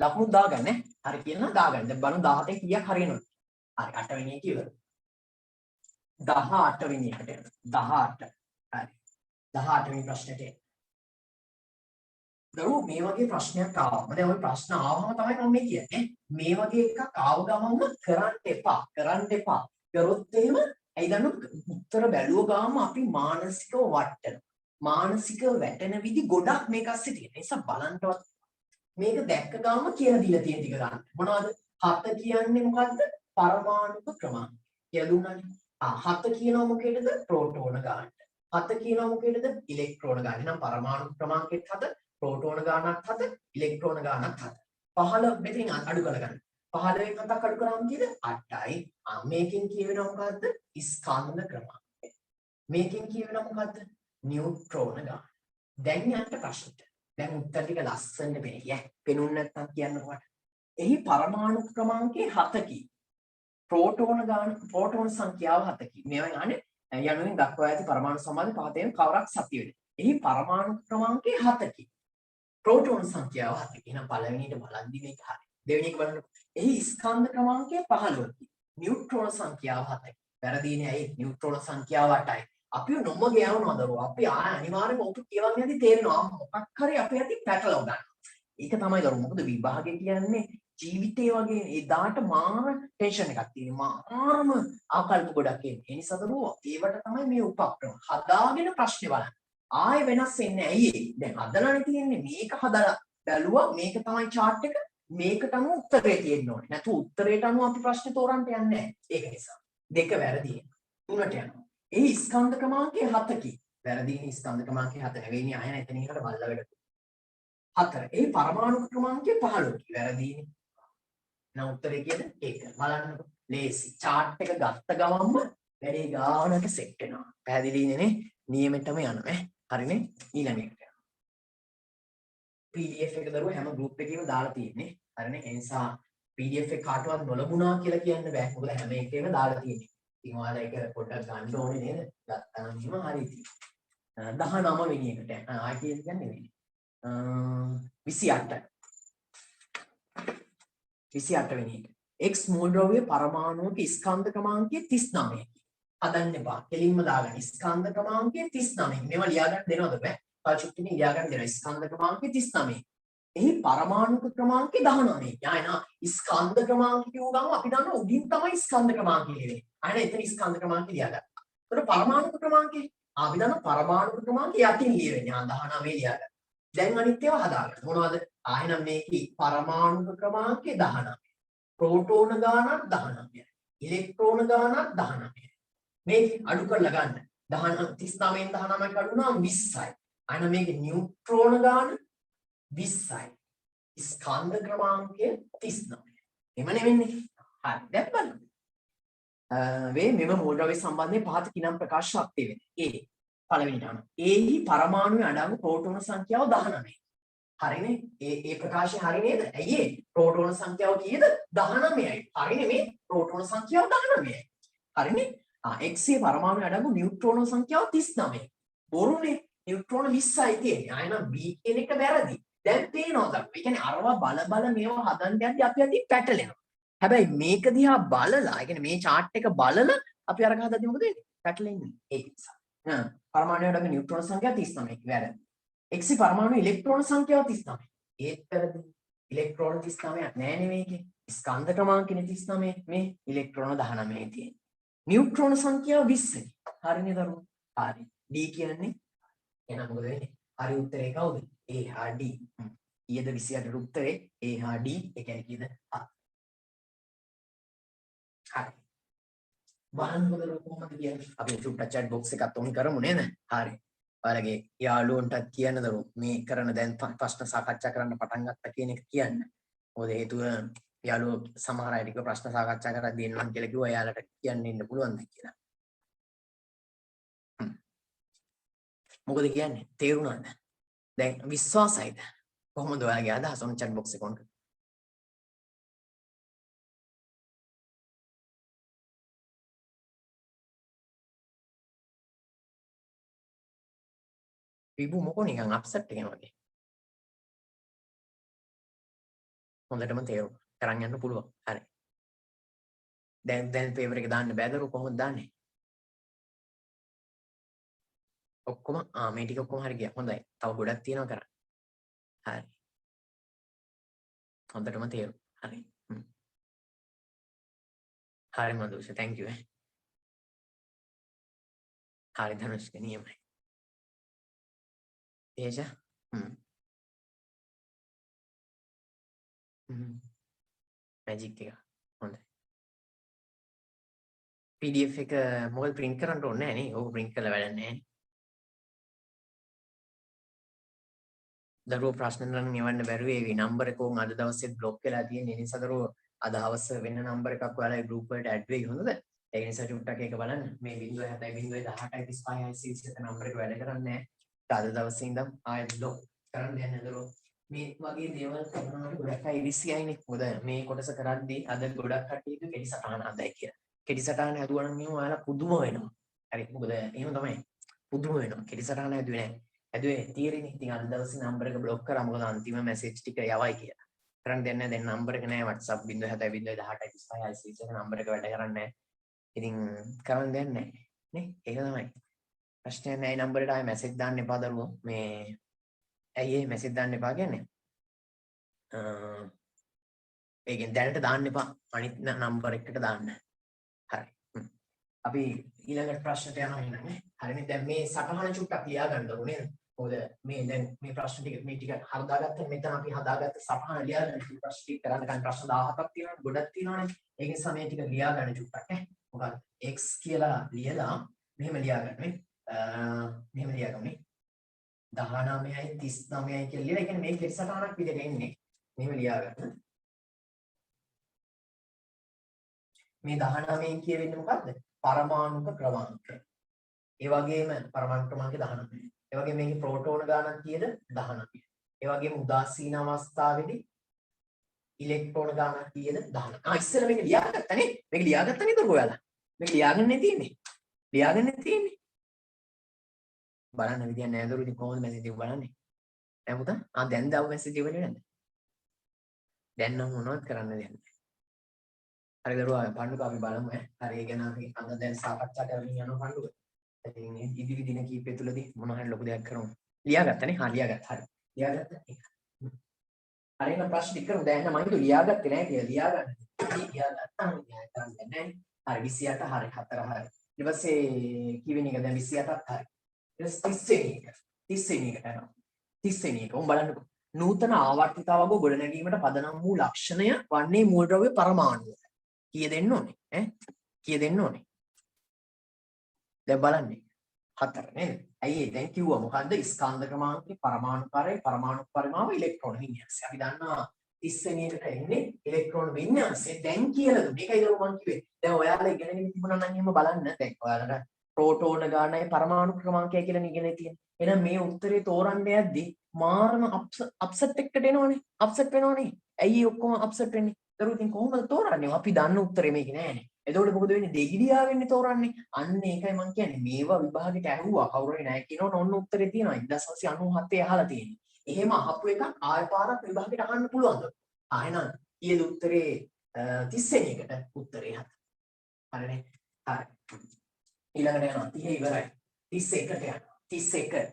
ලකුණු දාගන්න. හරි කියනවා දාගන්න. දැන් බලමු 17 කීයක් හරියනවද? හරි 8 වෙනි එක ඉවර. 18 වෙනි එකට යනවා. 18. හරි. 18 වෙනි ප්‍රශ්නෙට එන්න. දරුවෝ මේ වගේ ප්‍රශ්නයක් ආවම දැන් ওই ප්‍රශ්න ආවම තමයි මම මේ කියන්නේ. මේ වගේ එකක් ආව ගමන්ම කරන්න එපා. කරන්න එපා. කරොත් එහෙම ඇයි දන්නවද? උත්තර බැලුව ගාම අපි මානසිකව වටනවා. මානසිකව වැටෙන විදි ගොඩක් මේක ඇස්සේ තියෙන. ඒ නිසා බලන්නවත් මේක දැක්ක ගාම කියලා දීලා තියෙන ටික ගන්න. මොනවද? 7 කියන්නේ මොකද්ද? පරමාණුක ක්‍රමාංක. කියලා දුන්නානේ. 7 කියනවා මොකේද? ප්‍රෝටෝන ගානට. 7 කියනවා මොකේද? ඉලෙක්ට්‍රෝන ගානට. එහෙනම් පරමාණු ක්‍රමාංකෙත් 7 ප්‍රෝටෝන ගානක් 7 ඉලෙක්ට්‍රෝන ගානක් 7 15 මෙතනින් අඩු කරගන්න 15 එකක් අඩු කරාම කීයද 8යි මේකෙන් කියවෙනවා මොකද්ද ස්කන්ධ ක්‍රමාංකය මේකෙන් කියවෙනවා මොකද්ද නියුට්‍රෝන ගාන දැන් යන්න ප්‍රශ්නෙට දැන් උත්තර ටික ලස්සනට පෙන්නේ පෙනුන්නේ නැත්නම් කියන්න කොට එහි පරමාණු ක්‍රමාංකය 7කි ප්‍රෝටෝන ගාන ප්‍රෝටෝන සංඛ්‍යාව 7කි මේවා යන්නේ යනුවෙන් දක්වා ඇති පරමාණු සමාධි පහතෙන් කවරක් සත්‍ය වෙද එහි පරමාණු ක්‍රමාංකය 7කි प्रोटॉन संख्याව 7 කියන පළවෙනියට බලද්දි මේක හරි. දෙවෙනි එක බලන්න. එහි ස්කන්ධ ක්‍රමාංකය 15කි. නියුට්‍රෝන සංඛ්‍යාව 7යි. වැරදීනේ ඇයි? නියුට්‍රෝන සංඛ්‍යාව 8යි. අපි නොමග යනවා දරුවෝ. අපි අනිවාර්යයෙන්ම ඔක කියවන්නේ නැති තේරෙනවා. මොකක් හරි අපේ ඇති පැටලව ගන්නවා. ඒක තමයි දරුවෝ. මොකද විභාගය කියන්නේ ජීවිතේ වගේ එදාට මාර ටෙන්ෂන් එකක් තියෙනවා. මාරම ආකල්ප ගොඩක් එන්නේ. ඒ නිසා දරුවෝ ඒවට තමයි මේ උපක්‍රම. හදාගෙන ප්‍රශ්නේ බලන්න. ආයෙ වෙනස් වෙන්නේ ඇයි දැන් හදලානේ තියෙන්නේ මේක හදලා බැලුවා මේක තමයි chart එක මේකට අනුව උත්තරේ තියෙන්න ඕනේ නැතු උත්තරේට අනුව අපි ප්‍රශ්නේ තෝරන්න යන්නේ නැහැ ඒක නිසා දෙක වැරදි තුනට යනවා ඒ ස්කන්ධ ක්‍රමාංකය 7කි වැරදිනේ ස්කන්ධ ක්‍රමාංකය 7 නෙවෙයිනේ ආයෙ එතන ඉහළට බල්ලා වැඩ 4 ඒ පරමාණු ක්‍රමාංකය 15කි වැරදිනේ එහෙනම් උත්තරේ කීයද ඒක බලන්නකො ලේසි chart එක ගත්ත ගමන්ම වැඩේ ගානට සෙට් වෙනවා පැහැදිලිනේ නේ නියමෙටම යනවා හරිනේ ඊළඟ එකට යනවා PDF එක දරුවෝ හැම group එකේම දාලා තියෙන්නේ හරිනේ ඒ නිසා PDF එක කාටවත් නොලබුණා කියලා කියන්න බෑ මොකද හැම එකේම දාලා තියෙන්නේ ඉතින් ඔයාලා ඒක පොඩ්ඩක් ගන්න ඕනේ නේද ගත්තාම එහෙම හරි ඉතින් 19 වෙනි එකට ආයි කියන්නේ නෙවෙයි 28 වෙනි එක X මූලද්‍රව්‍ය පරමාණුක ස්කන්ධ ක්‍රමාංකය 39යි හදන්න එපා. කෙලින්ම දාගන්න. ස්කන්ධ ක්‍රමාංකය 39. මේවා ලියා ගන්න දෙනවද බෑ? පාචුක්ටින් ලියා ගන්න දෙනවා. ස්කන්ධ ක්‍රමාංකය 39. එහි පරමාණුක ක්‍රමාංකය 19. යායනා ස්කන්ධ ක්‍රමාංක කියව ගමන් අපි දන්නවා උඩින් තමයි ස්කන්ධ ක්‍රමාංකය ලියන්නේ. අනේ එතන ස්කන්ධ ක්‍රමාංකය ලියා ගන්න. ඒතර පරමාණුක ක්‍රමාංකය අපි දන්නවා පරමාණුක ක්‍රමාංකය යටින් ලියවෙන්නේ. 19 ලියා ගන්න. දැන් අනිත් ඒවා හදාගන්න. මොනවද? ආයෙනම් මේකේ පරමාණුක ක්‍රමාංකය 19. ප්‍රෝටෝන ගානක් 19. ඉලෙක්ට්‍රෝන ගානක් 19. මේක අඩු කරලා ගන්න 39න් 19ක් අඩු වුණාම 20යි. අන්න මේක නියුට්‍රෝන ගාන 20යි. ස්කන්ධ ක්‍රමාංකය 39. එමනේ වෙන්නේ. හරි. දැන් බලන්න. මෙම මූලද්‍රව්‍ය සම්බන්ධයෙන් පහත කිනම් ප්‍රකාශ ශක්තිය වෙන්නේ. A පළවෙනිට අනුව. A හි පරමාණුවේ අඩංගු ප්‍රෝටෝන සංඛ්‍යාව 19යි. හරිනේ? ඒ ප්‍රකාශය හරි නේද? ඇයි ඒ? ප්‍රෝටෝන සංඛ්‍යාව කීයද? 19යි. හරිනේ මේ ප්‍රෝටෝන සංඛ්‍යාව 19යි. හරිනේ? X පරමාණු අඩංගු නියුට්‍රෝන සංඛ්‍යාව 39. බොරුනේ. නියුට්‍රෝන 20යි තියෙන්නේ. ආයෙනම් B කියන එක වැරදි. දැන් පේනවා තමයි. ඒ කියන්නේ අරවා බල මේවා හදන්න යද්දි අපි අදී පැටලෙනවා. හැබැයි මේක දිහා බලලා, ඒ කියන්නේ මේ chart එක බලලා අපි අරක හදද්දි මොකද වෙන්නේ? පැටලෙන්නේ. ඒක නිසා. පරමාණු වලක නියුට්‍රෝන සංඛ්‍යාව 39 වැරදි. එක්සි පරමාණු ඉලෙක්ට්‍රෝන සංඛ්‍යාව 39. ඒත් වැරදි. ඉලෙක්ට්‍රෝන 39ක් නෑනේ මේකේ. ස්කන්ධ ක්‍රමාංකනේ 39 මේ ඉලෙක්ට්‍රෝන 19 තියෙන්නේ. නියුට්‍රෝන සංඛ්‍යාව 20යි. හරිනේ දරුවෝ. හරි. D කියන්නේ එහෙනම් මොකද වෙන්නේ? හරි උත්තරේ කවුද? A හා D. ඊයේද 28 උත්තරේ A හා D. ඒ කියන්නේ කීයද? 7. හරි. බලන්න මොකද කොහොමද කියන්නේ? අපි චුට්ටක් chat box එකත් ඔන් කරමු නේද? හරි. ඔයාලගේ යාළුවන්ටත් කියන්න දරුවෝ මේ කරන දැන් ප්‍රශ්න සාකච්ඡා කරන්න පටන් ගත්තා කියන එක කියන්න. මොකද හේතුව යාළුවෝ සමහර අය ටික ප්‍රශ්න සාකච්ඡා කරද්දී එන්නම් කියලා කිව්වා. එයාලට කියන්න ඉන්න පුළුවන්ද කියලා. මොකද කියන්නේ? තේරුණාද? දැන් විශ්වාසයිද? කොහොමද ඔයාලගේ අදහස ඔන්න chat box එක ඔන් කරන්න. විභු මොකෝ නිකන් අප්සෙට් එකෙන් වගේ. හොඳටම තේරුණා. කරන් යන්න පුළුවන්. හරි. දැන් පේපර් එක දාන්න බෑද කොහොමද දාන්නේ? ඔක්කොම මේ ටික ඔක්කොම හරි ගියා. හොඳයි. තව ගොඩක් තියෙනවා කරන්න. හරි. හොඳටම තේරුණා. හරි. හරි මදුෂ thank you. හරි ධනුෂ්ක නියමයි. තේජ මැජික් එක හොඳයි. PDF එක මොකද print කරන්න ඕනේ නැහැ නේ. ඕක print කරලා වැඩක් නැහැ නේ. දරුවෝ ප්‍රශ්න නම් එවන්න බැරුව ඒ නම්බර එක උන් අද දවසේ බ්ලොක් වෙලා තියෙන නිසා දරුවෝ අද හවස වෙන නම්බර එකක් ඔයාලා ගෲප් වලට ඇඩ් වෙයි හොඳද? ඒ නිසා චුට්ටක් ඒක බලන්න. මේ 0.7 0.18 නම්බර එක වැඩ කරන්නේ නැහැ. අද දවසේ ඉඳන් ආයෙත් බ්ලොක් කරන්න යන්නේ දරුවෝ. මේ වගේ දේවල් කරනකොට ගොඩක් අය ඉරිසියයිනේ. මොකද මේ කොටස කරද්දී අද ගොඩක් කට්ටියක කෙටි සටහන හදයි කියලා. කෙටි සටහන හදුවා නම් එහෙම ඔයාලා පුදුම වෙනවා. හරි මොකද එහෙම තමයි. පුදුම වෙනවා. කෙටි සටහන හදුවේ නැහැ. ඇදුවේ තීරෙන්නේ. ඉතින් අද දවසේ නම්බර එක බ්ලොක් කරා මොකද අන්තිම මැසේජ් ටික යවයි කියලා. කරන් දෙන්නේ දැන් නම්බර එක නෑ WhatsApp 0.7 නම්බර එක වැඩ කරන්නේ නැහැ. ඉතින් කරන් දෙන්නේ නැහැ. නේ? ඒක තමයි. ප්‍රශ්නයක් නෑ නම්බරයට ආයෙ මැසේජ් දාන්න එපා දරුවෝ. මේ ඇයි ඒ මැසේජ් දාන්න එපා කියන්නේ? ඒකෙන් දැනට දාන්න එපා. අනිත් නම්බර එකට දාන්න. හරි. අපි ඊළඟ ප්‍රශ්නට යනවා නේ. හරිනේ දැන් මේ සටහන චුට්ටක් ලියා ගන්න ඕනේ නේද? මොකද මේ දැන් මේ ප්‍රශ්න ටික මේ ටික හදාගත්ත මෙතන අපි හදාගත්ත සටහන ලියා ගන්න ප්‍රශ්න ටික කරන්න ගන්න ප්‍රශ්න 17ක් තියෙනවා ගොඩක් තියෙනවානේ. ඒ නිසා මේ ටික ලියා ගන්න චුට්ටක් ඈ. මොකද x කියලා ලියලා මෙහෙම ලියා ගන්න නේ. මෙහෙම ලියා ගන්න නේ. 19යි 39යි කියලා ලියලා ඒ කියන්නේ මේ කෙටි සටහනක් විදිහට එන්නේ. මෙහෙම ලියා ගන්න. මේ 19න් කියවෙන්නේ මොකද්ද? පරමාණුක ක්‍රමාංක. ඒ වගේම පරමාණු ක්‍රමාංක 19. ඒ වගේම මේකේ ප්‍රෝටෝන ගානක් කීයද? 19. ඒ වගේම උදාසීන අවස්ථාවේදී ඉලෙක්ට්‍රෝන ගානක් කීයද? 19. ඉස්සෙල්ලා මේක ලියාගත්තා නේ. මේක ලියාගත්තා නේද ඔයාලා? මේක ලියාගන්නේ තියෙන්නේ. ලියාගන්නේ තියෙන්නේ. බලන්න විදියක් නෑ දරුවෝ. ඉතින් කොහොමද මැසේජ් එක බලන්නේ? නෑ පුතා. දැන් දාව මැසේජ් එක වෙන්නේ නැද්ද? දැන් නම් මොනවද කරන්න දෙන්නේ? හරි දරුවා පණ්ඩුක අපි බලමු ඈ. හරි ඒ ගැන අපි අද දැන් සාකච්ඡා කරමින් යනවා පණ්ඩුක. ඉතින් ඉදිරි දින කීපය තුලදී මොන හරි ලොකු දෙයක් කරමු. ලියාගත්තනේ? හා ලියාගත්තා. හරි. ලියාගත්තා. හරි එහෙනම් ප්‍රශ්න ටික කරමු. දැන් මම හිතුවා ලියාගත්තේ නැහැ කියලා. ලියාගන්න. ලියාගත්තා. ලියාගන්න නැහැ. හරි 28 හරි 4 හරි. ඊට පස්සේ කිවෙන එක දැන් 28ක් හරි. ඊට පස්සේ 30 වෙනි එක. 30 වෙනි එකට යනවා. 30 වෙනි එක. උන් බලන්නකෝ. නූතන ආවර්තිතාවක ගොඩනැගීමට පදනම් වූ ලක්ෂණය වන්නේ මූලද්‍රව්‍ය පරමාණුව. කීය දෙන්න ඕනේ ඈ කීය දෙන්න ඕනේ දැන් බලන්නේ 4 නේද ඇයි ඒ දැන් කිව්වා මොකද්ද ස්කන්ධ ක්‍රමාංකේ පරමාණු කාර්යය පරමාණු පරිමාව ඉලෙක්ට්‍රෝන වින්‍යාසය අපි දන්නවා 30 වෙනි එකට එන්නේ ඉලෙක්ට්‍රෝන වින්‍යාසය දැන් කියලා දුන්නේ ඒකයි දරුවෝ මම කිව්වේ දැන් ඔයාලා ඉගෙනගෙන තිබුණා නම් එහෙම බලන්න දැන් ඔයාලට ප්‍රෝටෝන ගානයි පරමාණු ක්‍රමාංකය කියලා ඉගෙනගෙන තියෙනවා එහෙනම් මේ උත්තරේ තෝරන්න යද්දි මාරම අප්සෙට් එකකට එනවනේ අප්සෙට් වෙනවනේ ඇයි ඔක්කොම අප්සෙට් වෙන්නේ දරුවෝ ඉතින් කොහොමද තෝරන්නේ අපි දන්න උත්තරේ මේක නෑනේ එතකොට මොකද වෙන්නේ? දෙගිඩියාවෙන්නේ තෝරන්නේ. අන්න ඒකයි මම කියන්නේ මේවා විභාගෙට ඇහුවා කවුරු හරි නැහැ කියනවනේ ඔන්න උත්තරේ තියෙනවා 1997 අහලා තියෙන්නේ. එහෙම අහපු එකක් ආය පාරක් විභාගෙට අහන්න පුළුවන්ද? ආයෙනම් ඊයේ උත්තරේ 30 වෙනි එකට උත්තරේ හත. හරිනේ. හරි. ඊළඟට යනවා 30 ඉවරයි. 31ට යනවා. 31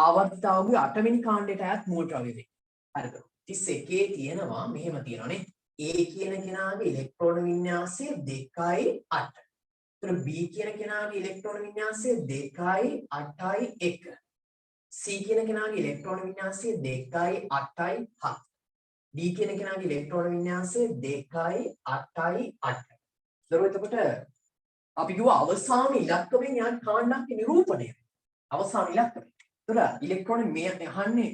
ආවර්තිතාවගේ 8 වෙනි කාණ්ඩයට අයත් මූලද්‍රව්‍ය වේ. හරිද? 31 තියෙනවා මෙහෙම තියෙනවානේ. A කියන කෙනාගේ ඉලෙක්ට්‍රෝන වින්‍යාසය 2යි 8. ඒතර B කියන කෙනාගේ ඉලෙක්ට්‍රෝන වින්‍යාසය 2යි 8යි 1. C කියන කෙනාගේ ඉලෙක්ට්‍රෝන වින්‍යාසය 2යි 8යි 7. D කියන කෙනාගේ ඉලෙක්ට්‍රෝන වින්‍යාසය 2යි 8යි 8. දරුවෝ එතකොට අපි කිව්වා අවසාන ඉලක්කයෙන් යන කාණ්ඩක් නිරූපණය. අවසාන ඉලක්කය. ඒතර ඉලෙක්ට්‍රෝන මේ අහන්නේ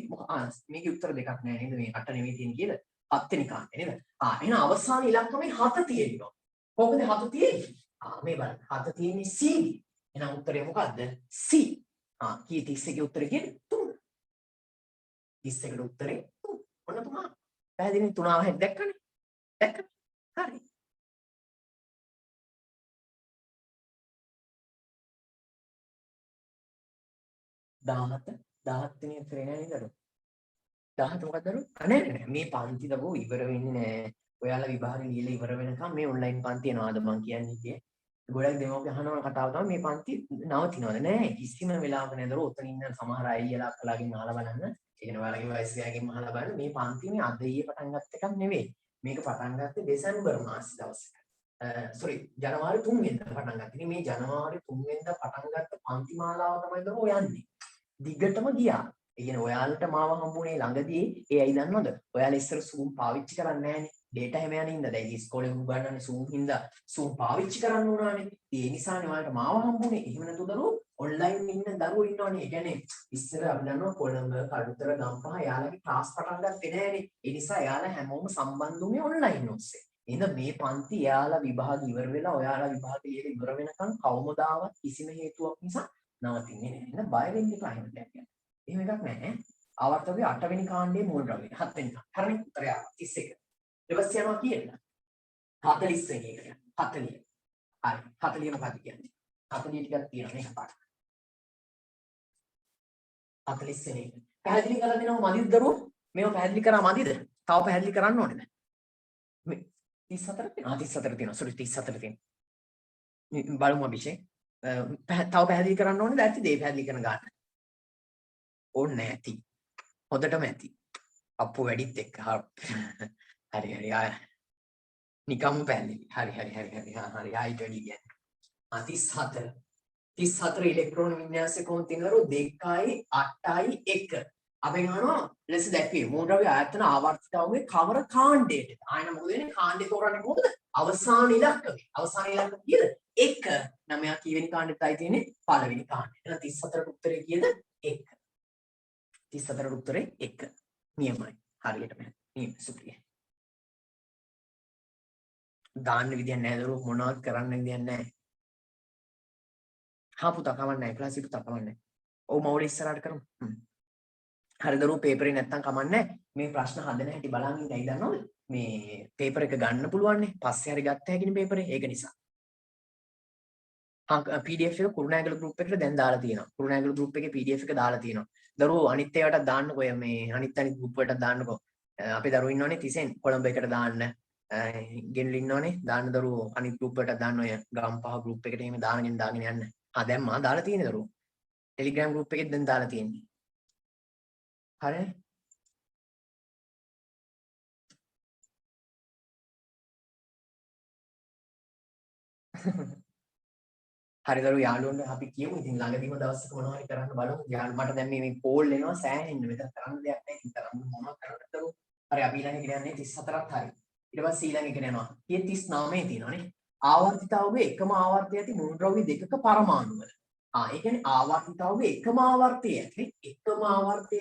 මේකේ උත්තර දෙකක් නෑ නේද? මේ 8 නෙමෙයි තියෙන්නේ කියලා. 7 වෙනි කාණ්ඩේ නේද? එහෙනම් අවසාන ඉලක්කයෙන් 7 තියෙනවා. කොහොමද 7 තියෙන්නේ? මේ බලන්න. 7 තියෙන්නේ C. එහෙනම් උත්තරේ මොකද්ද? C. කී 31 උත්තරේ කියන්නේ 3. 31 උත්තරේ 3. ඔන්න 3. පැහැදිලි 3 ආවෙත් දැක්කනේ. දැක්කනේ. හරි. දාහත් වෙනි උත්තරේ නෑ නේද? 17 මොකක්ද දරු? නෑ මේ පන්ති දබෝ ඉවර වෙන්නේ නෑ. ඔයාලා විභාගෙ ලියලා ඉවර වෙනකම් මේ ඔන්ලයින් පන්ති යනවාද මං කියන්නේ ඉතින්. ගොඩක් දෙමව්පියෝ අහනවා කතාව තමයි මේ පන්ති නවතිනවද? නෑ කිසිම වෙලාවක නෑ දරු. ඔතන ඉන්න සමහර අයියලා අක්කලාගෙන් අහලා බලන්න. ඒ කියන්නේ ඔයාලගේ වයස් ගෑගෙන් අහලා බලන්න මේ පන්ති මේ අද ඊයේ පටන් ගත්ත එකක් නෙවෙයි. මේක පටන් ගත්තේ දෙසැම්බර් මාස දවසක. සෝරි ජනවාරි 3 වෙනිදා පටන් ගත්තේ. මේ ජනවාරි 3 වෙනිදා පටන් ගත්ත පන්ති මාලාව තමයි දරු යන්නේ. දිගටම ගියා. ඒ කියන්නේ ඔයාලට මාව හම්බුනේ ළඟදී ඒ ඇයි දන්නවද? ඔයාලා ඉස්සර Zoom පාවිච්චි කරන්නේ නැහනේ. data හැම යන හින්දා දැන් ඉස්කෝලේ උගන්වන්නේ Zoom හින්දා Zoom පාවිච්චි කරන්න උනානේ. ඒ නිසානේ ඔයාලට මාව හම්බුනේ. එහෙම නැතු දරුවෝ ඔන්ලයින් ඉන්න දරුවෝ ඉන්නවනේ. ඒ කියන්නේ ඉස්සර අපි දන්නවා කොළඹ, කඩුතර, ගම්පහ යාළගේ ක්ලාස් පටන් ගත්තේ නැහනේ. ඒ නිසා යාළා හැමෝම සම්බන්ධ වුණේ ඔන්ලයින් ඔස්සේ. එහෙනම් මේ පන්ති යාළා විභාග ඉවර වෙලා ඔයාලා විභාග ලියලා ඉවර වෙනකන් කවමදාවත් කිසිම හේතුවක් නිසා නවතින්නේ නැහැ. එහෙනම් බය වෙන්න එපා එහෙම දෙයක් ගැන. එහෙම එකක් නැහැ. ආවර්තකයේ 8 වෙනි කාණ්ඩයේ මූලද්‍රව්‍ය 7 වෙනි කාණ්ඩ. හරිනේ උත්තරය 31. ඊට පස්සේ යනවා කියන්න. 40 වෙනි එකට. 40. හරි. 40 මොකක්ද කියන්නේ? 40 ටිකක් තියෙනවා මේක පාඩම. 40 වෙනි එක. පැහැදිලි කරලා දෙනව මදිද දරුවෝ? මේව පැහැදිලි කරා මදිද? තව පැහැදිලි කරන්න ඕනේද? මේ 34 තියෙනවා. 34 තියෙනවා. සෝරි 34 තියෙනවා. බලමු අභිෂේක්. තව පැහැදිලි කරන්න ඕනේද? ඇත්තද ඒ පැහැදිලි කරන ගන්න? ඕනේ නැති. හොඳටම ඇති. අප්පු වැඩිත් එක්ක. හරි හරි ආය. නිකම්ම පැහැදිලි. හරි හරි ආයිත් වැඩි කියන්නේ. 34. 34 ඉලෙක්ට්‍රෝන වින්‍යාසය කොහොමද තියෙනවද? 2යි 8යි 1. අපි ගන්නවා ලෙස දැක්වේ මූලද්‍රව්‍ය ආයතන ආවර්තිතාවයේ කවර කාණ්ඩයටද? ආයෙත් මොකද වෙන්නේ? කාණ්ඩය තෝරන්නේ කොහොමද? අවසාන ඉලක්කය. අවසාන ඉලක්කය කීයද? 1. නමයා කීවෙනි කාණ්ඩෙටයි තියෙන්නේ? පළවෙනි කාණ්ඩෙට. එහෙනම් 34ට උත්තරේ කීයද? 1. 34ට උත්තරේ 1. නියමයි. හරියටම. නියම සුපිරිය. දාන්න විදියක් නැහැ දරුවෝ මොනවත් කරන්න විදියක් නැහැ. හා පුතා කමන්නේ නැහැ. ක්ලාස් එක පුතා කමන්නේ නැහැ. ඔව් මවුල ඉස්සරහට කරමු. හරි දරුවෝ පේපරේ නැත්තම් කමන්නේ නැහැ. මේ ප්‍රශ්න හදන හැටි බලන් ඉඳලා දන්නවද? මේ පේපර් එක ගන්න පුළුවන් නේ. පස්සේ හරි ගත්ත හැකිනේ පේපරේ. ඒක නිසා. PDF එක කුරුණෑගල group එකට දැන් දාලා තියෙනවා. කුරුණෑගල group එකේ PDF එක දාලා තියෙනවා. දරුවෝ අනිත් ඒවාට දාන්නකෝ මේ අනිත් group වලට දාන්නකෝ. අපේ දරුවෝ ඉන්නවනේ 30න් කොළඹ එකට දාන්න. ගෙනල්ලා ඉන්නවනේ දාන්න දරුවෝ අනිත් group වලට දාන්න ඔය ගම්පහ group එකට එහෙම දාගෙන යන්න. දැන් මා දාලා තියෙන්නේ දරුවෝ. Telegram group එකෙත් දැන් දාලා තියෙන්නේ. හරිනේ? හරි දරුවෝ යාළුවන්ට අපි කියමු ඉතින් ළඟදීම දවසක මොනවා හරි කරන්න බලමු. මට දැන් මේ කෝල් එනවා සෑහෙන්න. මෙතන කරන්න දෙයක් නැහැ. ඉතින් කරන්න මොනවද කරන්නද දරුවෝ? හරි අපි ඊළඟ එක යන්නේ 34ත් හරි. ඊට පස්සේ ඊළඟ එක යනවා. 39 තියෙනවානේ. ආවර්තිතාවයේ එකම ආවර්තය ඇති මූලද්‍රව්‍ය දෙකක පරමාණු වල. ඒ කියන්නේ ආවර්තිතාවයේ එකම ආවර්තය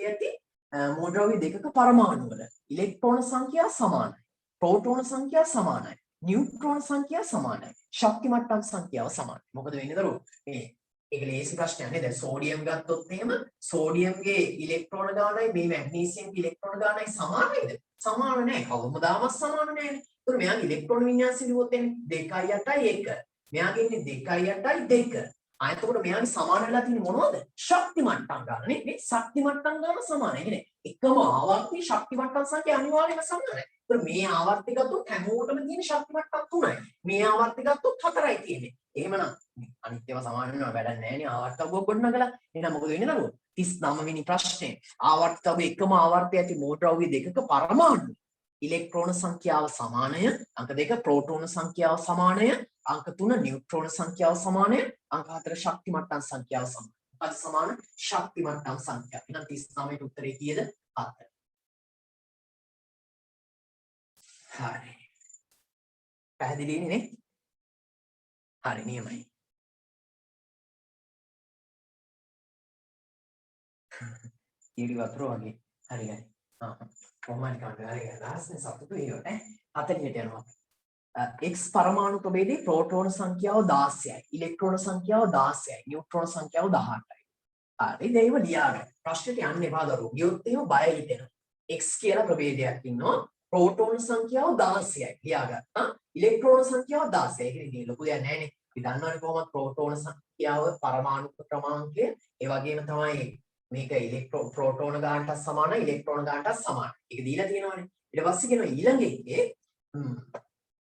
ඇති මූලද්‍රව්‍ය දෙකක පරමාණු වල ඉලෙක්ට්‍රෝන සංඛ්‍යා සමානයි. ප්‍රෝටෝන සංඛ්‍යා සමානයි. නියුට්‍රෝන සංඛ්‍යා සමානයි. ශක්ති මට්ටම් සංඛ්‍යාව සමානයි. මොකද වෙන්නේ දරුවෝ? මේ ඒක ලේසි ප්‍රශ්නයක් නේද? සෝඩියම් ගත්තොත් එහෙම සෝඩියම්ගේ ඉලෙක්ට්‍රෝන ගානයි මේ මැග්නීසියම්ගේ ඉලෙක්ට්‍රෝන ගානයි සමාන නේද? සමාන නැහැ. කවමදාවත් සමාන නැහැ. ඒතකොට මෙයාගේ ඉලෙක්ට්‍රෝන වින්‍යාසය ලියුවොත් එන්නේ 2.8යි 1. මෙයාගේ ඉන්නේ 2.8යි 2. එතකොට මෙයාගේ සමාන වෙලා තියෙන්නේ මොනවද? ශක්ති මට්ටම් ගන්න නේ. මේ ශක්ති මට්ටම් ගන්න සමානයි. කියන්නේ එකම ආවර්තී ශක්ති මට්ටම් සංඛ්‍යා අනිවාර්යයෙන්ම සමානයි. ඒතකොට මේ ආවර්තය ගත්තොත් හැමෝටම තියෙන ශක්ති මට්ටම් 3යි. මේ ආවර්තය ගත්තොත් 4යි තියෙන්නේ. එහෙමනම් අනිත් ඒවා සමාන වෙනවා වැඩක් නැහැ නේ. ආවර්තක ගොඩනගලා. එහෙනම් මොකද වෙන්නේ දරුවෝ? 39 වෙනි ප්‍රශ්නේ. ආවර්තක එකම ආවර්තය ඇති මෝට්‍රව්‍ය දෙකක පරමාණු ඉලෙක්ට්‍රෝන සංඛ්‍යාව සමානය. අංක 2 ප්‍රෝටෝන සංඛ්‍යාව සමානය. අංක 3 නියුට්‍රෝන සංඛ්‍යාව සමානය. අංක 4 ශක්ති මට්ටම් සංඛ්‍යාව සමානයි. අද සමාන ශක්ති මට්ටම් සංඛ්‍යාව. එහෙනම් 39ට උත්තරේ කීයද? 7. හරි. පැහැදිලිනේ නේ? හරි නියමයි. ඊළි වතුර වගේ. හරි හරි. කොහොමද කරන්නේ? ලාස්ට් සතුටු ඒවට 40ට යනවා. X පරමාණු ප්‍රභේදයේ ප්‍රෝටෝන සංඛ්‍යාව 16යි. ඉලෙක්ට්‍රෝන සංඛ්‍යාව 16යි. නියුට්‍රෝන සංඛ්‍යාව 18යි. හරි දැන් ඒව ලියාගන්න. ප්‍රශ්නෙට යන්න එපා දරුවෝ. ගියොත් එහෙම බය හිතෙනවා. X කියලා ප්‍රභේදයක් ඉන්නවා. ප්‍රෝටෝන සංඛ්‍යාව 16යි. ලියාගත්තා. ඉලෙක්ට්‍රෝන සංඛ්‍යාව 16යි. ඒක ඉතින් ලොකු දෙයක් නැහැ නේ. අපි දන්නවනේ කොහොමද ප්‍රෝටෝන සංඛ්‍යාව පරමාණු ක්‍රමාංකය. ඒ වගේම තමයි මේක ප්‍රෝටෝන ගානට සමානයි ඉලෙක්ට්‍රෝන ගානට සමානයි. ඒක දීලා තියෙනවානේ. ඊට පස්සේ කියනවා ඊළඟ එකේ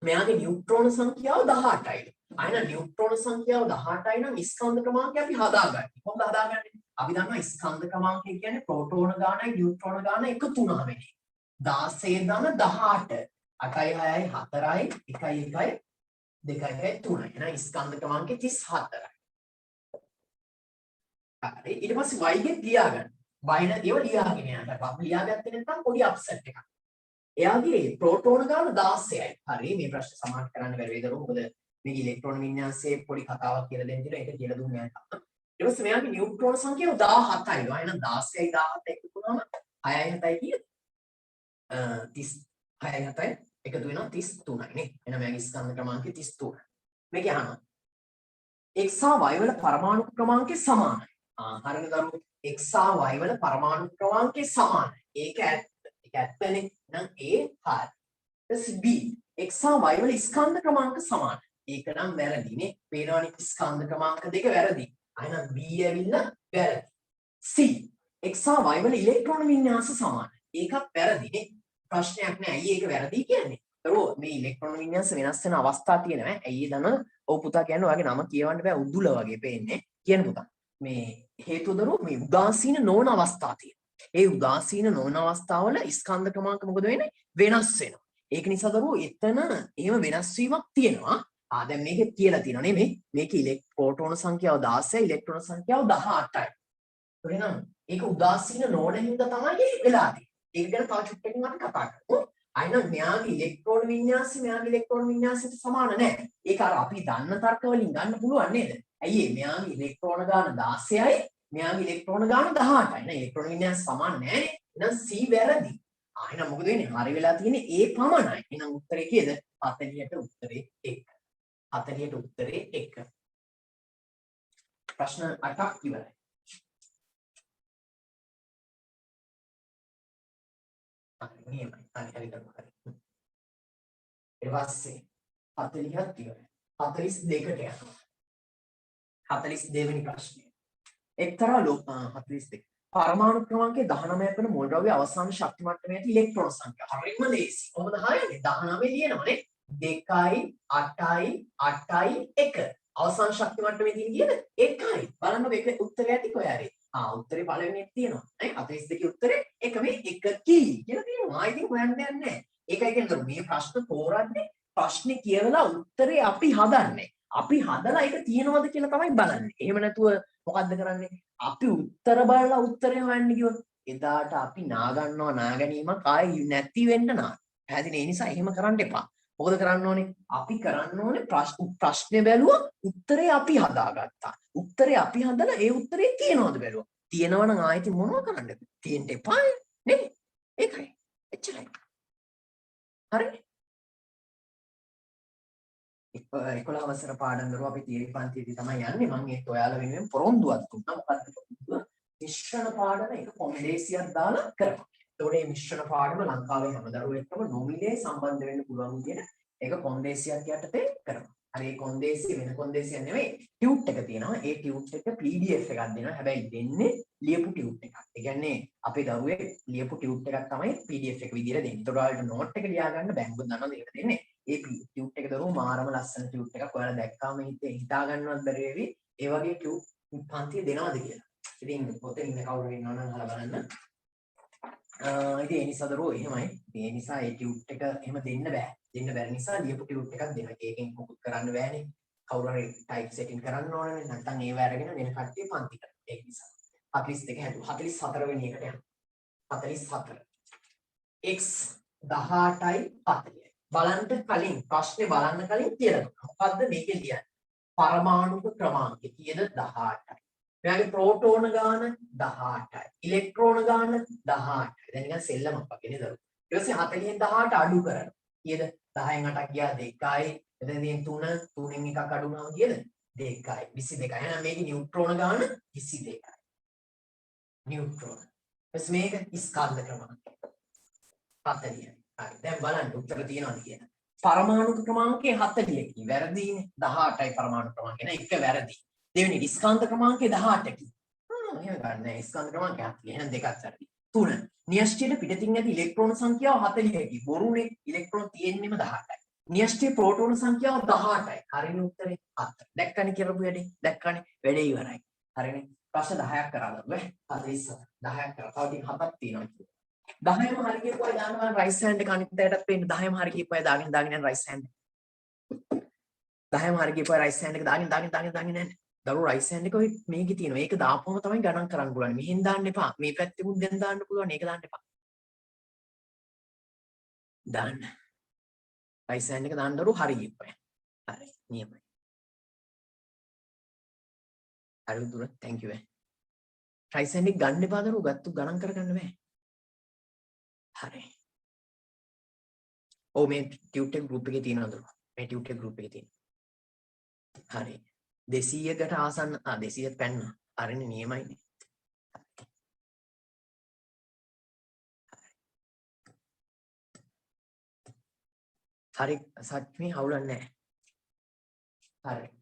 මෙයාගේ නියුට්‍රෝන සංඛ්‍යාව 18යි. අයන නියුට්‍රෝන සංඛ්‍යාව 18යි නම් ස්කන්ධ ක්‍රමාංකය අපි හදාගන්න. කොහොමද හදාගන්නේ? අපි දන්නවා ස්කන්ධ ක්‍රමාංකය කියන්නේ ප්‍රෝටෝන ගානයි නියුට්‍රෝන ගාන එකතු වුණාම වෙන්නේ. 16 ධන 18 8යි 6යි 4යි 1යි 1යි 2යි 3යි. එහෙනම් ස්කන්ධ ක්‍රමාංකය 34යි. හරි ඊට පස්සේ y ගෙත් ලියාගන්න. y න ඒව ලියාගෙන යන්න. අපි ලියාගත්තේ නැත්නම් පොඩි අප්සෙට් එකක්. එයාගේ ප්‍රෝටෝන ගාන 16යි. හරි මේ ප්‍රශ්න සමාන කරන්න බැරි වේද මොකද මේක ඉලෙක්ට්‍රෝන වින්‍යාසයේ පොඩි කතාවක් කියලා දෙන්න කියලා ඒක කියලා දුන්නේ නැහැ. ඊට පස්සේ මෙයාගේ නියුට්‍රෝන සංඛ්‍යාව 17යි. එහෙනම් 16යි 17 එකතු වුණාම 6යි 7යි කීයද? 36යි 7යි එකතු වෙනවා 33යි නේ. එහෙනම් මෙයාගේ ස්කන්ධ ක්‍රමාංකය 33. මේක අහනවා. x සහ y වල පරමාණු ක්‍රමාංකය සමානයි. හරිද දරුවෝ? x සහ y වල පරමාණු ක්‍රමාංකය සමානයි. ඒක ඇත්තනේ. නම් A හරි. ඊට B x සහ y වල ස්කන්ධ ක්‍රමාංක සමානයි. ඒක නම් වැරදිනේ. පේනවනේ ස්කන්ධ ක්‍රමාංක දෙක වැරදි. එහෙනම් B ඇවිල්ලා වැරදි. C x සහ y වල ඉලෙක්ට්‍රෝන වින්‍යාස සමානයි. ඒකත් වැරදිනේ. ප්‍රශ්නයක් නෑ. ඇයි ඒක වැරදි කියන්නේ? දරුවෝ මේ ඉලෙක්ට්‍රෝන වින්‍යාස වෙනස් වෙන අවස්ථා තියෙනවා. ඇයි ඒ දන්නවද? ඔව් පුතා කියන්නේ ඔයාගේ නම කියවන්න බෑ උදුල වගේ පේන්නේ. කියන්න පුතා. මේ හේතුව දරුවෝ මේ උදාසීන නොවන අවස්ථා තියෙනවා. ඒ උදාසීන නොවන අවස්ථාවල ස්කන්ධ ක්‍රමාංක මොකද වෙන්නේ? වෙනස් වෙනවා. ඒක නිසා දරුවෝ එතන එහෙම වෙනස් වීමක් තියෙනවා. දැන් මේකේ කියලා තියෙනවා නේ මේකේ ප්‍රෝටෝන සංඛ්‍යාව 16යි ඉලෙක්ට්‍රෝන සංඛ්‍යාව 18යි. එහෙනම් ඒක උදාසීන නොවන හින්දා තමයි වෙලා තියෙන්නේ. ඒක ගැන තව චුට්ටකින් අපි කතා කරමු. අයින මෙයාගේ ඉලෙක්ට්‍රෝන වින්‍යාසය මෙයාගේ ඉලෙක්ට්‍රෝන වින්‍යාසයට සමාන නැහැ. ඒක අර අපි දන්න තර්ක වලින් ගන්න පුළුවන් නේද? ඇයි මෙයාගේ ඉලෙක්ට්‍රෝන ගාන 16යි මෙයාගේ ඉලෙක්ට්‍රෝන ගාන 18යි. නේද? ඉලෙක්ට්‍රෝන වින්‍යාස සමාන නැහැ නේ. එහෙනම් C වැරදි. එහෙනම් මොකද වෙන්නේ? හරි වෙලා තියෙන්නේ A පමණයි. එහෙනම් උත්තරේ කීයද? 40ට උත්තරේ 1. 40ට උත්තරේ 1. ප්‍රශ්න 8ක් ඉවරයි. නියමයි. හරි. ඊට පස්සේ 40ක් ඉවරයි. 42ට යනවා. 42 වෙනි ප්‍රශ්නය. එක්තරා 42. පරමාණු ක්‍රමාංකයේ 19ක් වෙන මෝල් ද්‍රව්‍ය අවසාන ශක්ති මට්ටමේ ඇති ඉලෙක්ට්‍රෝන සංඛ්‍යාව. හරිම ලේසි. කොහොමද හරියන්නේ? 19 ලියනවානේ. 2යි 8යි 8යි 1. අවසාන ශක්ති මට්ටමේ තියෙන කීයද? 1යි. බලන්න මේක උත්තරය ඇති කොහේ උත්තරේ පළවෙනියට තියෙනවා. නේ 42 උත්තරේ 1 මේ 1 කී කියලා තියෙනවා. ඉතින් හොයන්න දෙයක් නැහැ. ඒකයි කියන්නේ මේ ප්‍රශ්න තෝරන්නේ ප්‍රශ්නේ කියවලා උත්තරේ අපි හදන්නේ. අපි හදලා ඒක තියෙනවද කියලා තමයි බලන්නේ. එහෙම නැතුව මොකද්ද කරන්නේ? අපි උත්තර බලලා උත්තරේ හොයන්න ගියොත් එදාට අපි නා ගැනීමක් ආයි නැති වෙන්න නා. පැහැදිලි? ඒ නිසා එහෙම කරන්න එපා. මොකද කරන්න ඕනේ? අපි කරන්න ඕනේ ප්‍රශ්නේ බැලුවා උත්තරේ අපි හදාගත්තා. උත්තරේ අපි හදලා ඒ උත්තරේ තියෙනවද බැලුවා. තියෙනවනම් ආයෙත් මොනව කරන්නද? තියෙන්න එපා නේ. ඒකයි. එච්චරයි. හරිනේ. 11 වසර පාඩම් කරුවා අපි තියරි පන්තියේදී තමයි යන්නේ. මම ඒක ඔයාලා වෙනුවෙන් පොරොන්දුවක් දුන්නා. මොකක්ද පොරොන්දුව? මිශ්‍රණ පාඩම එක කොම්බිනේසියක් දාලා කරපන්. එතකොට මේ මිශ්‍රණ පාඩම ලංකාවේ හැම දරුවෙක්ටම නොමිලේ සම්බන්ධ වෙන්න පුළුවන් කියන ඒක කොන්දේසියක් යටතේ කරනවා. හරි ඒ කොන්දේසිය වෙන කොන්දේසියක් නෙමෙයි ටියුට් එක තියෙනවා. ඒ ටියුට් එක PDF එකක් දෙනවා. හැබැයි දෙන්නේ ලියපු ටියුට් එකක්. ඒ කියන්නේ අපේ දරුවේ ලියපු ටියුට් එකක් තමයි PDF එක විදියට දෙන්නේ. ඒතකොට ඔයාලට නෝට් එක ලියා ගන්න බැංකුවෙන් දන්නවද ඒක දෙන්නේ. ඒ ටියුට් එක දරුවෝ මාරම ලස්සන ටියුට් එකක්. ඔයාලා දැක්කාම හිතා ගන්නවත් බැරි වෙවි. ඒ වගේ ටියුට් පන්තිය දෙනවද කියලා. ඉතින් පොතේ ඉන්න කවුරු ඉන්නවනම් අහලා බලන්න. ඉතින් ඒ නිසා දරුවෝ එහෙමයි. ඒ නිසා ඒ ටියුට් එක එහෙම දෙන්න බෑ. දෙන්න බැරි නිසා ලියපු ටියුට් එකක් දෙනවා. ඒකෙන් මොකුත් කරන්න බෑනේ. කවුරු හරි ටයිප් සෙටින් කරන්න ඕනනේ. නැත්නම් ඒව අරගෙන වෙන කට්ටිය පන්ති කරනවා. ඒක නිසා 42 හැදුවා. 44 වෙනි එකට යනවා. 44. x 18යි 40යි. බලන්න කලින් ප්‍රශ්නේ බලන්න කලින් කියලා දුන්නා. මොකද්ද මේකේ ලියන්නේ? පරමාණුක ක්‍රමාංකය කීයද? 18යි. මෙයාගේ ප්‍රෝටෝන ගාන 18යි. ඉලෙක්ට්‍රෝන ගාන 18යි. දැන් නිකන් සෙල්ලමක් වගේ නේද? ඊට පස්සේ 40න් 18 අඩු කරනවා. කීයද? 10න් 8ක් ගියා 2යි. එතන තියෙන 3 3න් එකක් අඩු වුණාම කීයද? 2යි. 22යි. එහෙනම් මේකේ නියුට්‍රෝන ගාන 22යි. නියුට්‍රෝන. එස් මේක ස්කන්ධ ක්‍රමාංකය. 40යි. හරි. දැන් බලන්න උත්තර තියෙනවද කියලා. පරමාණු ක්‍රමාංකය 40කි. වැරදිනේ. 18යි පරමාණු ක්‍රමාංකය. නෑ එක වැරදි. දෙවෙනි ස්කන්ධ ක්‍රමාංකය 18කි. එහෙම ගන්න. ස්කන්ධ ක්‍රමාංකය 40. එහෙනම් දෙකක් වැරදි. 3. න්‍යෂ්ටියට පිටතින් ඇති ඉලෙක්ට්‍රෝන සංඛ්‍යාව 40කි. බොරුනේ. ඉලෙක්ට්‍රෝන තියෙන්නෙම 18යි. න්‍යෂ්ටියේ ප්‍රෝටෝන සංඛ්‍යාව 18යි. හරිනේ උත්තරේ 7. දැක්කනේ කරපු වැඩේ. දැක්කනේ වැඩේ ඉවරයි. හරිනේ. ප්‍රශ්න 10ක් කරලා ඈ 47. 10ක් කරා. තව ටික 7ක් තියෙනවා. 10ම හරි කියපු අය දාන්න බලන්න රයිස් හෑන්ඩ් එක අනිත් පැයටත් පේන්න 10ම හරි කියපු අය දාගෙන යන රයිස් හෑන්ඩ් 10ම හරි කියපු අය රයිස් හෑන්ඩ් එක දාගෙන යන්න දරුවෝ රයිස් හෑන්ඩ් එක ඔය මේකේ තියෙනවා ඒක දාපුවම තමයි ගණන් කරන්න පුළුවන් මෙහෙන් දාන්න එපා මේ පැත්තෙමුත් දැන් දාන්න පුළුවන් ඒක දාන්න එපා දාන්න රයිස් හෑන්ඩ් එක දාන්න දරුවෝ හරි කියපු අය හරි නියමයි හරි දුර thank you රයිස් හෑන්ඩ් එක ගන්න එපා දරුවෝ ගත්තු ගණන් කරගන්න බෑ හරි. ඔව් මේ ටියුට් එක ගෲප් එකේ තියෙනවද? මේ ටියුට් එක ගෲප් එකේ තියෙනවා. හරි. 200කට ආසන්න 200ත් පැන්නා. හරිනේ නියමයිනේ. හරි සත්‍මී හවුලක් නැහැ. හරි.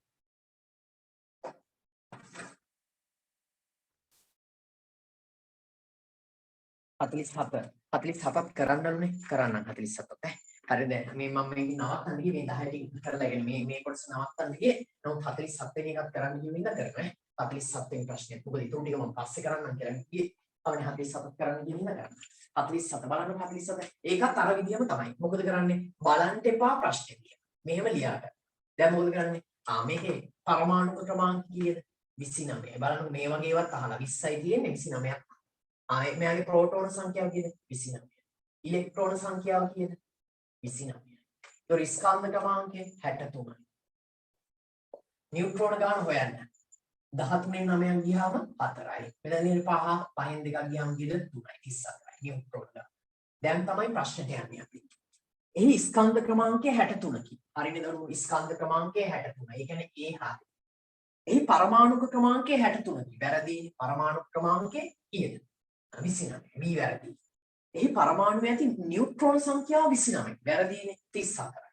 හතලිස් 47ක් කරන්නලුනේ කරන්න 47ක් හරිද මේ මම මේක නවත්තන්න ගියේ මේ 10 ටික කරලා ඉගෙන මේ කොටස නවත්තන්න ගියේ නමුත් 47 වෙනි එකක් කරන්න ගිහින් ඉඳලා කරනවා 47 වෙනි ප්‍රශ්නේ මොකද ඒ තුන් ටික මම පස්සේ කරන්නම් කියලා ගියේ අවනේ 47ක් කරන්න ගිහින් ඉඳලා කරනවා 47 බලන්න 47 ඒකත් අර විදියම තමයි මොකද කරන්නේ බලන්න එපා ප්‍රශ්නේ කියලා මෙහෙම ලියා ගන්න දැන් මොකද කරන්නේ මේකේ පරමාණු ක්‍රමාංක කීයද 29 බලන්න මේ වගේ ඒවත් අහලා 20යි තියෙන්නේ 29ක් මෙයාගේ ප්‍රෝටෝන සංඛ්‍යාව කීයද 29. ඉලෙක්ට්‍රෝන සංඛ්‍යාව කීයද 29. ඒ ස්කන්ධ ක්‍රමාංකය 63යි. නියුට්‍රෝන ගාන හොයන්න. 13න් 9ක් ගියාම 4යි. මෙතන 5 5න් 2ක් ගියාම කීයද 3යි 34යි නියුට්‍රෝන ගාන. දැන් තමයි ප්‍රශ්නට යන්නේ අපි. එහි ස්කන්ධ ක්‍රමාංකය 63කි. හරිනේ දරුවෝ ස්කන්ධ ක්‍රමාංකය 63. ඒ කියන්නේ ඒ හරිය. එහි පරමාණුක ක්‍රමාංකය 63කි. වැරදි පරමාණු ක්‍රමාංකය කීයද? 29 B වැරදි. එහි පරමාණුවේ ඇති නියුට්‍රෝන සංඛ්‍යාව 29. වැරදිනේ 34යි.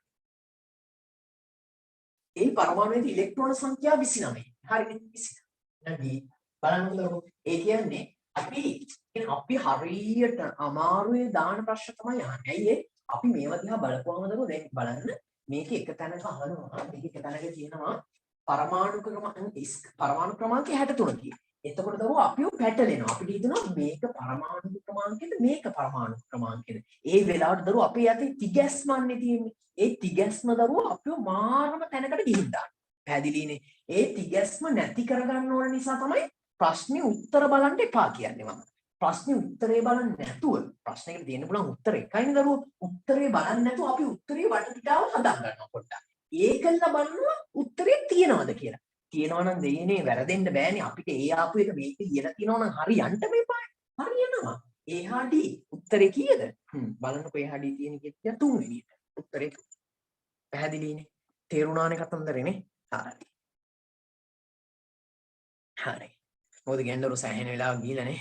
එහි පරමාණුවේ ඇති ඉලෙක්ට්‍රෝන සංඛ්‍යාව 29. හරිනේ 29. දැන් B බලන්නකෝ ඒ කියන්නේ අපි හරියට අමාරුවේ දාන ප්‍රශ්න තමයි අහන්නේ. ඇයි අපි මේවා දිහා බලපුවම දරුවෝ දැන් බලන්න මේක එක තැනක අහනවා මේක එක තැනක කියනවා පරමාණු ක්‍රමාංකය 63 කියන. එතකොට දරුවෝ අපිව පැටලෙනවා. අපිට හිතෙනවා මේක පරමාණු ක්‍රමාංකයද මේක පරමාණු ක්‍රමාංකයද. ඒ වෙලාවට දරුවෝ අපේ යටි තිගැස්මන්නේ තියෙන්නේ. ඒ තිගැස්ම දරුවෝ අපිව මාරම තැනකට ගිහින් දානවා. පැහැදිලිනේ. ඒ තිගැස්ම නැති කරගන්න ඕන නිසා තමයි ප්‍රශ්නේ උත්තර බලන්න එපා කියන්නේ මම. ප්‍රශ්නේ උත්තරේ බලන්නේ නැතුව ප්‍රශ්නෙකට දෙන්න පුළුවන් උත්තර එකයිනේ දරුවෝ. උත්තරේ බලන්නේ නැතුව අපි උත්තරේ වටපිටාව හදා ගන්නවා පොඩ්ඩක්. ඒකල්ල බලනවා උත්තරේ තියනවද කියලා. තියනවා නම් දෙයනේ වැරදෙන්න බෑනේ අපිට ඒ ආපු එක මේක කියලා තියනවා නම් හරියන්න මේපා. හරියනවා. එහා D උත්තරේ කීයද? බලන්නකෝ එහා D තියෙන කීයද? 3 වෙනියට. උත්තරේ පැහැදිලිනේ. තේරුණානේ කතන්දරේනේ. හරි. හරි. මොකද ගැන්දරු සෑහෙන වෙලාවක් ගිහලානේ.